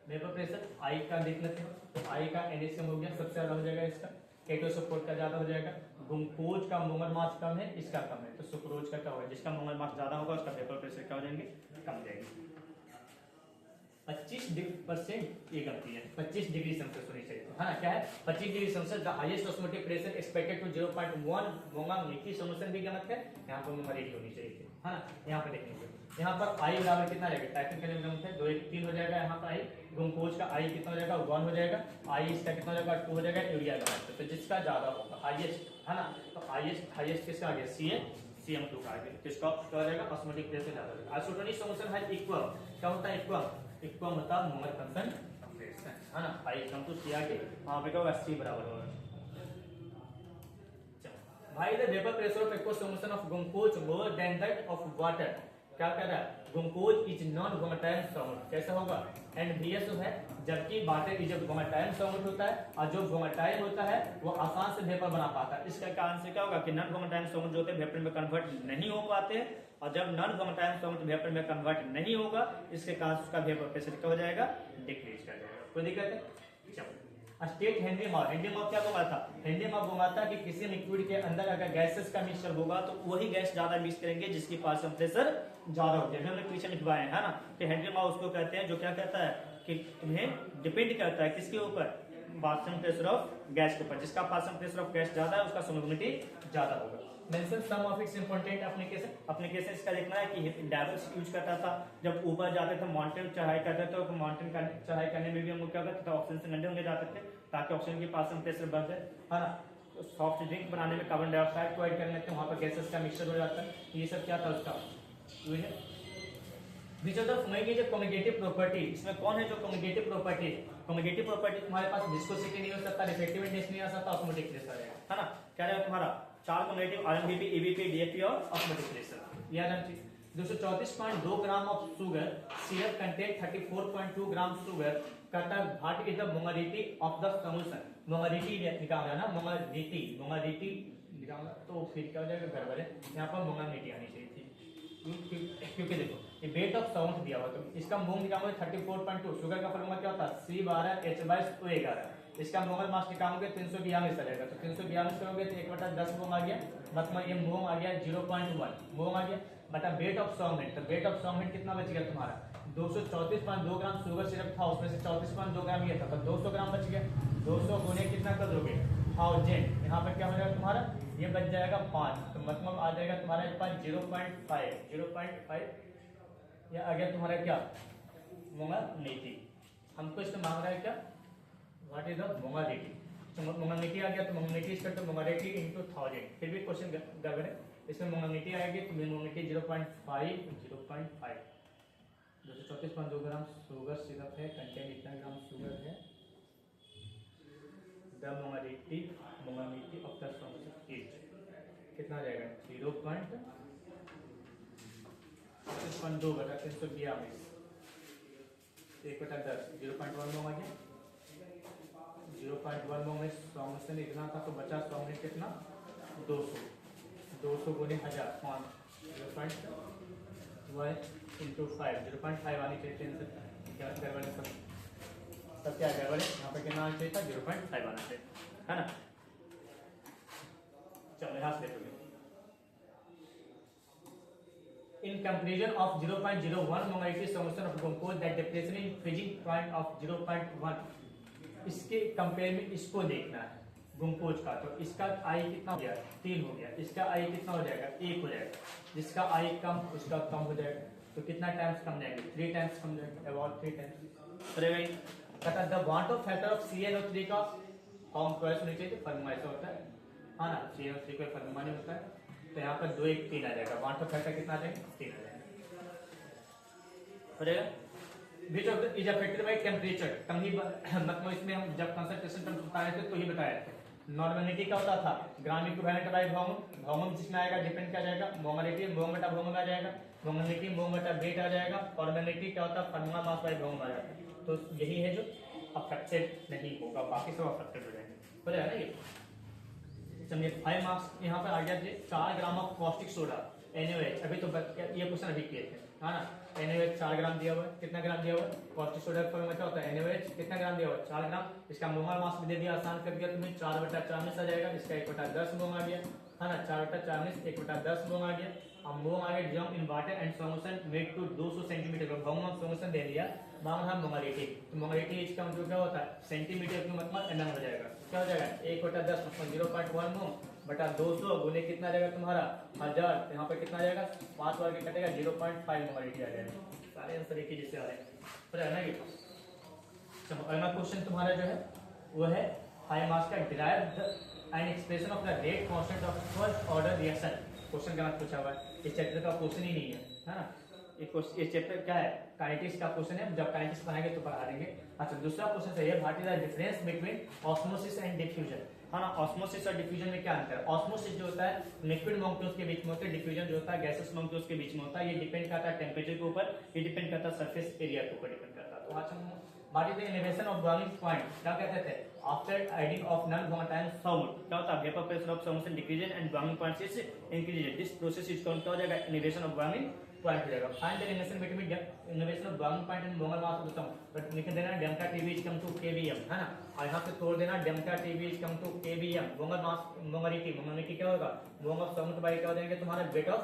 वेपर प्रेशर आई का देख लेते हैं, तो आई का NaCN हो गया, सबसे ज्यादा हो जाएगा इसका, K2SO4 का ज्यादा हो जाएगा। ग्लूकोज का मोलर मास कम है, इसका कम है, तो सुक्रोज का क्या होगा, जिसका मोलर मास ज्यादा होगा उसका वेपर प्रेशर क्या हो जाएंगे, कम जाएंगे। 25% ये गलती है, 25 डिग्री सेल्सियस होनी चाहिए, है ना, क्या है 25 degree Celsius. The highest osmotic pressure expected to 0.1 molarity, solution भी गलत है, यहाँ पर मोलारिटी होनी चाहिए, है ना। यहाँ पे देखेंगे, यहाँ पर आई बराबर कितना रहेगा, टेक्निकली गलत है, 2 1 3 हो जाएगा। यहाँ पर आई ग्लूकोज का आई कितना हो जाएगा, 1 हो जाएगा। आई इसका कितना हो जाएगा, 2 हो जाएगा। यूरिया का तो जिसका ज्यादा होगा हाईएस्ट, है ना, तो हाईएस्ट किसका आ गया, CM2 का आ गया, किसका क्या हो जाएगा, ऑस्मोटिक प्रेशर ज्यादा होगा। आइसोटोनिक सॉल्यूशन है इक्वल, क्या होता है इक्वल मतलब मोलर कंसंट्रेशन, है ना, आई कम टू C आगे, वहां पे क्या होगा, C बराबर होगा। भाई the vapour pressure of aqueous solution of glucose more than that of water, क्या कह रहा है, glucose is non volatile solvent, कैसा होगा, NVS है, जबकि वाटर इज वोलेटाइल सॉल्वेंट होता है, और जो वोलेटाइल होता है वो आसान से वेपर बना पाता है। इसका कारण से क्या होगा कि नॉन वोलेटाइल सॉल्वेंट जो होते हैं वेपर में कन्वर्ट नहीं हो पाते हैं, और जब नॉन वोलेटाइल सॉल्वेंट वेपर में कन्वर्ट नहीं होगा इसके कारण उसका वेपर प्रेशर क्या हो जाएगा, डिक्रीज कर जाएगा। कोई दिक्कत है, चलो। स्टेट हेनरी लॉ क्या बोला था, हेनरी लॉ बोला था कि किसी लिक्विड के अंदर अगर गैसेस का मिक्सचर होगा तो वही गैस ज्यादा मिक्स करेंगे जिसकी पार्शियल प्रेशर ज्यादा होती है। हमने पीछे लिखवाए है ना, कि हेनरी लॉ उसको कहते हैं जो क्या कहता है कि तुम्हें डिपेंड करता है किसके ऊपर, पार्शियल प्रेशर ऑफ गैस के ऊपर। जिसका पार्शियल प्रेशर ऑफ गैस ज्यादा है उसका सॉल्युबिलिटी ज्यादा होगा। Mention some of its important application इसका लिखना है कि डायवर्स यूज करता था जब ऊपर जाते थे माउंटेन चढ़ाई करते थे तो माउंटेन चढ़ाई करने में भी हम लोग क्या करते थे ऑक्सीजन से नंगे होंगे जाते थे ताकि ऑक्सीजन की पार्शियल प्रेशर बढ़ जाए, है ना। सॉफ्ट ड्रिंक बनाने में कार्बन डाइऑक्साइड को ऐड करने लगते हैं, वहां पर गैसेस का मिक्सचर हो जाता है। ये सब क्या था उसका which of the following is a communicative property. इसमें कौन है जो कम्युनिकेटिव प्रॉपर्टी कम्युनिकेटिव प्रॉपर्टी तुम्हारे पास विस्कोसिटी नहीं हो सकता, रिफ्लेक्टिवनेस नहीं आ सकता, ऑस्मोटिक प्रेशर रहेगा, है ना। क्या रहेगा तुम्हारा चार कम्युनिकेटिव आरएमबीपी ईबीपी डीएपी और ऑस्मोटिक प्रेशर। यह रहा चीज 234.2 gram of sugar syrup contain 34.2 gram sugar कहता है what is the molarity of the solution. Molarity निकालना ना, मोलारिटी निकालना तो फिर क्या हो जाएगा गड़बड़ है, यहाँ पर मोलारिटी आनी चाहिए थी क्योंकि देखो ये वेट ऑफ साउंड दिया हुआ तो इसका मोल निकालोगे 34.2। शुगर का फॉर्मूला क्या होता है C12H22। इसका मोल मास निकालोगे 342 चलेगा तो 342 करोगे तो 1/10 मोल आ गया, मतलब ये मोल आ गया 0.1 मोल आ गया बटा वेट ऑफ सॉल्वेंट। तो वेट ऑफ सॉल्वेंट कितना बच गया तुम्हारा 234.2 ग्राम शुगर सिरप था, उसमें से 34.2 ग्राम ये था तो 200 ग्राम बच गया। 200 गुने कितना कर दोगे 1000, यहाँ पर क्या हो जाएगा तुम्हारा ये बच जाएगा 5 तो मतलब आ जाएगा तुम्हारे पास 0.5 या आ गया तुम्हारा क्या मोलारिटी। हमको इसमें मांग रहा है क्या व्हाट इज द मोलारिटी। तो मोलारिटी आ गया तो मोलारिटी इसका तो मोलारिटी इनटू 1000 फिर भी क्वेश्चन गड़बड़ है। इसमें मोलारिटी आएगी तो मोलारिटी 0.5 234.2 ग्राम शुगर सिरप है, कंटेन इतना ग्राम शुगर है। The molarity of the solution is कितना आ जाएगा 0.2 बटा 342 1/10 0.1 मोल आ गया। 0.1 मोल में सॉल्यूशन इतना था तो बचा सॉल्वेंट कितना 200 गुने 1000 5 0.1 इंटू 5 0.5 आनी चाहिए। क्या गड़बड़ है सब क्या गड़बड़ है यहाँ पे कितना आना चाहिए था 0.5 आना चाहिए, है ना। चलो यहाँ से देखोगे in comparison of 0.01 molarity solution of glucose that depression in freezing point of 0.1। इसके कंपेयर में इसको देखना है ग्लूकोज का तो इसका आई कितना हो गया 3 हो गया, इसका आई कितना हो जाएगा 1 हो जाएगा। जिसका आई कम उसका कम हो जाएगा तो कितना टाइम्स कम जाएंगे 3 टाइम्स कम जाएगा अबाउट 3 टाइम्स। कहता the want of factor of CnO3 का फॉर्म ट्वाइस होनी चाहिए, फॉर्मूला ऐसा होता है ना। CnO3 का फॉर्मूला नहीं होता है तो यहाँ पर 2 1 3 आ जाएगा। वांट ऑफ फैक्टर कितना आ जाएगा 3 आ जाएगा। Which of the is affected by temperature कम ही मतलब इसमें हम जब कंसंट्रेशन टर्म्स बता रहे थे तो ही बताया थे। नॉर्मलिटी क्या होता था gram equivalent by volume, volume जिसमें आएगा डिपेंड क्या जाएगा मोलारिटी वॉल्यूम बटा वॉल्यूम आ जाएगा, मोलारिटी वॉल्यूम बटा वेट आ जाएगा और मोलारिटी क्या होता है फॉर्मूला मास बाय वॉल्यूम आ जाता है। तो यही है जो अफेक्टेड नहीं होगा, बाकी सब अफेक्टेड हो जाएंगे, हो जाएगा ना ये। चलिए 5 मार्क्स यहाँ पर आ गया 4 gram of caustic soda NaOH। अभी तो ये क्वेश्चन अभी किए थे, है ना। NaOH 4 ग्राम दिया हुआ है, कितना ग्राम दिया हुआ है कॉस्टिक सोडा का फॉर्मूला क्या होता है NaOH कितना ग्राम दिया हुआ है 4 ग्राम। इसका मोलर मास भी दे दिया, आसान कर दिया तुम्हें 4/40 आ जाएगा। इसका 1/10 मोल आ गया, है ना। 4/40 1/10 मोल आ गया। अब मोल आ गया जम in water and solution made to 200 centimetre का वॉल्यूम ऑफ सॉल्यूशन दे दिया। मांगा मोलारिटी तो मोलारिटी इसका मतलब क्या होता है सेंटीमीटर का मतलब mm हो जाएगा। क्या हो जाएगा 1/10 मतलब 0.1 मोल बटा 200 गुने कितना आ जाएगा तुम्हारा 1000। यहाँ पे कितना आ जाएगा 5 बार के कटेगा 0.5 मोलारिटी आ जाएगा। सारे आंसर एक ही जैसे आ रहे हैं, है ना ये। चलो अगला क्वेश्चन तुम्हारा जो है वो है 5 मार्क्स का derive an expression of the rate constant of first order reaction. Question का पूछा हुआ है, इस चैप्टर का क्वेश्चन ही नहीं है ना। ये चैप्टर क्या है काइनेटिक्स का क्वेश्चन है, जब काइनेटिक्स बनाएंगे तो पढ़ा देंगे। अच्छा दूसरा क्वेश्चन है what is the difference between osmosis and diffusion, है ना। ऑस्मोसिस और डिफ्यूजन में क्या अंतर है। ऑस्मोसिस जो होता है लिक्विड मॉलिक्यूल्स के बीच में होता है, डिफ्यूजन जो होता है गैसेस मॉलिक्यूल्स के बीच में होता है। ये डिपेंड करता है टेंपरेचर के ऊपर, ये डिपेंड करता है सरफेस एरिया के ऊपर डिपेंड करता है। तो अच्छा what is the elevation of boiling point, क्या कहते थे after adding of non volatile salt क्या होता है vapour pressure of solution decreases and boiling point is increases. This process is called क्या हो जाएगा एलिवेशन ऑफ बॉइलिंग पॉइंट हो जाएगा। Find the relation between elevation of boiling point and molar mass of the salt. But लिख देना delta Tb is come to kbm, है ना। और यहाँ पे तोड़ देना delta Tb is come to kbm। Molar mass molarity क्या होगा मोल ऑफ सॉल्वेंट बाय क्या हो जाएगा तुम्हारा वेट ऑफ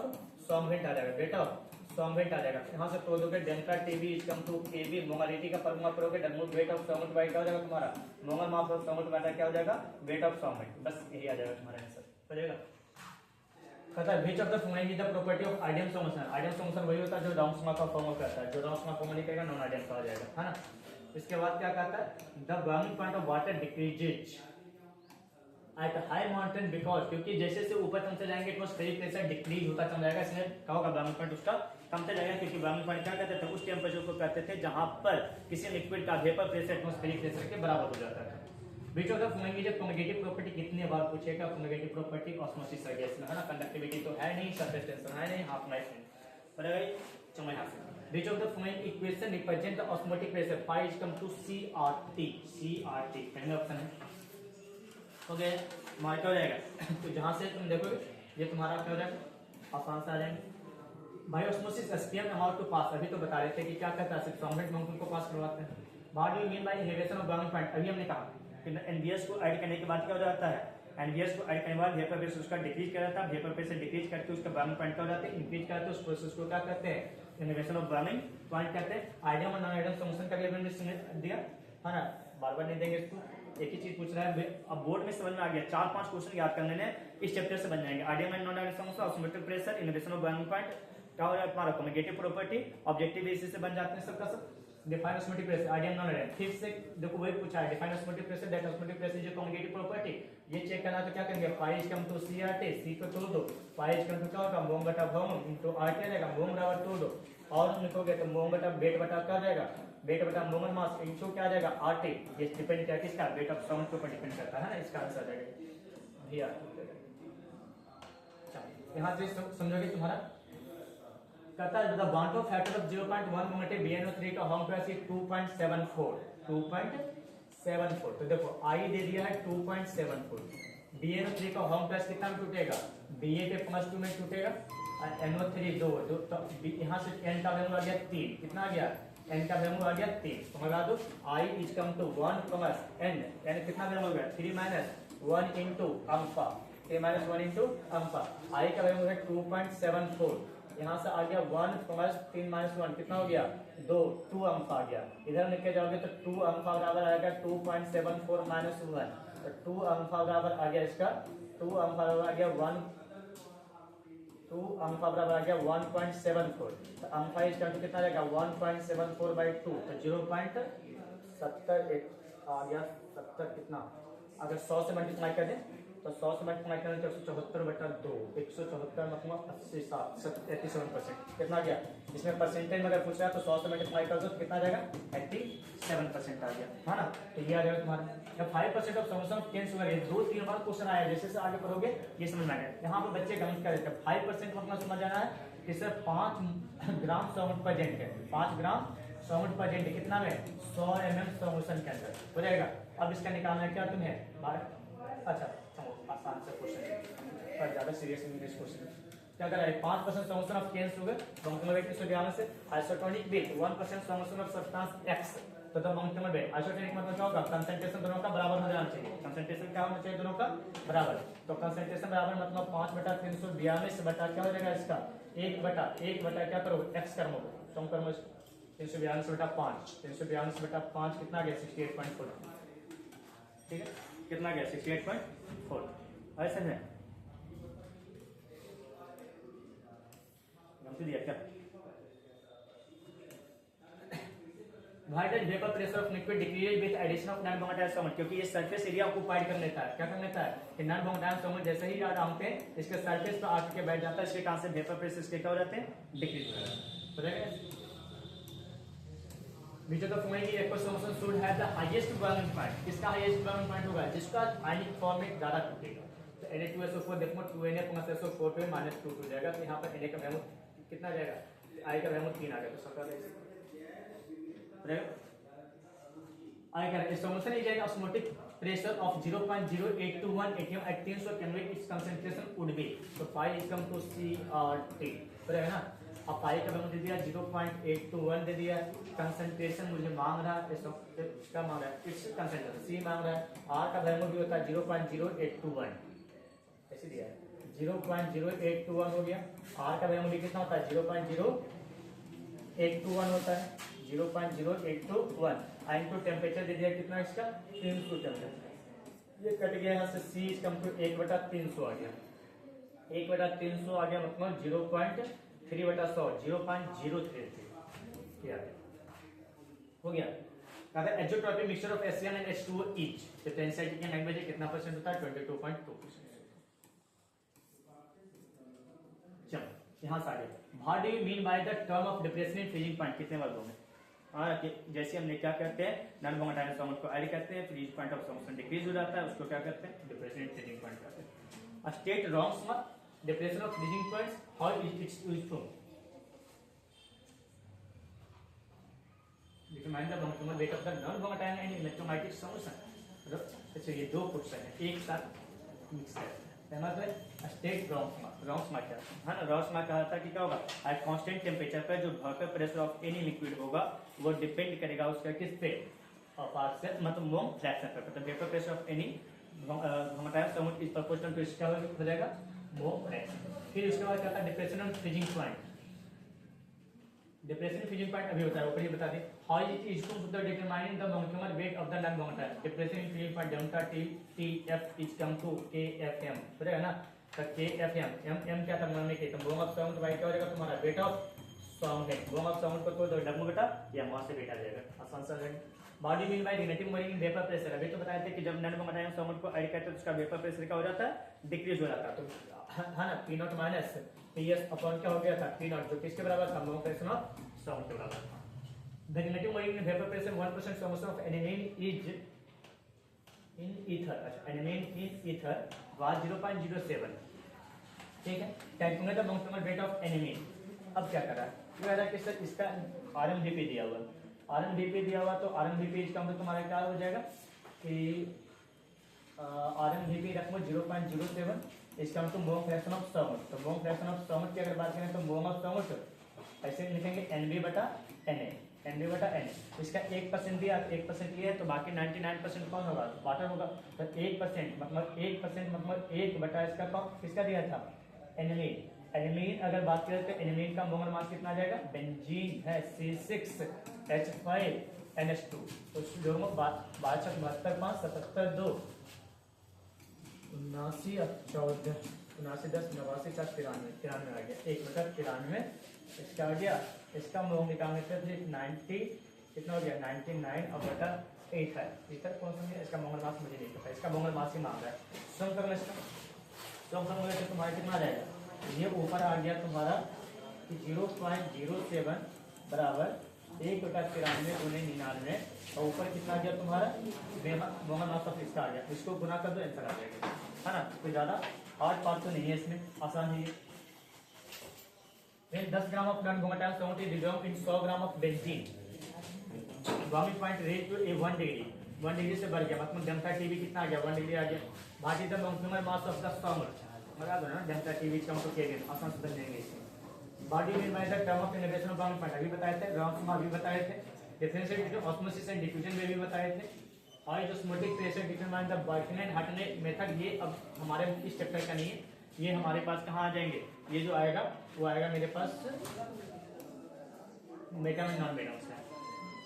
सॉल्वेंट आ जाएगा, वेट ऑफ सॉल्वेंट आ जाएगा। यहाँ से तोड़ दोगे delta TV is come to KV, molarity का फॉर्मूला करोगे double weight of solvent by क्या हो जाएगा तुम्हारा molar mass of solvent by क्या हो जाएगा वेट ऑफ सॉल्वेंट। बस यही आ जाएगा तुम्हारा आंसर हो जाएगा। कहता है which of the following is the property of ideal solution. Ideal solution वही होता है जो राउंड्स का फॉर्मूला करता है, जो राउंड्स का फॉर्मूला निकलेगा नॉन आइडियल का हो जाएगा, है ना। इसके बाद क्या कहता है the boiling point of water decreases at high mountain because, क्योंकि जैसे जैसे ऊपर चलते जाएंगे एटमॉस्फेरिक प्रेशर डिक्रीज होता चला जाएगा, इसलिए क्या होगा बॉइलिंग पॉइंट उसका कमते जाएगा। क्योंकि बॉइलिंग पॉइंट क्या कहते थे उस टेम्परेचर को कहते थे जहां पर किसी लिक्विड का वेपर प्रेशर एटमॉस्फेरिक प्रेशर के बराबर हो जाता है। Which of the following is a communicative property, कितने बार पूछेगा कम्युनिकेटिव प्रॉपर्टी ऑस्मोसिस गैस में, है ना। कंडक्टिविटी तो है नहीं, सरफेस टेंशन है नहीं, हाफ लाइफ है। चलो यहाँ से which of the following equation represent the osmotic pressure phi is come to CRT। CRT पहला ऑप्शन है हो गया, तुम्हारा क्या हो जाएगा तो जहां से तुम देखोगे ये तुम्हारा क्या हो जाएगा आसान से आ जाएंगे। भाई ऑस्मोसिस स्टीम अमाउंट टू पास, अभी तो बता रहे थे कि क्या करता है सिर्फ सॉल्वेंट में उनको पास करवाते हैं। What do you mean bye inhibition of boiling point, अभी हमने कहा कि एनबीएस को ऐड करने के बाद क्या हो जाता है, एनबीएस को ऐड करने के बाद वेपर प्रेशर उसका डिक्रीज कर जाता है, वेपर प्रेशर डिक्रीज करके उसका बॉइलिंग पॉइंट क्या हो जाता है इंक्रीज करते हैं, उस प्रोसेस को क्या कहते हैं इनहिबिशन ऑफ बॉइलिंग पॉइंट कहते हैं। आइडियल और नॉन आइडियल सॉल्यूशन का भी हमने दिया, है ना, बार-बार नहीं देंगे इसको, एक ही चीज पूछ रहा है। अब बोर्ड में समझ में आ गया, 4-5 क्वेश्चन याद करने ने इस चैप्टर से बन जाएंगे। Ideal and non ideal solution, osmotic pressure, inhibition of boiling point, क्या हो रहा है तुम्हारा कम्युनिकेटिव प्रॉपर्टी, ऑब्जेक्टिव बेसिस से बन जाते हैं सबका सब। Define osmotic pressure ideal non ideal, फिर से देखो वही पूछा है define osmotic pressure that osmotic pressure is communicative property. ये चेक करना तो क्या करेंगे phi is come to CRT, C को तोड़ दो, फाई इज कम टू क्या होगा मोम बटा भौम इनटू RT आ जाएगा, मोम बराबर तोड़ दो और लिखोगे तो मोम बटा वेट बटा क्या आ जाएगा वेट बटा मोमल मास इनटू क्या आ जाएगा RT। ये डिपेंड क्या किसका वेट ऑफ साउंड के ऊपर डिपेंड करता है ना, इसका आंसर आ जाएगा भैया। यहाँ से समझोगे तुम्हारा कहता है the quantum factor of 0.1 moment BnO3 का होम क्लास है 2.74 तो देखो I दे दिया है 2.74, BnO3 का होम क्लास कितना में टूटेगा Ba पे +2 में टूटेगा और NO3 2 तो यहाँ से n का वैल्यू आ गया 3, कितना आ गया n का वैल्यू आ गया 3, तो लगा दो I is come to 1 plus n, यानी कितना वैल्यू हो गया 3 minus 1 into alpha, 3 minus 1 into alpha. I का वैल्यू है 2.74, यहाँ से आ गया 1 प्लस 3 माइनस 1 कितना हो गया 2 अल्फा आ गया। इधर लेके जाओगे तो 2 अल्फा बराबर आएगा 2.74 माइनस 1, तो 2 अल्फा बराबर आ गया इसका 2 अल्फा बराबर आ गया 1.74, तो अल्फा इसका तो कितना रहेगा 1.74 बाई 2 तो 0.70 आ गया 70 कितना, अगर 100 से मल्टीप्लाई कर दें तो 100 से मल्टीप्लाई करें तो 174 बटा 2 174 मतलब 87% कितना गया। इसमें परसेंटेज में अगर पूछ रहा है तो 100 से मल्टीप्लाई कर दो तो कितना जाएगा 87% आ गया, है ना। तो ये आ जाएगा तुम्हारा 5% of solution of cane sugar. ये 2-3 बार क्वेश्चन आया, जैसे से आगे पढ़ोगे ये समझ में आ गया। यहाँ पर बच्चे गलत कर देते हैं 5% मतलब समझ आना है कि सर 5 ग्राम सॉल्वेंट प्रेजेंट है, 5 ग्राम सॉल्वेंट प्रेजेंट कितना में 100 ml सॉल्यूशन के अंदर हो जाएगा। अब इसका निकालना है क्या तुम्हें अच्छा आसान से क्वेश्चन पर ज्यादा सीरियस इंग्लिश क्वेश्चन क्या कर रहा है 5% solution of cane sugar monoclonal 111 से isotonic with 1% solution of substance X तो द मोनोक्लोनल विथ आइसोटोनिक मतलब क्या होगा कंसंट्रेशन दोनों का बराबर हो जाना चाहिए। कंसंट्रेशन क्या होना चाहिए दोनों का बराबर, तो कंसंट्रेशन बराबर मतलब 5/342 बटा क्या हो जाएगा इसका 1 बटा क्या करो X कर्मो कम कर्मो 342/5 कितना गया 68.4, ठीक है कितना गया 68.4 ऐसे में दिया क्या why did vapour pressure of liquid decrease with addition of non volatile solvent, क्योंकि ये सरफेस एरिया ऑक्युपाइड कर लेता है, क्या कर लेता है कि नॉन वोलेटाइल सॉल्वेंट जैसे ही डालते हैं इसके सरफेस पर आके बैठ जाता है, इसके कारण से वेपर प्रेशर इसके क्या हो जाते हैं डिक्रीज हो जाएगा। Which of the following aqueous solution should have the highest boiling point, किसका हाईएस्ट बॉइलिंग पॉइंट होगा जिसका आयनिक फॉर्म में ज्यादा टूटेगा। तो Na2SO4 देखो 2Na + SO4 पे -2 हो जाएगा, तो यहाँ पर Na का वैल्यू कितना जाएगा I का वैल्यू 3 आ गया, तो सका I का solution is an osmotic pressure of 0.0821 atm at 300 Kelvin its concentration would be, तो phi is equal to CRT बराबर ना। अब पाई का वैल्यू दे दिया 0.821 दे दिया, कंसंट्रेशन मुझे मांग रहा है इसका मांग रहा है इट्स कंसंट्रेशन सी मांग रहा है, आर का वैल्यू भी होता है 0.0821 ऐसे दिया है 0.0821 हो गया, आर का वैल्यू भी कितना होता है 0.0821 0.821 होता है, 0.0821 इनटू टेम्परेचर दे दिया कितना इसका 300 टेम्परेचर, ये कट गया यहाँ से C इसका मतलब 1/300 आ गया, 1/300 आ गया मतलब 0.3/100 0.033 क्या हो गया। कहते हैं azeotropic mixture of HCl and H2O each, तो टेंसिटी के लैंग्वेज कितना परसेंट होता है 22.2%। चलो यहाँ से आगे, what do you mean by the term of depression in freezing point, कितने वर्गों में। हाँ जैसे हमने क्या करते हैं नॉन वोलेटाइल सॉल्वेंट को ऐड करते हैं, freeze point of solution decrease हो जाता है, उसको क्या करते हैं डिप्रेशन इन फ्रीजिंग पॉइंट करते हैं। State wrongs for depression of freezing points, how is it's used, determine the molecular weight of the non-volatile and electrolytic solution। अच्छा ये दो क्वेश्चन है एक साथ मिक्स करते हैं। पहला तो स्टेट रॉन्ग्स मार्क है ना, रॉन्ग्स मार्क कहा था कि क्या होगा एट कांस्टेंट टेम्परेचर पर जो vapour pressure of any liquid होगा वो डिपेंड करेगा उसका किस पे पार्शियल मतलब मोम फ्रैक्शन पर, तो vapour pressure of any volatile solvent is proportional to इसका हो जाएगा मोम फ्रैक्शन। फिर उसके बाद क्या था depression of freezing point, depression freezing point अभी बताया ऊपर ही बता दें, how it is to the determining the molecular weight of the non volatile, depression freezing point delta TF is come to KFM, समझेगा ना, तो KFM m क्या था मान के, तो मोम ऑफ सॉल्वेंट बाय क्या हो जाएगा तुम्हारा wait of solvent, mole of solvent को तो w बेटा या मास से बेटा जाएगा आसान सा है। Body mean by relative marine vapour pressure, अभी तो बताए थे कि जब नॉन वोलेटाइल सॉल्वेंट को ऐड करते हैं तो उसका वेपर प्रेशर क्या हो जाता है डिक्रीज हो जाता है, तो है ना P0 माइनस PS अपॉन क्या हो गया था P0 जो किसके बराबर था मोम प्रेशर ऑफ सॉल्वेंट के बराबर था। The relative marine vapor pressure 1% solution of aniline is in ether, aniline in ether was 0.07, ठीक है। Calculate the molecular weight of aniline, अब क्या कर रहा है ये कह रहा है कि सर इसका RMVP दिया हुआ, RMVP दिया हुआ तो RMVP इसका मतलब तुम्हारा क्या हो जाएगा कि RMVP रखो 0.07, इसका मतलब मोम फ्रैक्शन ऑफ सॉल्वेंट, तो मोम फ्रैक्शन ऑफ सॉल्वेंट की अगर बात करें तो मोम ऑफ सॉल्वेंट ऐसे लिखेंगे NB/NA, NB/NA, इसका 1% दिया 1% ये है तो बाकी 99% कौन होगा वाटर होगा, तो 1% मतलब 1% मतलब 1 इसका कौन किसका दिया था एनिलीन, एनिलीन अगर बात करें तो एनिलीन का मोलर मास कितना आ जाएगा, बेंजीन है C6H5NH2, तो दोनों 62 72 5 77 2 79 14 79 10 89 4 93 आ गया 1/93, इसका आ गया, इसका मोम निकालने से 90 कितना हो गया 99 और बटा 8 है, इधर कौन सा है इसका मोलर मास मुझे नहीं पता, इसका मोलर मास ही मांग रहा है, सम करना इसका सम करोगे तो तुम्हारा कितना आ जाएगा, ये ऊपर आ गया तुम्हारा 0.07 बराबर 1/93 गुने 99 और ऊपर कितना आ गया तुम्हारा मोलर मास ऑफ इसका आ गया, इसको गुना कर दो आंसर आ जाएगा, है ना, कोई ज्यादा हार्ड पार्ट तो नहीं है इसमें, आसान है ये। 10 gram of non volatile solvent is dissolved in 100 gram of benzene, boiling point raise to 1 degree से बढ़ गया मतलब डेल्टा TB कितना आ गया 1 डिग्री आ गया, what is the molecular mass of the solvent, बता दो ना डेल्टा TB कम तो केविन आसान से बन जाएंगे इसमें। Body mean by the term of inhibition of boiling point अभी बताए थे, रॉन्ग्स में अभी बताए थे, differentiate between osmosis and diffusion में भी बताए थे, how is osmotic pressure determine the boiling and hardening method, ये अब हमारे इस चैप्टर का नहीं है, ये हमारे पास कहाँ आ जाएंगे, ये जो आएगा वो आएगा मेरे पास मेटा में नॉन मेटा है।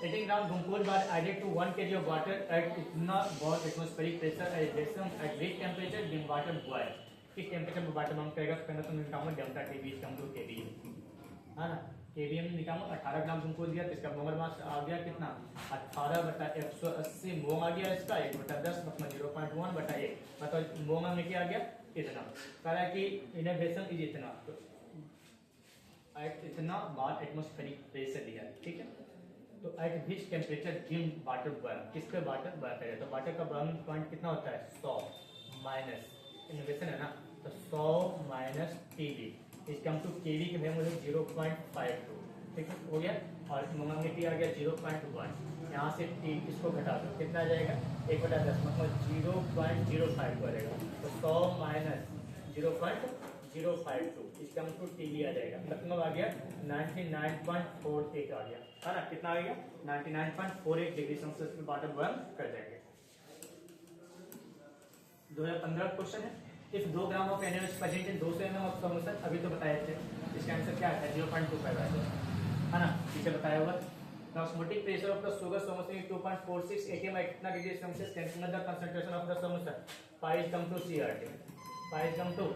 18 ग्राम ग्लूकोज बार added to 1 kg of water at इतना बहुत atmospheric pressure at which temperature dim water boil, किस टेंपरेचर पर वाटर बॉयल करेगा, पहले तो निकालूंगा delta TB is come to kVm, है ना, kVm निकालूंगा 18 ग्राम ग्लूकोज दिया तो इसका मोलर मास आ गया कितना 18/180 मोम आ गया, इसका 1/10 मतलब 0.1/1 मतलब मोम में क्या आ गया इतना, कह रहा है कि इनहिबिशन इज इतना, तो इतना बार एटमॉस्फेरिक प्रेशर दिया है, ठीक है, तो at which temperature dim water boil, किस पे वाटर बॉयल करेगा, तो वाटर का बॉइलिंग पॉइंट कितना होता है 100 माइनस इनहिबिशन है ना, तो 100 minus TB is come to KV के वैल्यू है 0.52, ठीक है हो गया, और मोमेंटी आ गया 0.1, यहाँ से T इसको घटा दो कितना आ जाएगा 1/10 मतलब 0.05 करेगा, तो 100 माइनस 0.052 इसका मतलब TB आ जाएगा, मतलब आ गया 99.48 आ गया, है ना, कितना आ गया 99.48 डिग्री सेल्सियस पे वाटर बॉयल कर जाएंगे। 2015 क्वेश्चन है, if 2 gram of NaOH present in 200 ml of solution, अभी तो बताए थे, इसका आंसर क्या है 0.25 आ गया, है ना, पीछे बताया होगा। The osmotic pressure of the sugar solution is 2.46 atm at कितना degree Celsius, calculate the concentration of the solution, pi is come to CRT, pi is come to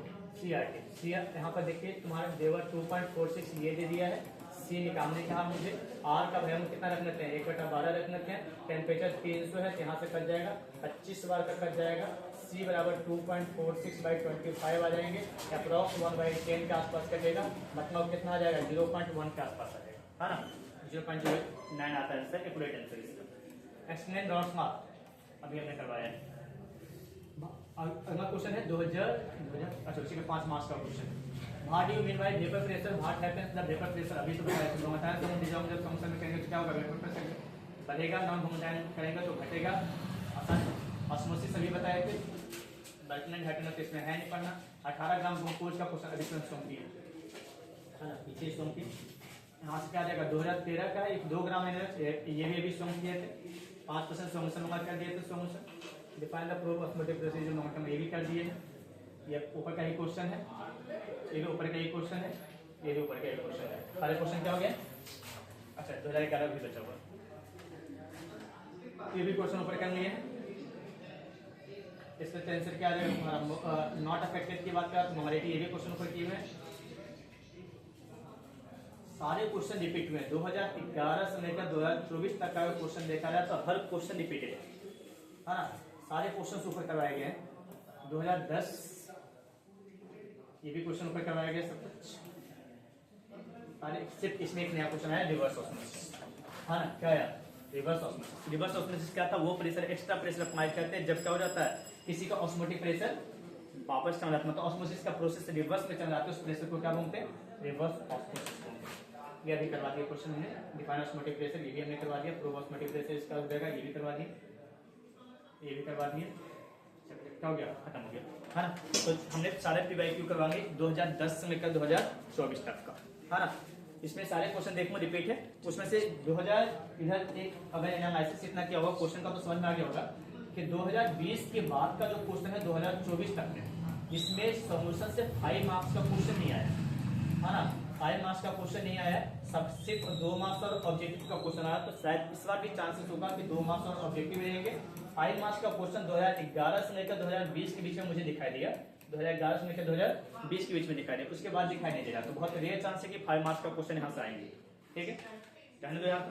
CRT। C यहाँ पर देखिए तुम्हारा देवर 2.46 ये दे दिया है, C निकालने के बाद मुझे R का वैल्यू कितना रख लेते हैं, 1/12 रख लेते हैं। टेम्परेचर 300 है, यहाँ से कट जाएगा, 25 बार का कट जाएगा। C बराबर 2.46/25 आ जाएंगे, अप्रॉक्स 1/10 के आसपास कटेगा, मतलब कितना आ जाएगा 0.1 के आसपास आ जाएगा, है ना। 0.09 आता है आंसर, एक्यूरेट आंसर इसका। एक्सप्लेन रॉड्स मार्क अभी हमने करवाया है। अगला क्वेश्चन है 2000 अच्छा उसी में 5 मार्क्स का question. What do you mean bye vapour pressure, what happens the vapour pressure, अभी तो बताया तो हम जब फंक्शन में करेंगे तो क्या होगा, वेपर प्रेशर बढ़ेगा, नॉन होमोडाइन करेंगे तो घटेगा, आसान। ऑस्मोसिस अभी बताए थे, बर्टनर हाइड्रोजन इसमें है नहीं पढ़ना। 18 ग्राम ग्लूकोज का क्वेश्चन अभी सोमती है ना, पीछे सोमती, यहाँ से क्या आ जाएगा 2013 का 2 ग्राम ये भी अभी सोम किए थे। 5% सोल्यूशन नंबर कर दिए थे solution. Define the proof osmotic procedure not, ये भी कर दिए हैं। ये ऊपर का ही क्वेश्चन है, ये भी ऊपर का ही क्वेश्चन है, ये भी ऊपर का ही क्वेश्चन है। सारे क्वेश्चन क्या हो गए, अच्छा 2011 भी बचा हुआ, ये भी क्वेश्चन ऊपर कर लिए हैं। इसका आंसर क्या आ जाएगा तुम्हारा, नॉट अफेक्टेड की बात करें तो नॉर्मलिटी, ये भी क्वेश्चन ऊपर किए हुए हैं। सारे क्वेश्चन रिपीट हुए हैं, 2011 से लेकर 2024 तक का क्वेश्चन देखा जाए तो हर क्वेश्चन रिपीटेड है ना। सारे क्वेश्चन ऊपर करवाए गए हैं। 2010 ये भी क्वेश्चन ऊपर करवाया गया सब कुछ सारे, सिर्फ इसमें एक नया क्वेश्चन आया रिवर्स ऑस्मोसिस, है ना। क्या आया, रिवर्स ऑस्मोसिस। रिवर्स ऑस्मोसिस क्या था, वो प्रेशर एक्स्ट्रा प्रेशर अप्लाई करते हैं जब क्या हो जाता है किसी का ऑस्मोटिक प्रेशर वापस चल जाता है, मतलब ऑस्मोसिस का प्रोसेस रिवर्स में चल जाता है, उस प्रेशर को क्या बोलते हैं, रिवर्स ऑस्मोसिस बोलते हैं। ये अभी करवा दिया क्वेश्चन हमने, डिफाइन ऑस्मोटिक प्रेशर ये भी हमने करवा दिया, प्रूव ऑस्मोटिक प्रेशर इसका हो जाएगा, ये भी करवा दिया, ये भी करवा दिए, क्या हो गया, खत्म हो गया, है ना। तो हमने सारे पीवाईक्यू करवाएंगे 2010 से लेकर 2024 तक का, है ना। इसमें सारे क्वेश्चन देखो रिपीट है, उसमें से 2000 इधर एक अगर एनालिसिस इतना किया होगा क्वेश्चन का तो समझ में आ गया होगा कि 2020 के बाद का जो क्वेश्चन है 2024 तक में, इसमें सॉल्यूशन से 5 मार्क्स का क्वेश्चन नहीं आया, है ना। 5 मार्क्स का क्वेश्चन नहीं आया, सब सिर्फ 2 मार्क्स और ऑब्जेक्टिव का क्वेश्चन आया, तो शायद इस बार भी चांसेस होगा कि 2 मार्क्स और ऑब्जेक्टिव रहेंगे। 5 मार्क्स का क्वेश्चन 2011 से लेकर 2020 के बीच में मुझे दिखाई दिया, 2011 से लेकर 2020 के बीच में दिखाई दिया, उसके बाद दिखाई नहीं दे रहा, तो बहुत रेयर चांस है कि 5 मार्क्स का क्वेश्चन यहाँ से आएंगे, ठीक है। कहने दो यहाँ